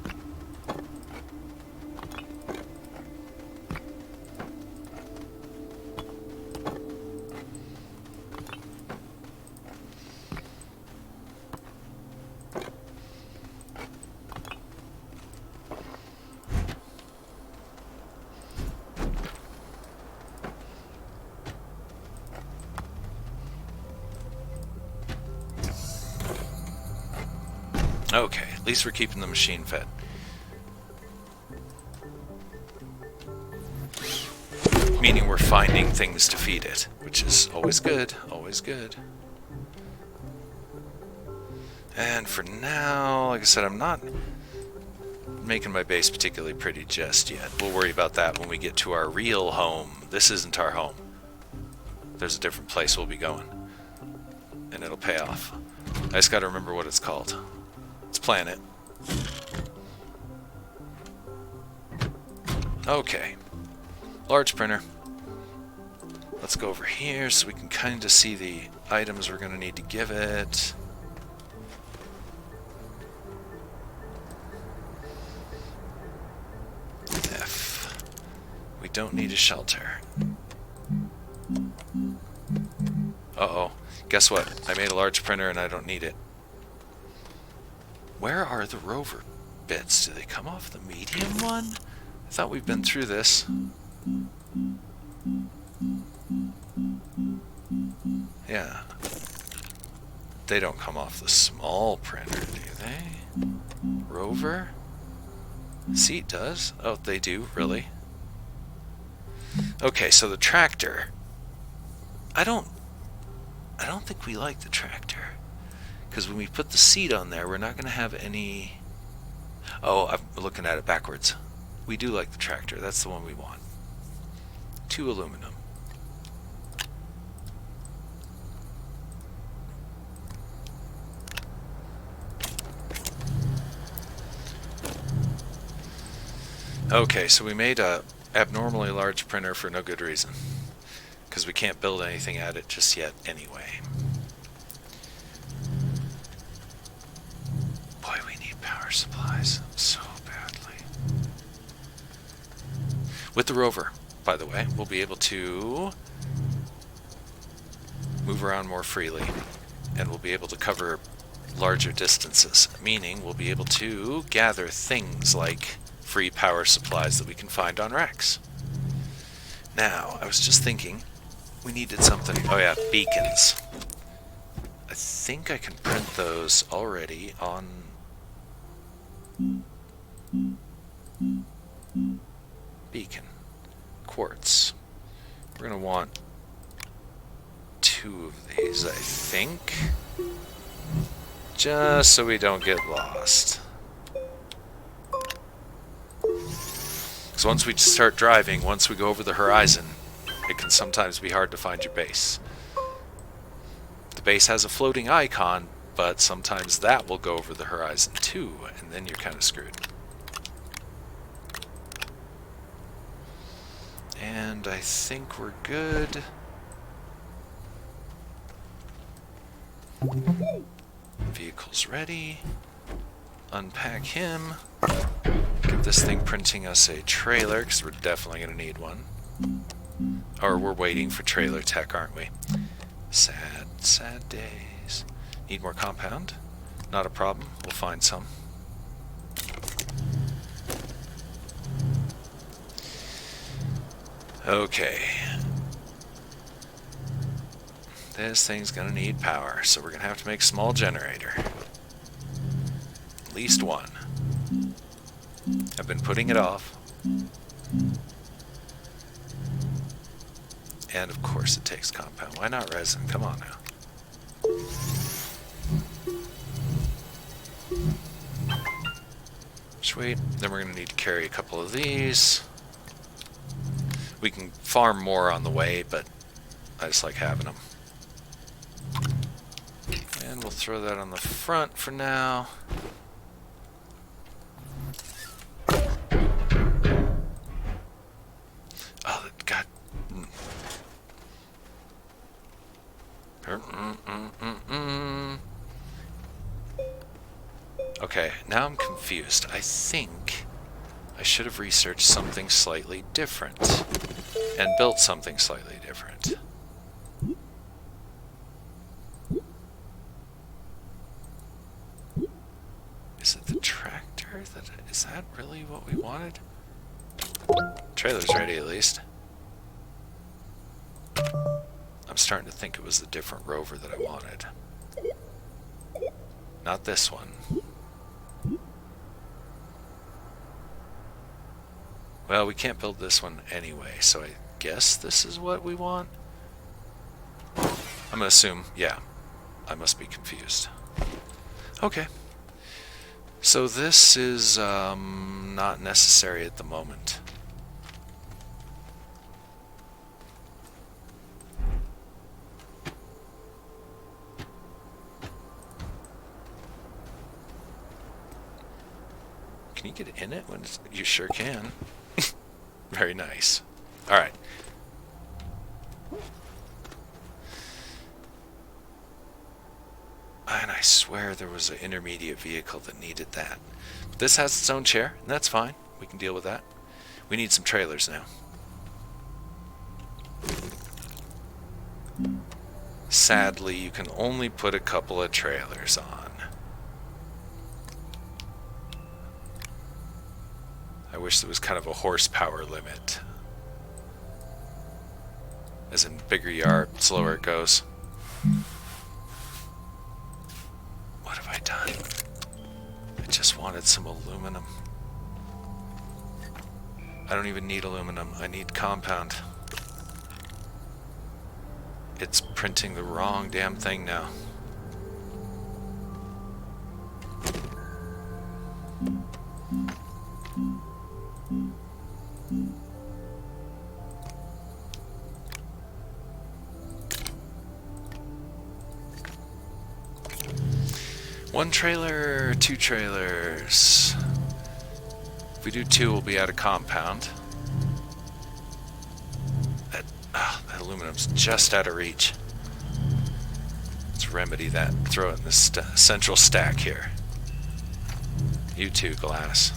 Okay, at least we're keeping the machine fed. Meaning we're finding things to feed it, which is always good, always good. And for now, like I said, I'm not making my base particularly pretty just yet. We'll worry about that when we get to our real home. This isn't our home. There's a different place we'll be going. And it'll pay off. I just gotta remember what it's called. Let's plan it. Okay. Large printer. Let's go over here so we can kind of see the items we're going to need to give it. F. We don't need a shelter. Uh-oh. Guess what? I made a large printer and I don't need it. Where are the rover bits? Do they come off the medium one? I thought we've been through this. Yeah. They don't come off the small printer, do they? Rover? Seat does. Oh, they do, really? Okay, so the tractor. I don't think we like the tractor. Because when we put the seat on there, we're not going to have any... Oh, I'm looking at it backwards. We do like the tractor. That's the one we want. 2 aluminum. Okay, so we made a abnormally large printer for no good reason. Because we can't build anything at it just yet anyway. Boy, we need power supplies so badly. With the rover, by the way, we'll be able to move around more freely. And we'll be able to cover larger distances. Meaning we'll be able to gather things like free power supplies that we can find on Rex. Now, I was just thinking, we needed something. Oh yeah, beacons. I think I can print those already on... Beacon. Quartz. We're going to want 2 of these, I think. Just so we don't get lost. Because once we start driving, once we go over the horizon, it can sometimes be hard to find your base. The base has a floating icon, but sometimes that will go over the horizon too, and then you're kind of screwed. And I think we're good. Vehicle's ready. Unpack him. Give have this thing printing us a trailer, because we're definitely going to need one. Or we're waiting for trailer tech, aren't we? Sad, sad days. Need more compound? Not a problem. We'll find some. Okay. This thing's gonna need power, so we're gonna have to make a small generator. At least one. I've been putting it off. And of course it takes compound. Why not resin? Come on now. Sweet. Then we're gonna need to carry a couple of these. We can farm more on the way, but I just like having them. And we'll throw that on the front for now. Oh, God. Okay, now I'm confused. I think I should have researched something slightly different and built something slightly different. Is it the tractor? Is that really what we wanted? Trailer's ready at least. I'm starting to think it was the different rover that I wanted. Not this one. Well, we can't build this one anyway, so I guess this is what we want? I'm gonna assume, yeah. I must be confused. Okay. So this is not necessary at the moment. Can you get in it? When you sure can. Very nice. Alright. And I swear there was an intermediate vehicle that needed that. But this has its own chair, and that's fine. We can deal with that. We need some trailers now. Sadly, you can only put a couple of trailers on. I wish there was kind of a horsepower limit. As in, bigger yard, slower it goes. What have I done? I just wanted some aluminum. I don't even need aluminum. I need compound. It's printing the wrong damn thing now. One trailer, two trailers. If we do two, we'll be out of compound. That aluminum's just out of reach. Let's remedy that. Throw it in this central stack here. You too, glass.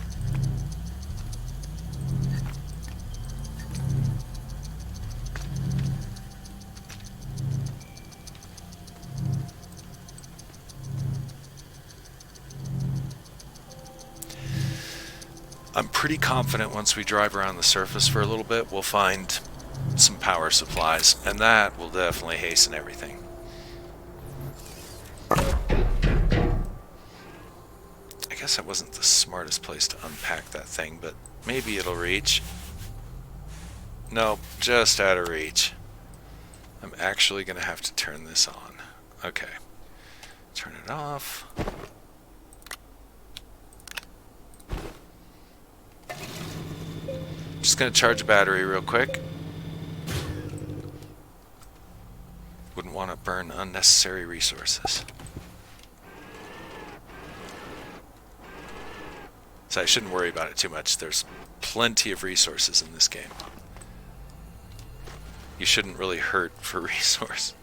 I'm pretty confident once we drive around the surface for a little bit, we'll find some power supplies, and that will definitely hasten everything. I guess that wasn't the smartest place to unpack that thing, but maybe it'll reach. Nope, just out of reach. I'm actually going to have to turn this on. Okay. Turn it off. Just gonna charge a battery real quick. Wouldn't want to burn unnecessary resources. So I shouldn't worry about it too much. There's plenty of resources in this game. You shouldn't really hurt for resource.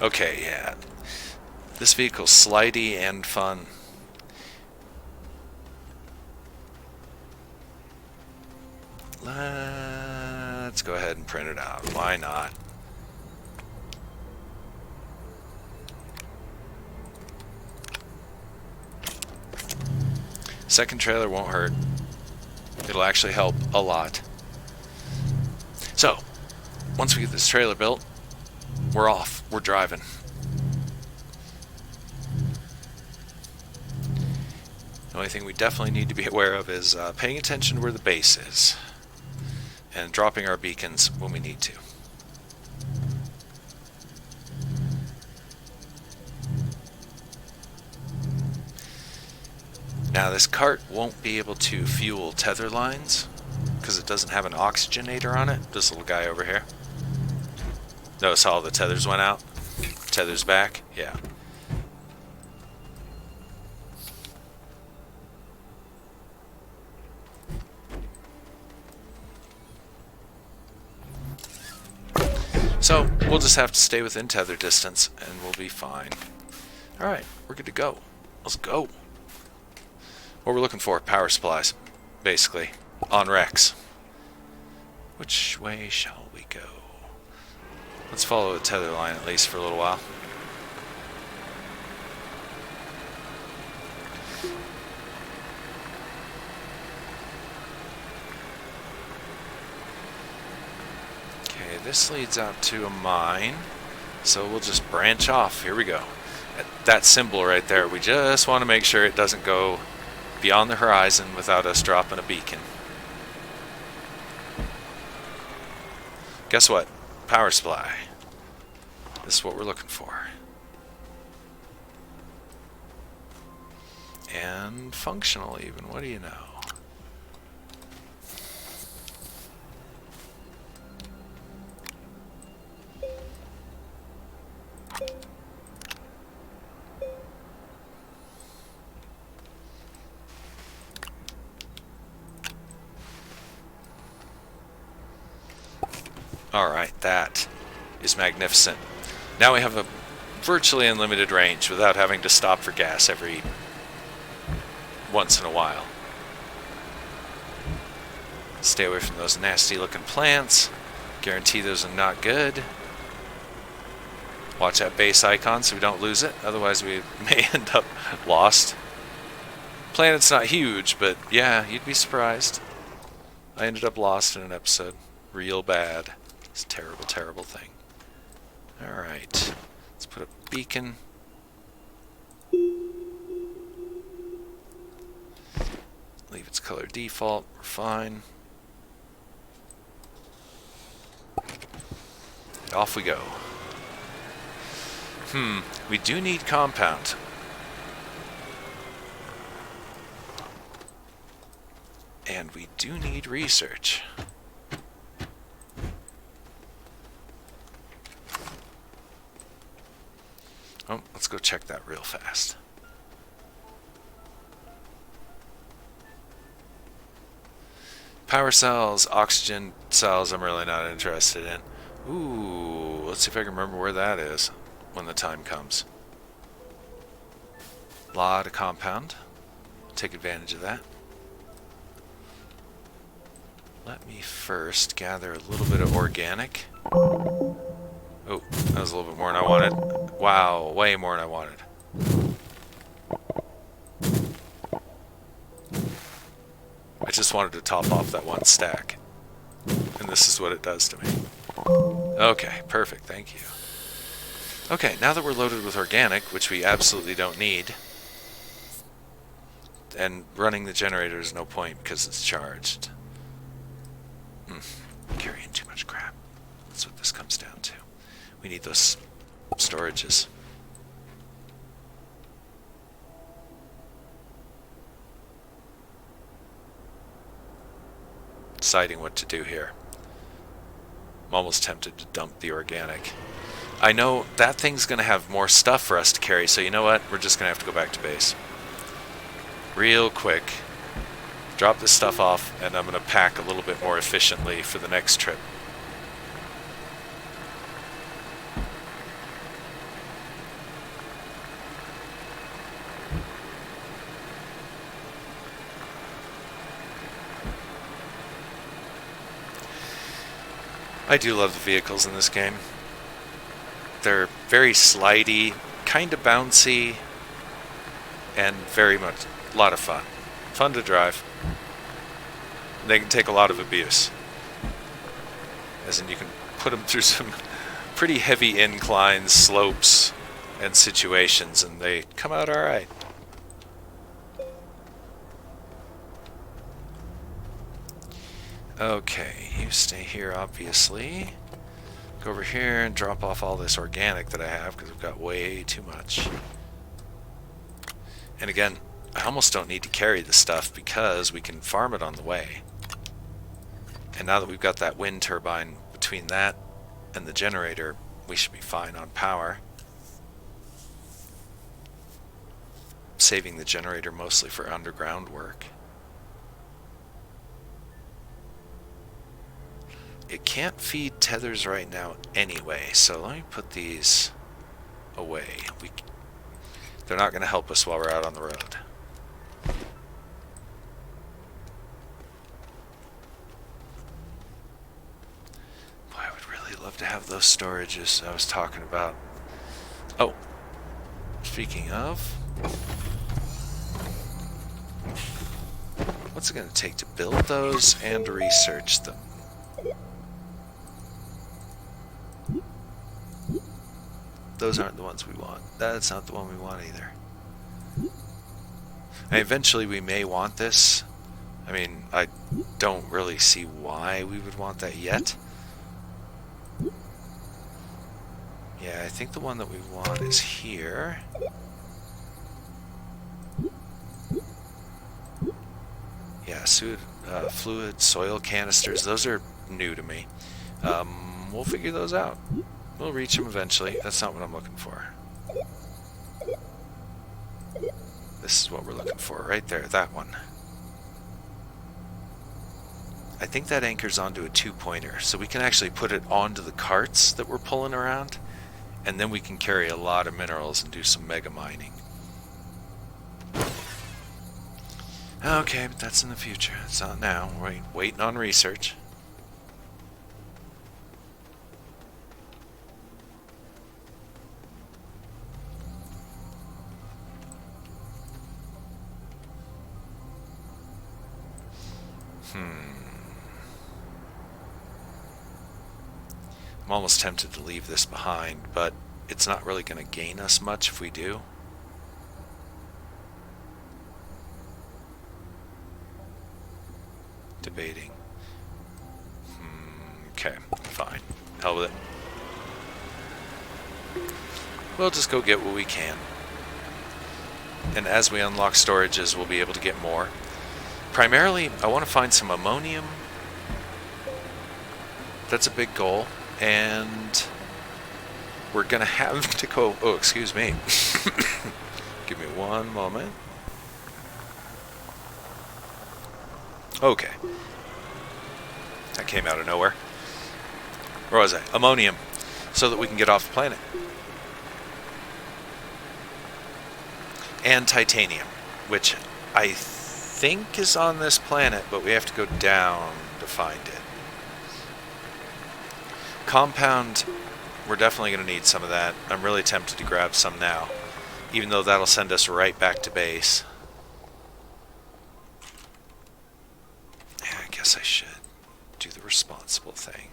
Okay, yeah. This vehicle's slidey and fun. Let's go ahead and print it out. Why not? Second trailer won't hurt. It'll actually help a lot. So, once we get this trailer built, we're off. We're driving. The only thing we definitely need to be aware of is paying attention to where the base is and dropping our beacons when we need to. Now this cart won't be able to fuel tether lines because it doesn't have an oxygenator on it. This little guy over here. Notice how all the tethers went out? Tethers back? Yeah. So, we'll just have to stay within tether distance and we'll be fine. Alright, we're good to go. Let's go. What we're looking for, power supplies, basically, on Rex. Which way shall we go? Let's follow the tether line at least for a little while. Okay, this leads out to a mine, so we'll just branch off. Here we go. That symbol right there, we just want to make sure it doesn't go beyond the horizon without us dropping a beacon. Guess what? Power supply. This is what we're looking for. And functional even, what do you know? Alright, that is magnificent. Now we have a virtually unlimited range without having to stop for gas every once in a while. Stay away from those nasty looking plants. Guarantee those are not good. Watch that base icon so we don't lose it, otherwise we may end up lost. Planet's not huge, but yeah, you'd be surprised. I ended up lost in an episode. Real bad. It's a terrible, terrible thing. Alright. Let's put a beacon. Leave its color default. We're fine. Off we go. We do need compound. And we do need research. Oh, let's go check that real fast. Power cells, oxygen cells, I'm really not interested in. Ooh, let's see if I can remember where that is when the time comes. Lot of compound. Take advantage of that. Let me first gather a little bit of organic. Oh, that was a little bit more than I wanted. Wow, way more than I wanted. I just wanted to top off that one stack. And this is what it does to me. Okay, perfect, thank you. Okay, now that we're loaded with organic, which we absolutely don't need, and running the generator is no point because it's charged. Carrying too much crap. That's what this comes down to. We need those storages. Deciding what to do here. I'm almost tempted to dump the organic. I know that thing's going to have more stuff for us to carry, so you know what? We're just going to have to go back to base. Real quick. Drop this stuff off, and I'm going to pack a little bit more efficiently for the next trip. I do love the vehicles in this game. They're very slidey, kind of bouncy, and very much a lot of fun. Fun to drive. They can take a lot of abuse. As in, you can put them through some pretty heavy inclines, slopes, and situations, and they come out alright. Okay, you stay here, obviously. Go over here and drop off all this organic that I have, because I've got way too much. And again, I almost don't need to carry the stuff because we can farm it on the way. And now that we've got that wind turbine between that and the generator, we should be fine on power. Saving the generator mostly for underground work. It can't feed tethers right now anyway, so let me put these away. They're not going to help us while we're out on the road. Boy, I would really love to have those storages I was talking about. Oh, speaking of, what's it going to take to build those and research them? Those aren't the ones we want. That's not the one we want either. And eventually we may want this. I mean, I don't really see why we would want that yet. Yeah, I think the one that we want is here. Yeah, fluid, soil canisters, those are new to me. We'll figure those out. We'll reach them eventually. That's not what I'm looking for. This is what we're looking for, right there, that one. I think that anchors onto a 2-pointer, so we can actually put it onto the carts that we're pulling around, and then we can carry a lot of minerals and do some mega mining. Okay, but that's in the future. It's not now. We're waiting on research. I'm almost tempted to leave this behind, but it's not really going to gain us much if we do. Debating. Okay, fine. Hell with it. We'll just go get what we can. And as we unlock storages, we'll be able to get more. Primarily, I want to find some ammonium. That's a big goal. And we're going to have to go... Oh, excuse me. Give me one moment. Okay. That came out of nowhere. Where was I? Ammonium. So that we can get off the planet. And titanium, which I think is on this planet, but we have to go down to find it. Compound, we're definitely going to need some of that. I'm really tempted to grab some now, even though that'll send us right back to base. Yeah, I guess I should do the responsible thing.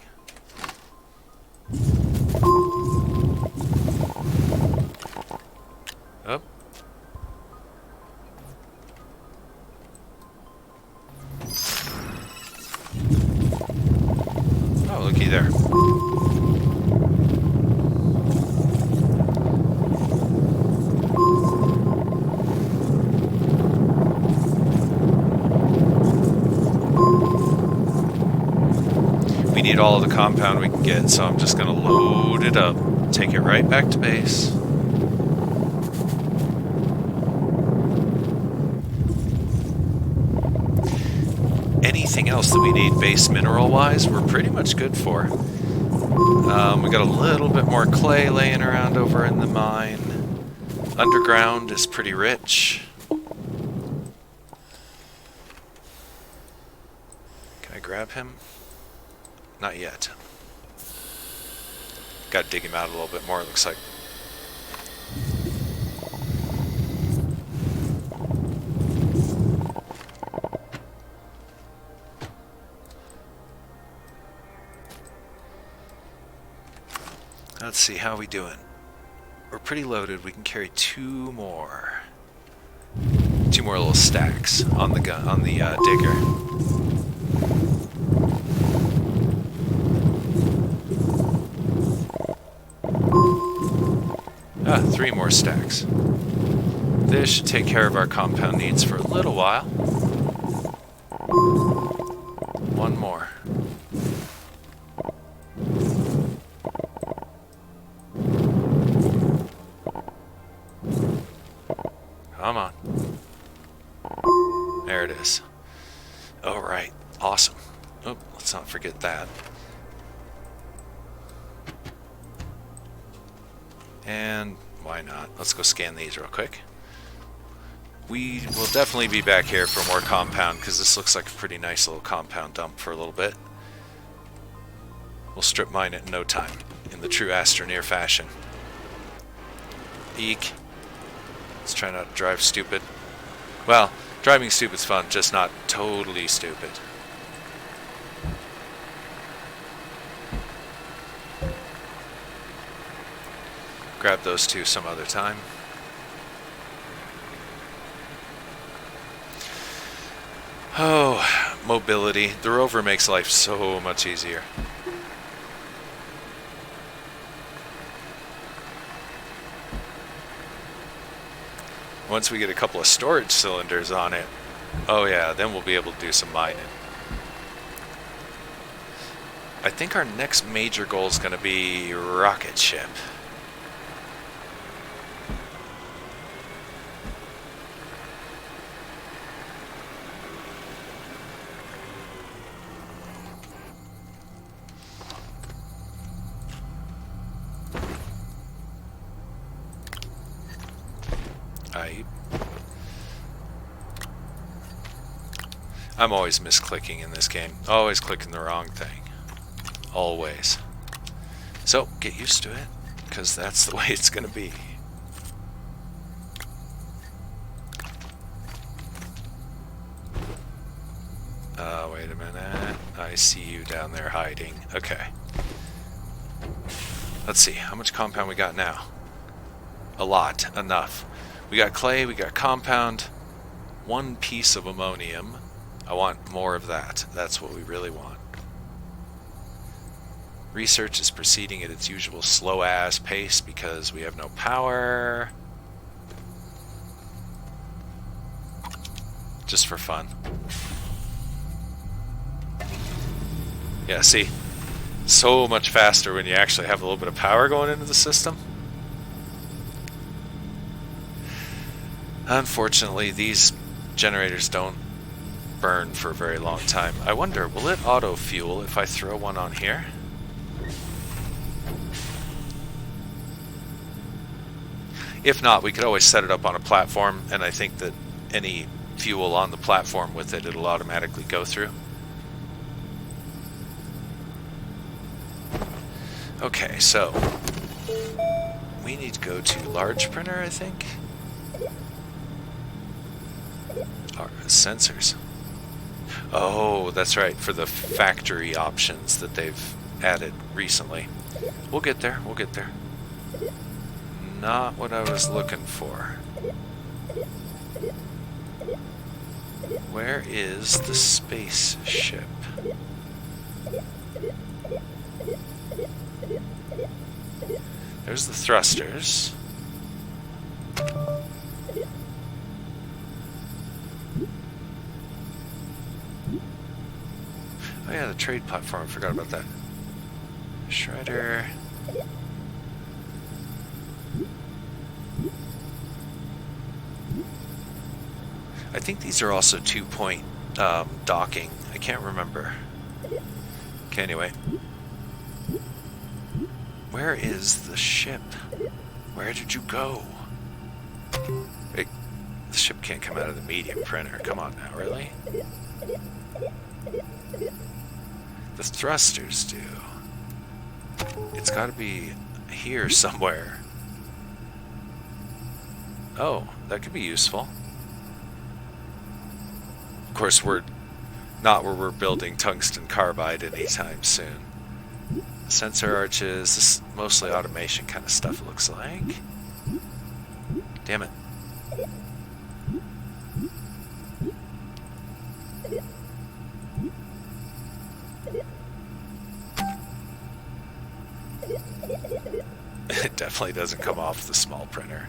Oh. Oh, looky there. We need all of the compound we can get, so I'm just going to load it up, take it right back to base. Anything else that we need base mineral-wise, we're pretty much good for. We got a little bit more clay laying around over in the mine. Underground is pretty rich. Can I grab him? Not yet. Got to dig him out a little bit more, it looks like. Let's see, how are we doing? We're pretty loaded. We can carry two more little stacks on the gun, on the digger. Ah, 3 more stacks. This should take care of our compound needs for a little while. 1 more. Come on. There it is. All right. Awesome. Oh, let's not forget that. And why not? Let's go scan these real quick. We will definitely be back here for more compound because this looks like a pretty nice little compound dump for a little bit. We'll strip mine it in no time in the true Astroneer fashion. Eek. Let's try not to drive stupid. Well, driving stupid's fun, just not totally stupid. Grab those two some other time. Oh, mobility. The rover makes life so much easier. Once we get a couple of storage cylinders on it, oh yeah, then we'll be able to do some mining. I think our next major goal is going to be rocket ship. I'm always misclicking in this game. Always clicking the wrong thing. Always. So, get used to it, because that's the way it's going to be. Wait a minute. I see you down there hiding. Okay. Let's see. How much compound we got now? A lot. Enough. We got clay, we got compound, 1 piece of ammonium. I want more of that. That's what we really want. Research is proceeding at its usual slow-ass pace because we have no power. Just for fun. Yeah, see? So much faster when you actually have a little bit of power going into the system. Unfortunately, these generators don't burn for a very long time. I wonder, will it auto-fuel if I throw one on here? If not, we could always set it up on a platform, and I think that any fuel on the platform with it, it'll automatically go through. Okay, so we need to go to large printer, I think. Sensors. Oh, that's right, for the factory options that they've added recently. We'll get there, we'll get there. Not what I was looking for. Where is the spaceship? There's the thrusters. Oh yeah, the trade platform, I forgot about that. Shredder. I think these are also 2-point docking. I can't remember. Okay, anyway. Where is the ship? Where did you go? Wait, the ship can't come out of the medium printer. Come on now, really? The thrusters do. It's got to be here somewhere. Oh, that could be useful. Of course, we're not where we're building tungsten carbide anytime soon. Sensor arches, this is mostly automation kind of stuff, it looks like. Damn it. It definitely doesn't come off the small printer.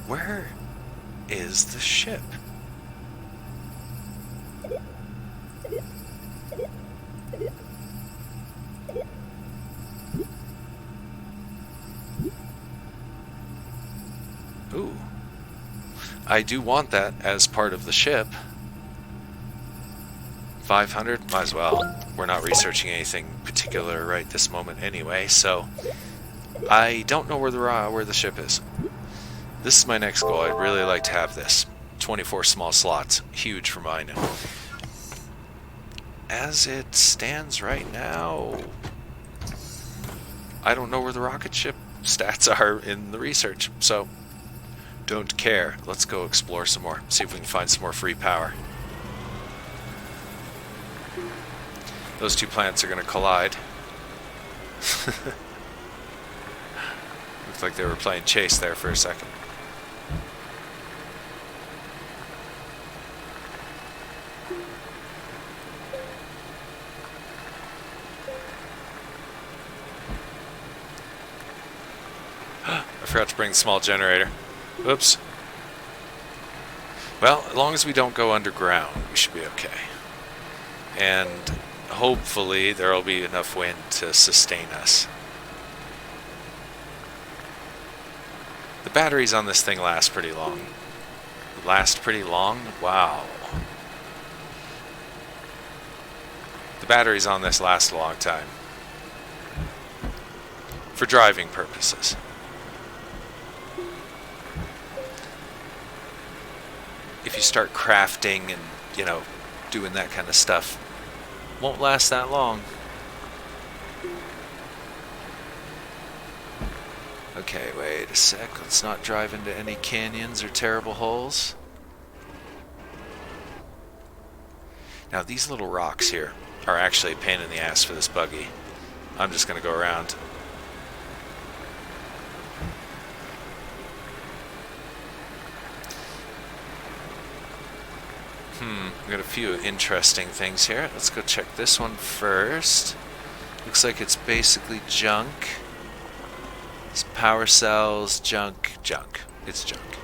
Where is the ship? Ooh. I do want that as part of the ship. 500? Might as well. We're not researching anything particular right this moment anyway, so I don't know where the ship is. This is my next goal. I'd really like to have this. 24 small slots. Huge for mine. As it stands right now, I don't know where the rocket ship stats are in the research, so don't care. Let's go explore some more. See if we can find some more free power. Those two planets are going to collide. Looks like they were playing chase there for a second. I forgot to bring the small generator. Oops. Well, as long as we don't go underground, we should be okay. And hopefully there will be enough wind to sustain us. The batteries on this thing last pretty long. Last pretty long? Wow. The batteries on this last a long time. For driving purposes. If you start crafting and, you know, doing that kind of stuff, won't last that long. Okay, wait a sec. Let's not drive into any canyons or terrible holes. Now, these little rocks here are actually a pain in the ass for this buggy. I'm just going to go around. We got a few interesting things here. Let's go check this one first. Looks like it's basically junk. It's power cells, junk. It's junk.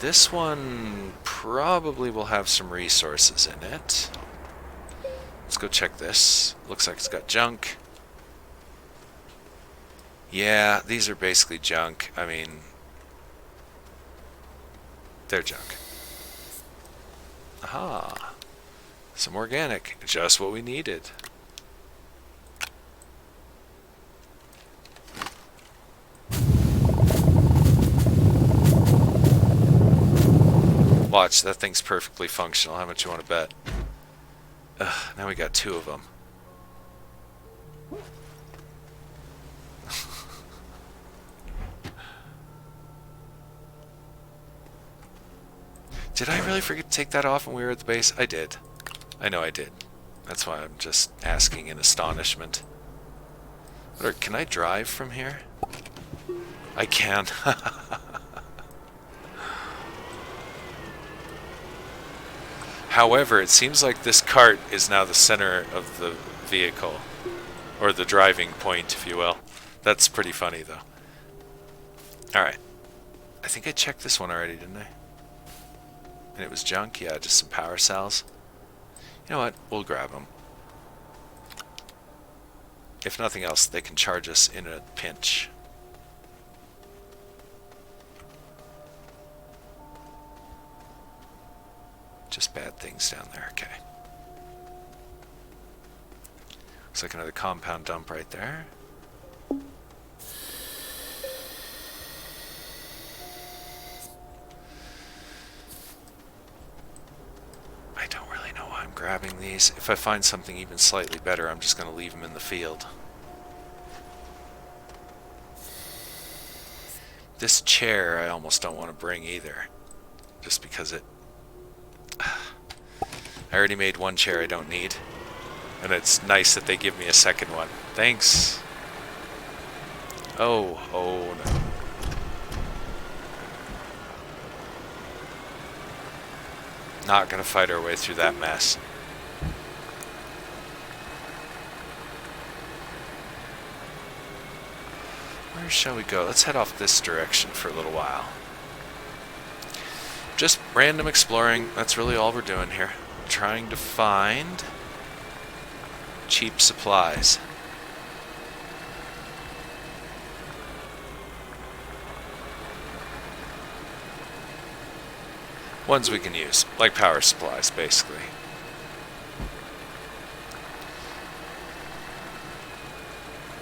This one probably will have some resources in it. Let's go check this. Looks like it's got junk. Yeah, these are basically junk. I mean, they're junk. Aha. Some organic. Just what we needed. Watch, that thing's perfectly functional. How much you want to bet? Ugh, now we got two of them. Did I really forget to take that off when we were at the base? I did. I know I did. That's why I'm just asking in astonishment. Can I drive from here? I can. However, it seems like this cart is now the center of the vehicle. Or the driving point, if you will. That's pretty funny, though. Alright. I think I checked this one already, didn't I? And it was junk? Yeah, just some power cells. You know what? We'll grab them. If nothing else, they can charge us in a pinch. Just bad things down there. Okay. Looks like another compound dump right there. grabbing these. If I find something even slightly better, I'm just going to leave them in the field. This chair I almost don't want to bring either, just because it... I already made one chair I don't need, and it's nice that they give me a second one. Thanks. Oh no. Not gonna fight our way through that mess. Where shall we go? Let's head off this direction for a little while. Just random exploring. That's really all we're doing here. Trying to find cheap supplies. Ones we can use, like power supplies, basically.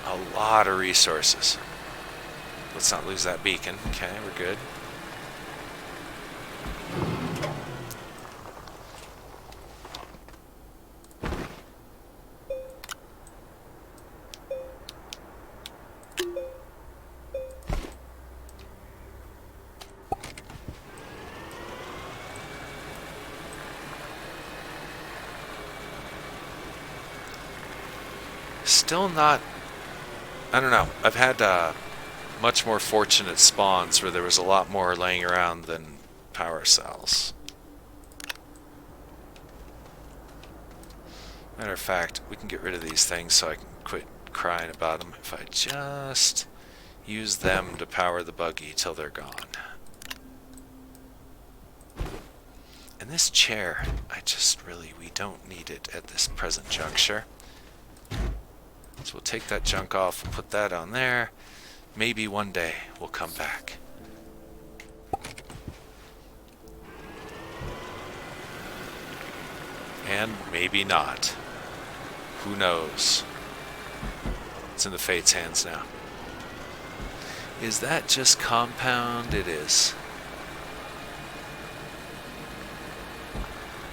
A lot of resources. Let's not lose that beacon. Okay, we're good. Still not... I don't know. I've had much more fortunate spawns where there was a lot more laying around than power cells. Matter of fact, we can get rid of these things so I can quit crying about them if I just use them to power the buggy till they're gone. And this chair, we don't need it at this present juncture. So we'll take that junk off, we'll put that on there. Maybe one day we'll come back. And maybe not. Who knows? It's in the Fate's hands now. Is that just compound? It is.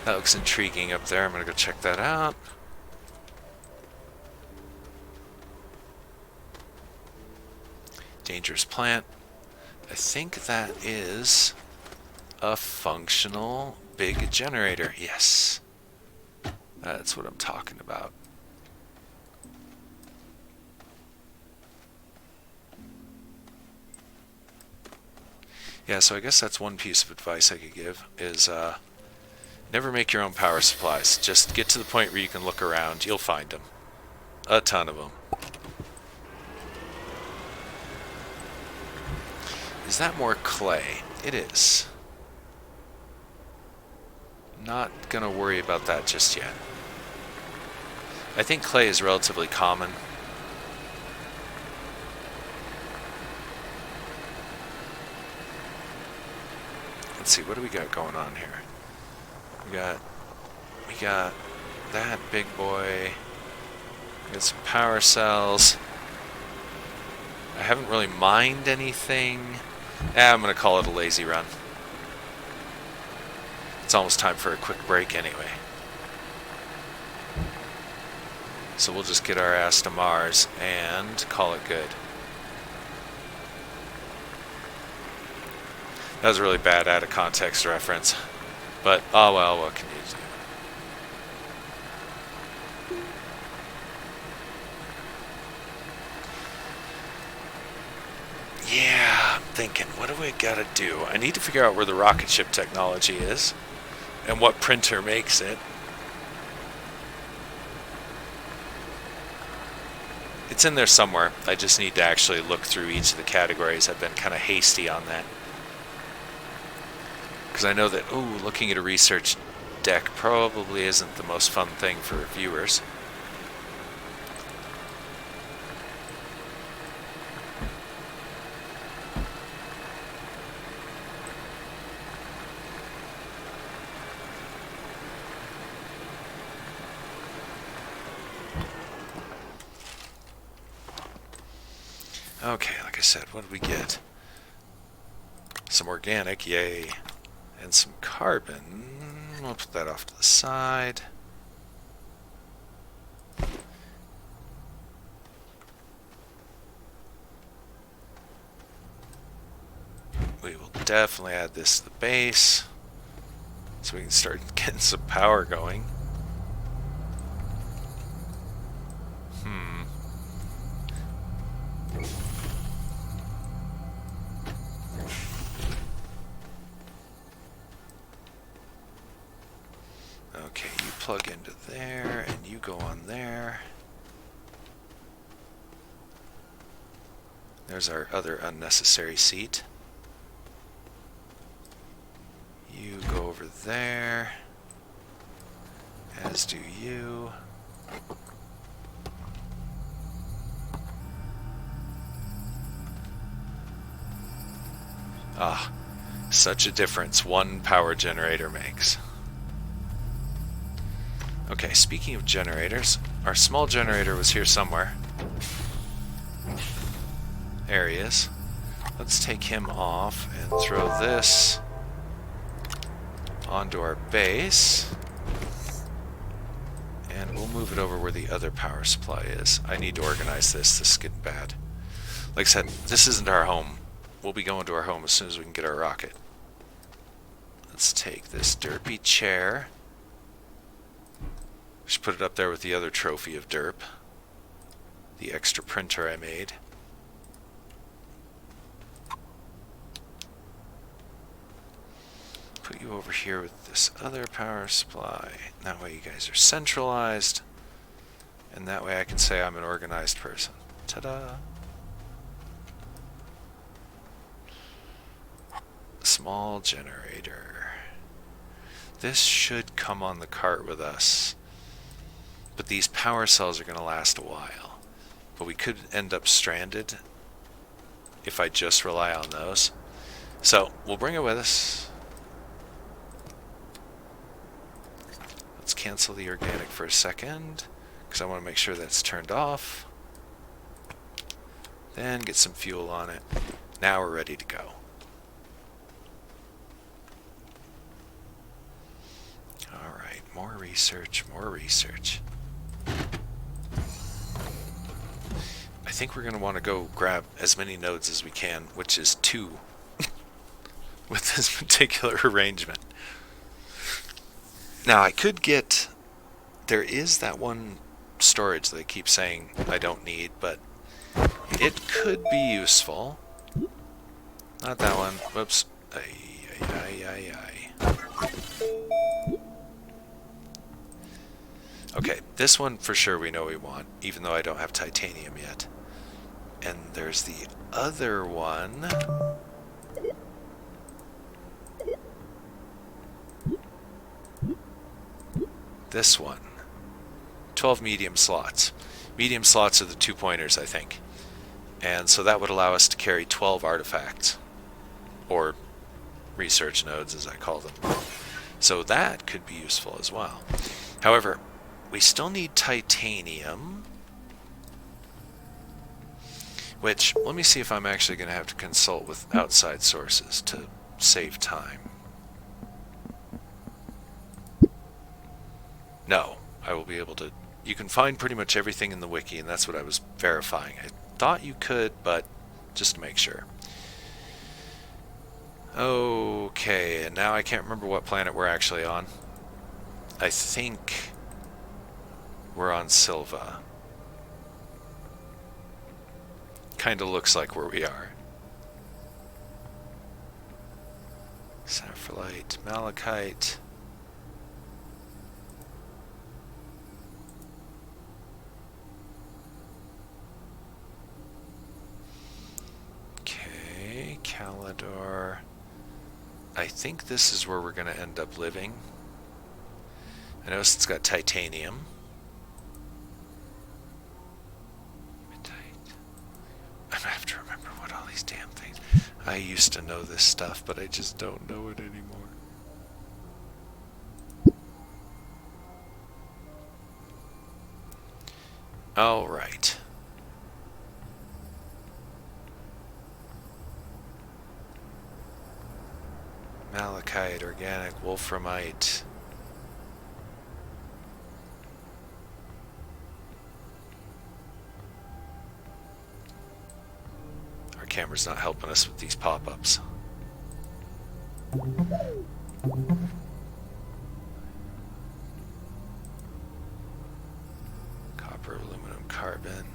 That looks intriguing up there. I'm gonna go check that out. Dangerous plant. I think that is a functional big generator. Yes. That's what I'm talking about. Yeah, so I guess that's one piece of advice I could give is never make your own power supplies. Just get to the point where you can look around. You'll find them. A ton of them. Is that more clay? It is. Not gonna worry about that just yet. I think clay is relatively common. Let's see, what do we got going on here? We got that big boy. We got some power cells. I haven't really mined anything. I'm gonna call it a lazy run. It's almost time for a quick break anyway. So we'll just get our ass to Mars and call it good. That was a really bad out of context reference. But, oh well, what can you do? Yeah, I'm thinking, what do we gotta do? I need to figure out where the rocket ship technology is and what printer makes it. It's in there somewhere. I just need to actually look through each of the categories. I've been kind of hasty on that. Because I know that, looking at a research deck probably isn't the most fun thing for viewers. Okay, like I said, what did we get? Some organic, yay. And some carbon. We'll put that off to the side. definitely add this to the base so we can start getting some power going. Okay, you plug into there, and you go on there. There's our other unnecessary seat. You go over there, as do you. Ah, such a difference one power generator makes. Okay, speaking of generators, our small generator was here somewhere. There he is. Let's take him off and throw this onto our base. And we'll move it over where the other power supply is. I need to organize this. This is getting bad. Like I said, this isn't our home. We'll be going to our home as soon as we can get our rocket. Let's take this derpy chair. Just put it up there with the other trophy of derp. The extra printer I made. Put you over here with this other power supply. That way you guys are centralized. And that way I can say I'm an organized person. Ta-da! Small generator. This should come on the cart with us. But these power cells are going to last a while. But we could end up stranded if I just rely on those. So, we'll bring it with us. Let's cancel the organic for a second, because I want to make sure that's turned off. Then get some fuel on it. Now we're ready to go. Alright, more research, more research. I think we're going to want to go grab as many nodes as we can, which is 2 with this particular arrangement. Now I could get, there is that one storage that I keep saying I don't need, but it could be useful. Not that one. Whoops. Okay, this one for sure we know we want, even though I don't have titanium yet. And there's the other one. This one. 12 medium slots. Medium slots are the 2-pointers, I think. And so that would allow us to carry 12 artifacts. Or research nodes, as I call them. So that could be useful as well. However, we still need titanium. Which, let me see if I'm actually going to have to consult with outside sources to save time. No, I will be able to... You can find pretty much everything in the wiki, and that's what I was verifying. I thought you could, but just to make sure. Okay, and now I can't remember what planet we're actually on. I think we're on Silva. Kind of looks like where we are. Sapphirite, malachite. Okay, Calidor. I think this is where we're going to end up living. I notice it's got titanium. I'm gonna have to remember what all these damn things... I used to know this stuff, but I just don't know it anymore. Alright. Malachite, organic, wolframite... Camera's not helping us with these pop-ups. Copper, aluminum, carbon.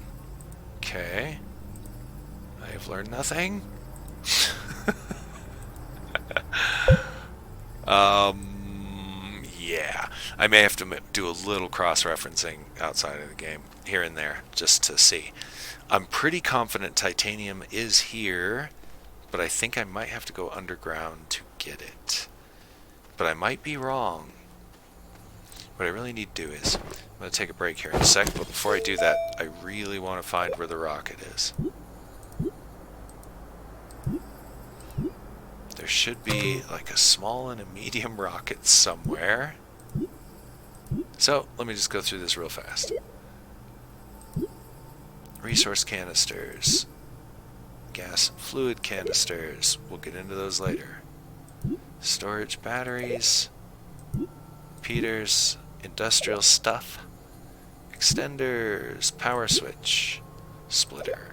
Okay. I have learned nothing. Yeah. I may have to do a little cross-referencing outside of the game, here and there, just to see. I'm pretty confident titanium is here, but I think I might have to go underground to get it. But I might be wrong. What I really need to do is, I'm going to take a break here in a sec, but before I do that, I really want to find where the rocket is. There should be like a small and a medium rocket somewhere. So, let me just go through this real fast. Resource canisters. Gas and fluid canisters. We'll get into those later. Storage batteries. Repeaters. Industrial stuff. Extenders. Power switch. Splitter.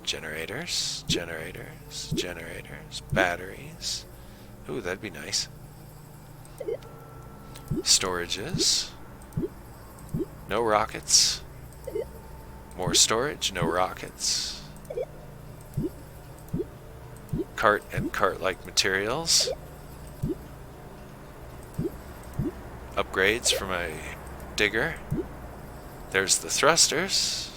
Generators, generators, generators, batteries. Ooh, that'd be nice. Storages. No rockets. More storage, no rockets. Cart and cart-like materials. Upgrades for my digger. There's the thrusters.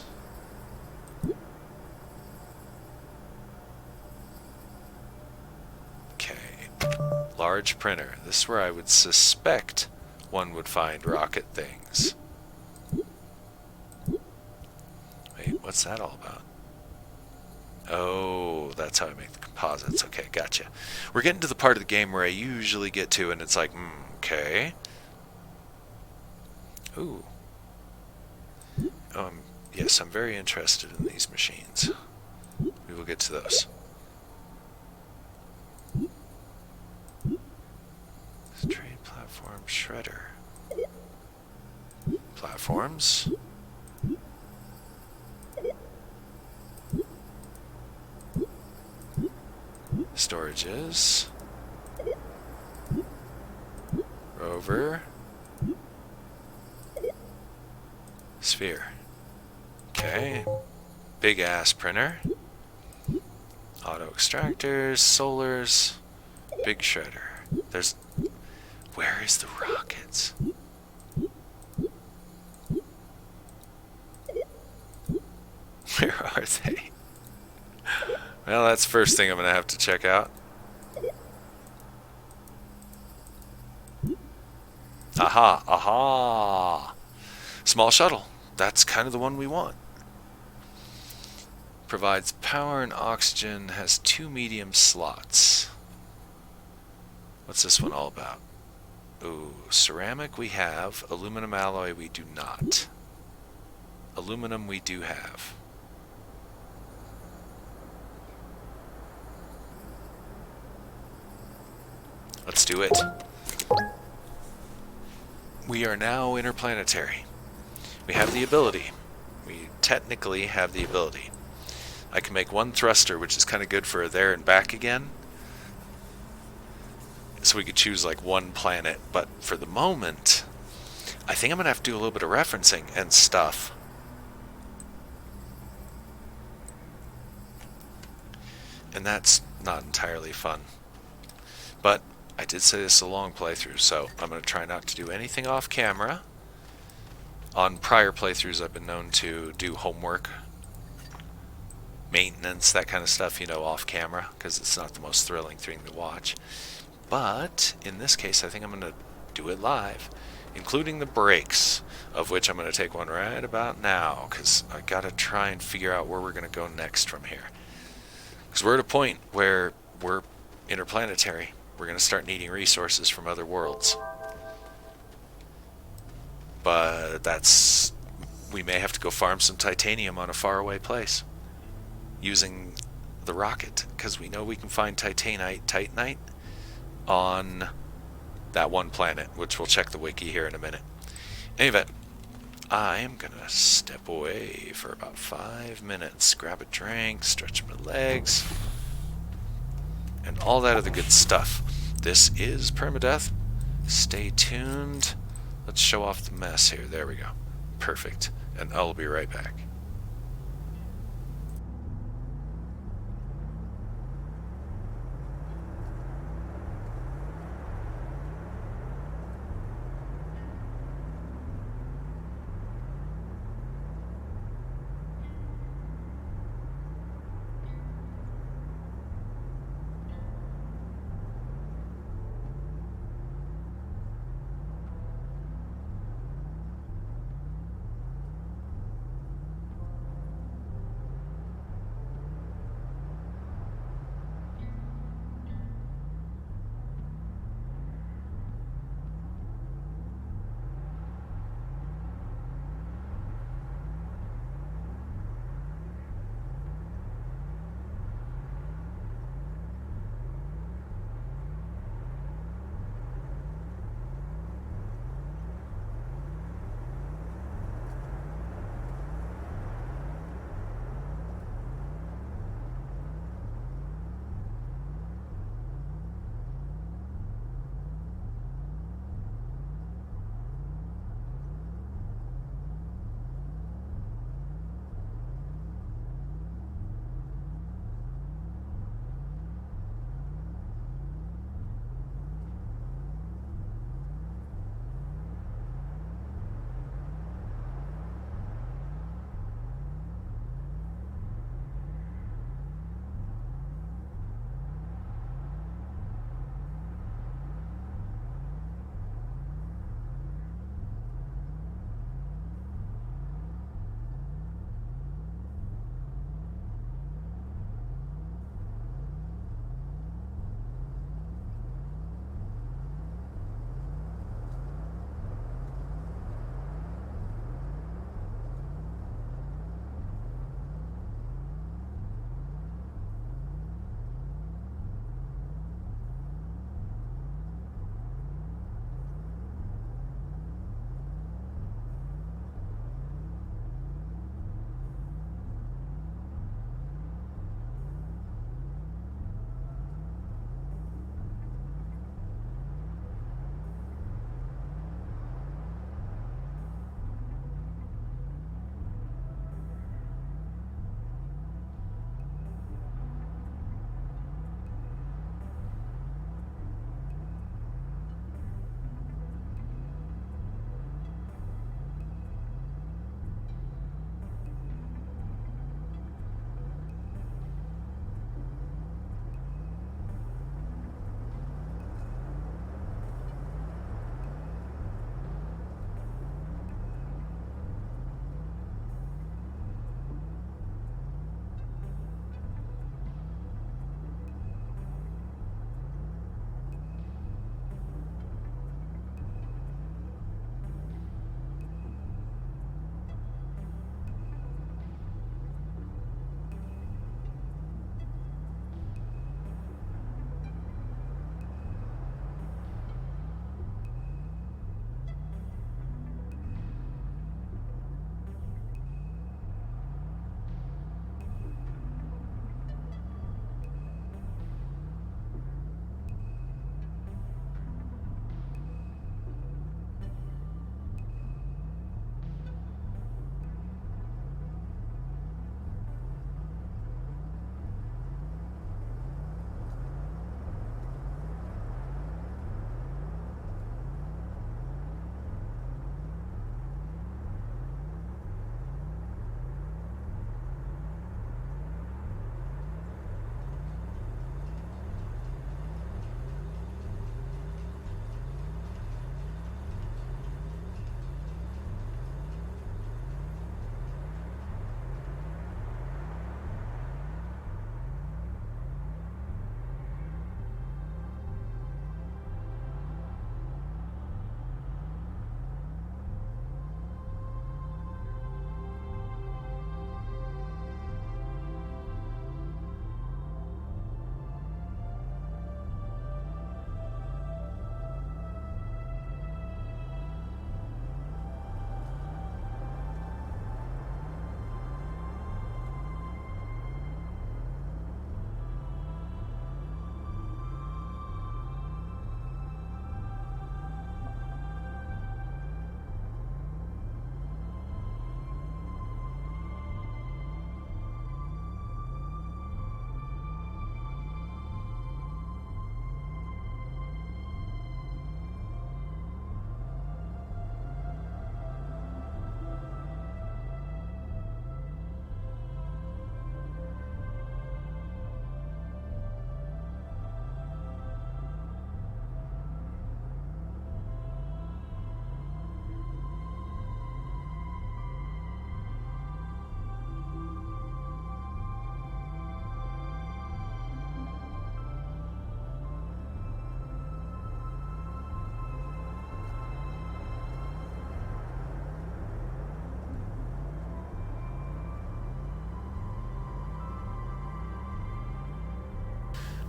Large printer. This is where I would suspect one would find rocket things. Wait, what's that all about? Oh, that's how I make the composites. Okay, gotcha. We're getting to the part of the game where I usually get to, and it's like, okay. Ooh. Yes, I'm very interested in these machines. We will get to those. Trade platform shredder. Platforms. Storages. Rover. Sphere. Okay. Big ass printer. Auto extractors, solars, big shredder. There's... Where is the rockets? Where are they? Well, that's the first thing I'm gonna have to check out. Aha, aha! Small shuttle. That's kind of the one we want. Provides power and oxygen, has 2 medium slots. What's this one all about? Ooh, ceramic we have, aluminum alloy we do not. Aluminum we do have. Let's do it. We are now interplanetary. We have the ability. We technically have the ability. I can make 1 thruster, which is kind of good for there and back again. So we could choose like 1 planet, but for the moment, I think I'm going to have to do a little bit of referencing and stuff. And that's not entirely fun. But I did say this is a long playthrough, so I'm going to try not to do anything off camera. On prior playthroughs, I've been known to do homework, maintenance, that kind of stuff, you know, off camera, because it's not the most thrilling thing to watch. But in this case, I think I'm going to do it live, including the breaks, of which I'm going to take one right about now, because I got to try and figure out where we're going to go next from here. Because we're at a point where we're interplanetary. We're going to start needing resources from other worlds. But that's... we may have to go farm some titanium on a faraway place using the rocket, because we know we can find titanite on that 1 planet, which we'll check the wiki here in a minute. In any event, I am gonna step away for about 5 minutes, grab a drink, stretch my legs, and all that other good stuff. This is PermaDeath. Stay tuned. Let's show off the mess here. There we go. Perfect. And I'll be right back.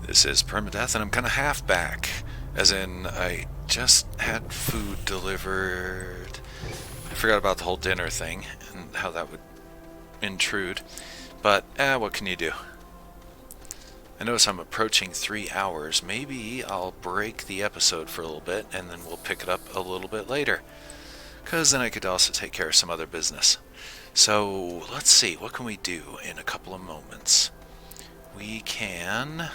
This is PermaDeath, and I'm kind of half back. As in, I just had food delivered. I forgot about the whole dinner thing and how that would intrude. But, what can you do? I notice I'm approaching 3 hours. Maybe I'll break the episode for a little bit, and then we'll pick it up a little bit later. Because then I could also take care of some other business. So, let's see. What can we do in a couple of moments? We can...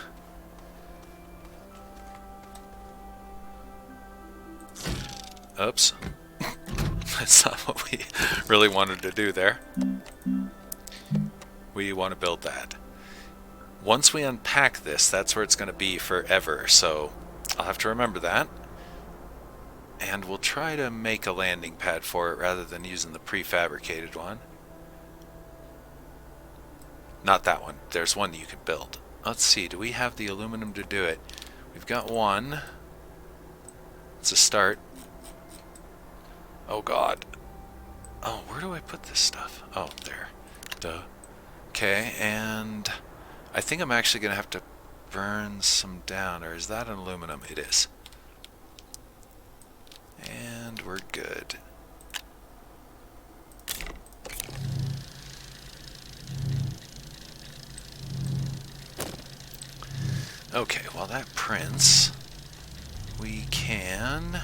Oops. That's not what we really wanted to do there. We want to build that. Once we unpack this, that's where it's going to be forever, so I'll have to remember that. And we'll try to make a landing pad for it rather than using the prefabricated one. Not that one. There's one that you can build. Let's see, do we have the aluminum to do it? We've got one. It's a start. Oh god. Oh, where do I put this stuff? Oh, there. Duh. Okay, and I think I'm actually going to have to burn some down, or is that an aluminum? It is. And we're good. Okay, while that prints, we can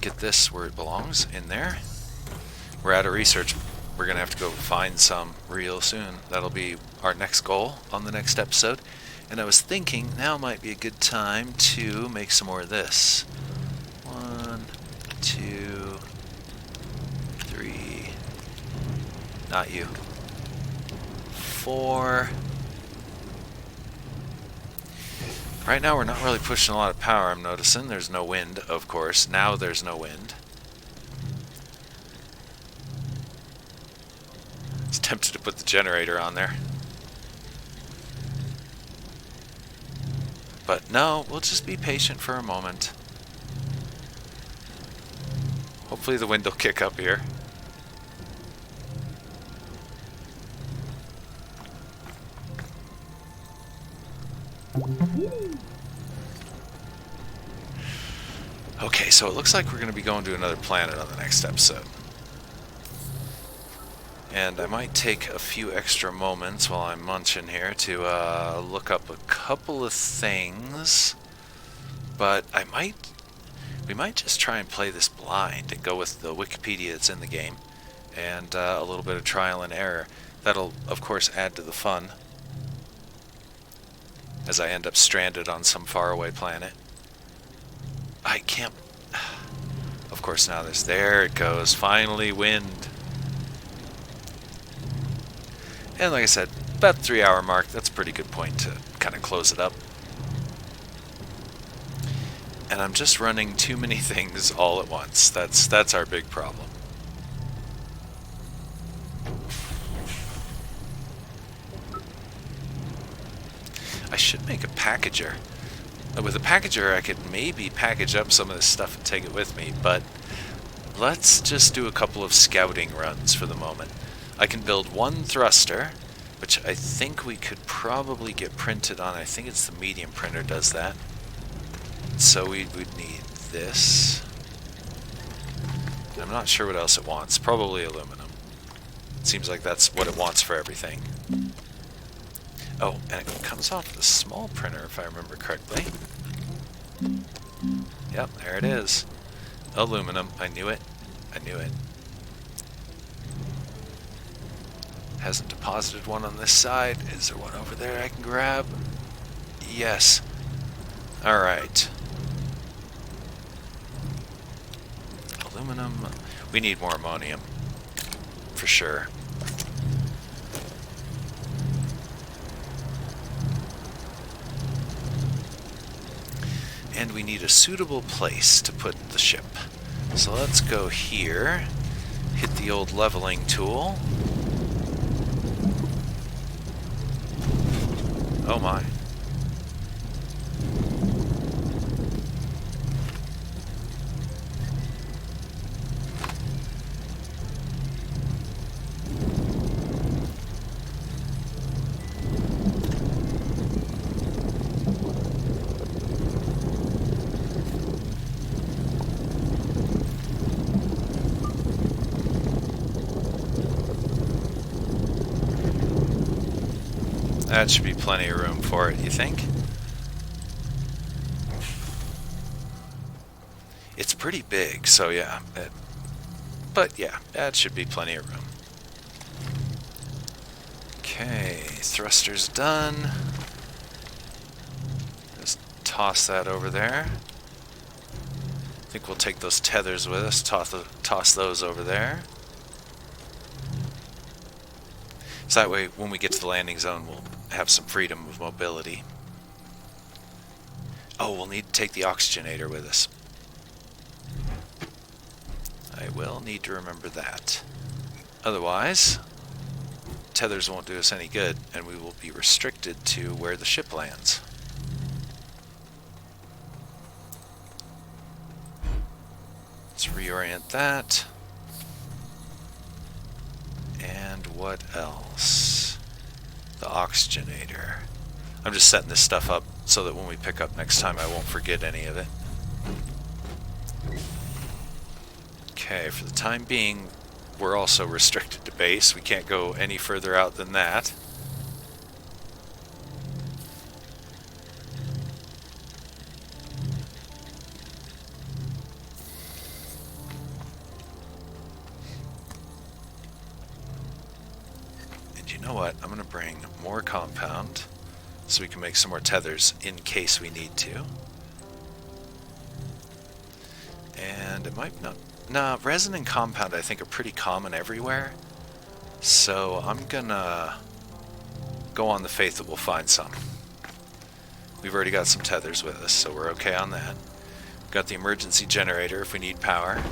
get this where it belongs, in there. We're out of research. We're going to have to go find some real soon. That'll be our next goal on the next episode. And I was thinking now might be a good time to make some more of this. 1, 2, 3. Not you. 4. Right now we're not really pushing a lot of power, I'm noticing. There's no wind, of course. Now there's no wind. I was tempted to put the generator on there. But no, we'll just be patient for a moment. Hopefully the wind will kick up here. Okay, so it looks like we're going to be going to another planet on the next episode. And I might take a few extra moments while I'm munching here to look up a couple of things. But we might just try and play this blind and go with the Wikipedia that's in the game. And a little bit of trial and error. That'll, of course, add to the fun. As I end up stranded on some faraway planet. I can't... Of course now there it goes, finally wind. And like I said, about 3 hour mark, that's a pretty good point to kind of close it up. And I'm just running too many things all at once. That's our big problem. I should make a packager. With a packager, I could maybe package up some of this stuff and take it with me, but let's just do a couple of scouting runs for the moment. I can build one thruster, which I think we could probably get printed on. I think it's the medium printer does that. So we would need this. I'm not sure what else it wants. Probably aluminum. Seems like that's what it wants for everything. Oh, and it comes off the small printer, if I remember correctly. Yep, there it is. Aluminum. I knew it. I knew it. Hasn't deposited one on this side. Is there one over there I can grab? Yes. Alright. Aluminum. We need more ammonium. For sure. And we need a suitable place to put the ship. So let's go here, hit the old leveling tool. Oh my. That should be plenty of room for it, you think? It's pretty big, so yeah. But yeah, that should be plenty of room. Okay, thruster's done. Just toss that over there. I think we'll take those tethers with us, toss those over there. So that way, when we get to the landing zone, we'll have some freedom of mobility. Oh, we'll need to take the oxygenator with us. I will need to remember that. Otherwise, tethers won't do us any good, and we will be restricted to where the ship lands. Let's reorient that. And what else? The oxygenator. I'm just setting this stuff up so that when we pick up next time I won't forget any of it. Okay, for the time being, we're also restricted to base. We can't go any further out than that. And you know what? I'm going to bring more compound so we can make some more tethers in case we need to. And it might not... Nah, resin and compound I think are pretty common everywhere. So I'm gonna go on the faith that we'll find some. We've already got some tethers with us, so we're okay on that. We've got the emergency generator if we need power.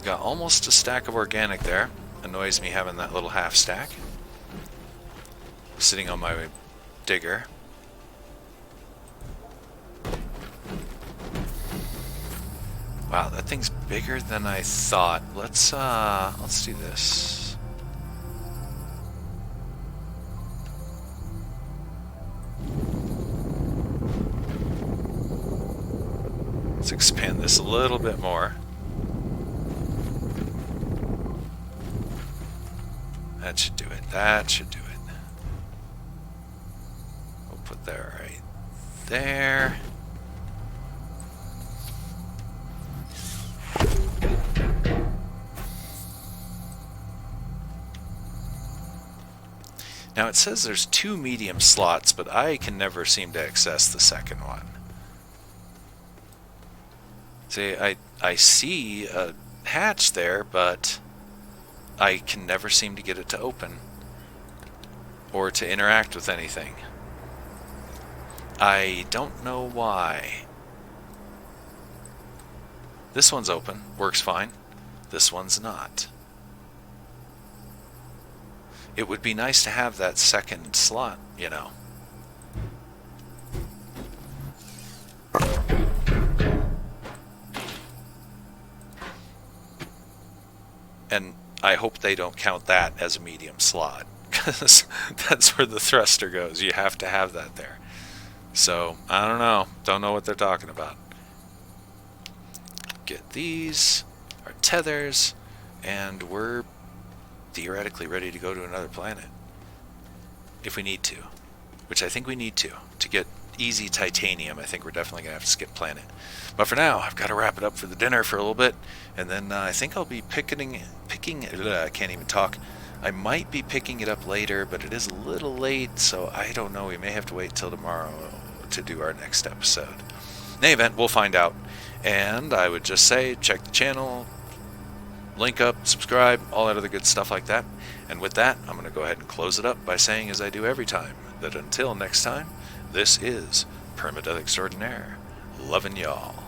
Got almost a stack of organic there. Annoys me having that little half stack sitting on my digger. Wow, that thing's bigger than I thought. Let's do this. Let's expand this a little bit more. That should do it. That should do it. We'll put that right there. Now it says there's 2 medium slots, but I can never seem to access the second one. See, I see a hatch there, but I can never seem to get it to open or to interact with anything. I don't know why. This one's open, works fine. This one's not. It would be nice to have that second slot, you know. And I hope they don't count that as a medium slot, because that's where the thruster goes. You have to have that there. So, I don't know. Don't know what they're talking about. Get these, our tethers, and we're theoretically ready to go to another planet. If we need to. Which I think we need to. To get easy titanium, I think we're definitely going to have to skip planet. But for now, I've got to wrap it up for the dinner for a little bit. And then I think I'll be picking... I can't even talk. I might be picking it up later, but it is a little late, so I don't know. We may have to wait till tomorrow to do our next episode. In any event, we'll find out. And I would just say, check the channel, link up, subscribe, all that other good stuff like that. And with that, I'm going to go ahead and close it up by saying, as I do every time, that until next time, this is PermaDeath Extraordinaire. Loving y'all.